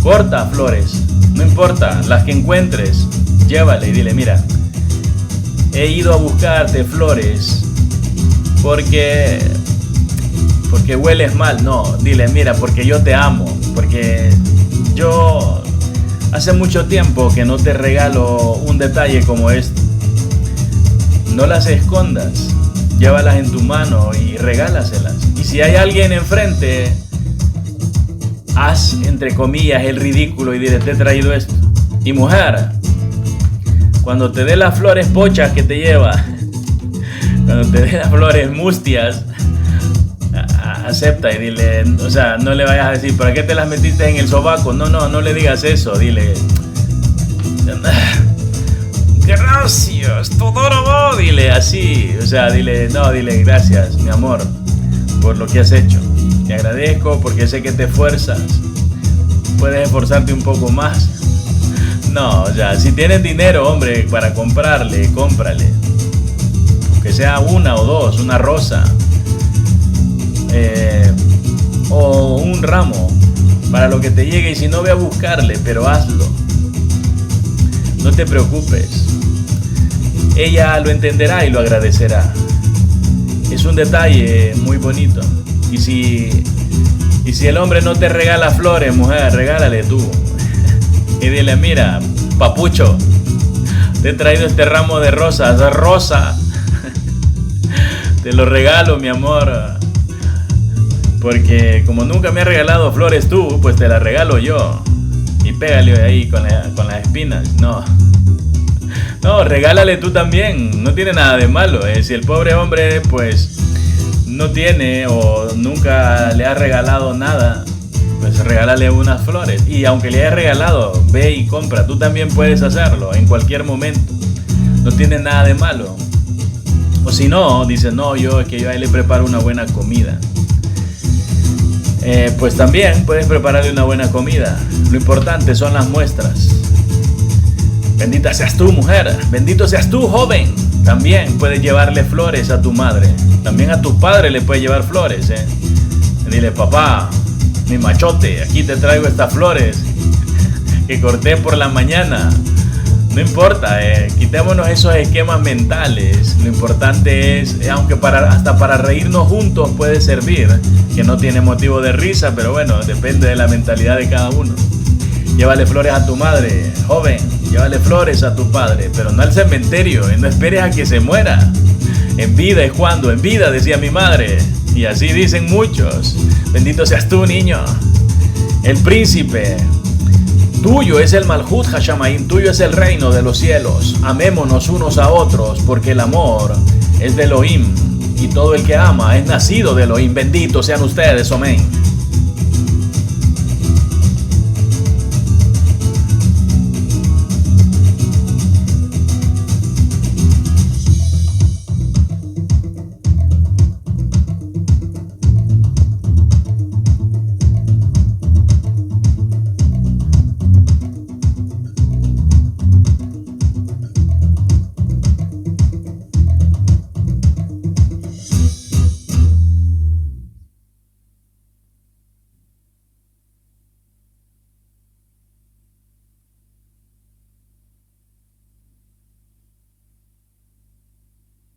Corta flores, no importa, las que encuentres, llévale y dile: mira, he ido a buscarte flores porque hueles mal. No, dile: mira, porque yo te amo, porque yo hace mucho tiempo que no te regalo un detalle como este. No las escondas, llévalas en tu mano y regálaselas. Y si hay alguien enfrente, haz entre comillas el ridículo y dile: te he traído esto. Y mujer, cuando te dé las flores pochas que te lleva, cuando te dé las flores mustias, acepta y dile, o sea, no le vayas a decir: ¿para qué te las metiste en el sobaco? No le digas eso. Dile: gracias, todo robó. Dile así, o sea, dile gracias, mi amor, por lo que has hecho. Te agradezco porque sé que te esfuerzas. Puedes esforzarte un poco más. No, o sea, si tienes dinero, hombre, para comprarle, cómprale. Que sea una o dos, una rosa. O un ramo para lo que te llegue, y si no, ve a buscarle, pero hazlo. No te preocupes, ella lo entenderá y lo agradecerá. Es un detalle muy bonito. Y si el hombre no te regala flores, mujer, regálale tú. Y dile: mira, papucho, te he traído este ramo de rosas, rosa. Te lo regalo, mi amor, porque como nunca me has regalado flores tú, pues te las regalo yo. Y pégale ahí con las espinas. No, regálale tú también. No tiene nada de malo. Si el pobre hombre pues no tiene o nunca le ha regalado nada, pues regálale unas flores. Y aunque le hayas regalado, ve y compra. Tú también puedes hacerlo en cualquier momento. No tiene nada de malo. O si no, dices: no, yo a él le preparo una buena comida. Pues también puedes prepararle una buena comida. Lo importante son las muestras. Bendita seas tú, mujer. Bendito seas tú, joven. También puedes llevarle flores a tu madre. También a tu padre le puedes llevar flores. Dile: papá, mi machote, aquí te traigo estas flores que corté por la mañana. No importa, quitémonos esos esquemas mentales. Lo importante es, aunque hasta para reírnos juntos puede servir, que no tiene motivo de risa, pero bueno, depende de la mentalidad de cada uno. Llévale flores a tu madre, joven, llévale flores a tu padre, pero no al cementerio, no esperes a que se muera. En vida es cuando, en vida, decía mi madre, y así dicen muchos. Bendito seas tú, niño, el príncipe. Tuyo es el Malhut Hashamayim, tuyo es el reino de los cielos. Amémonos unos a otros, porque el amor es de Elohim, y todo el que ama es nacido de Elohim. Benditos sean ustedes, amén.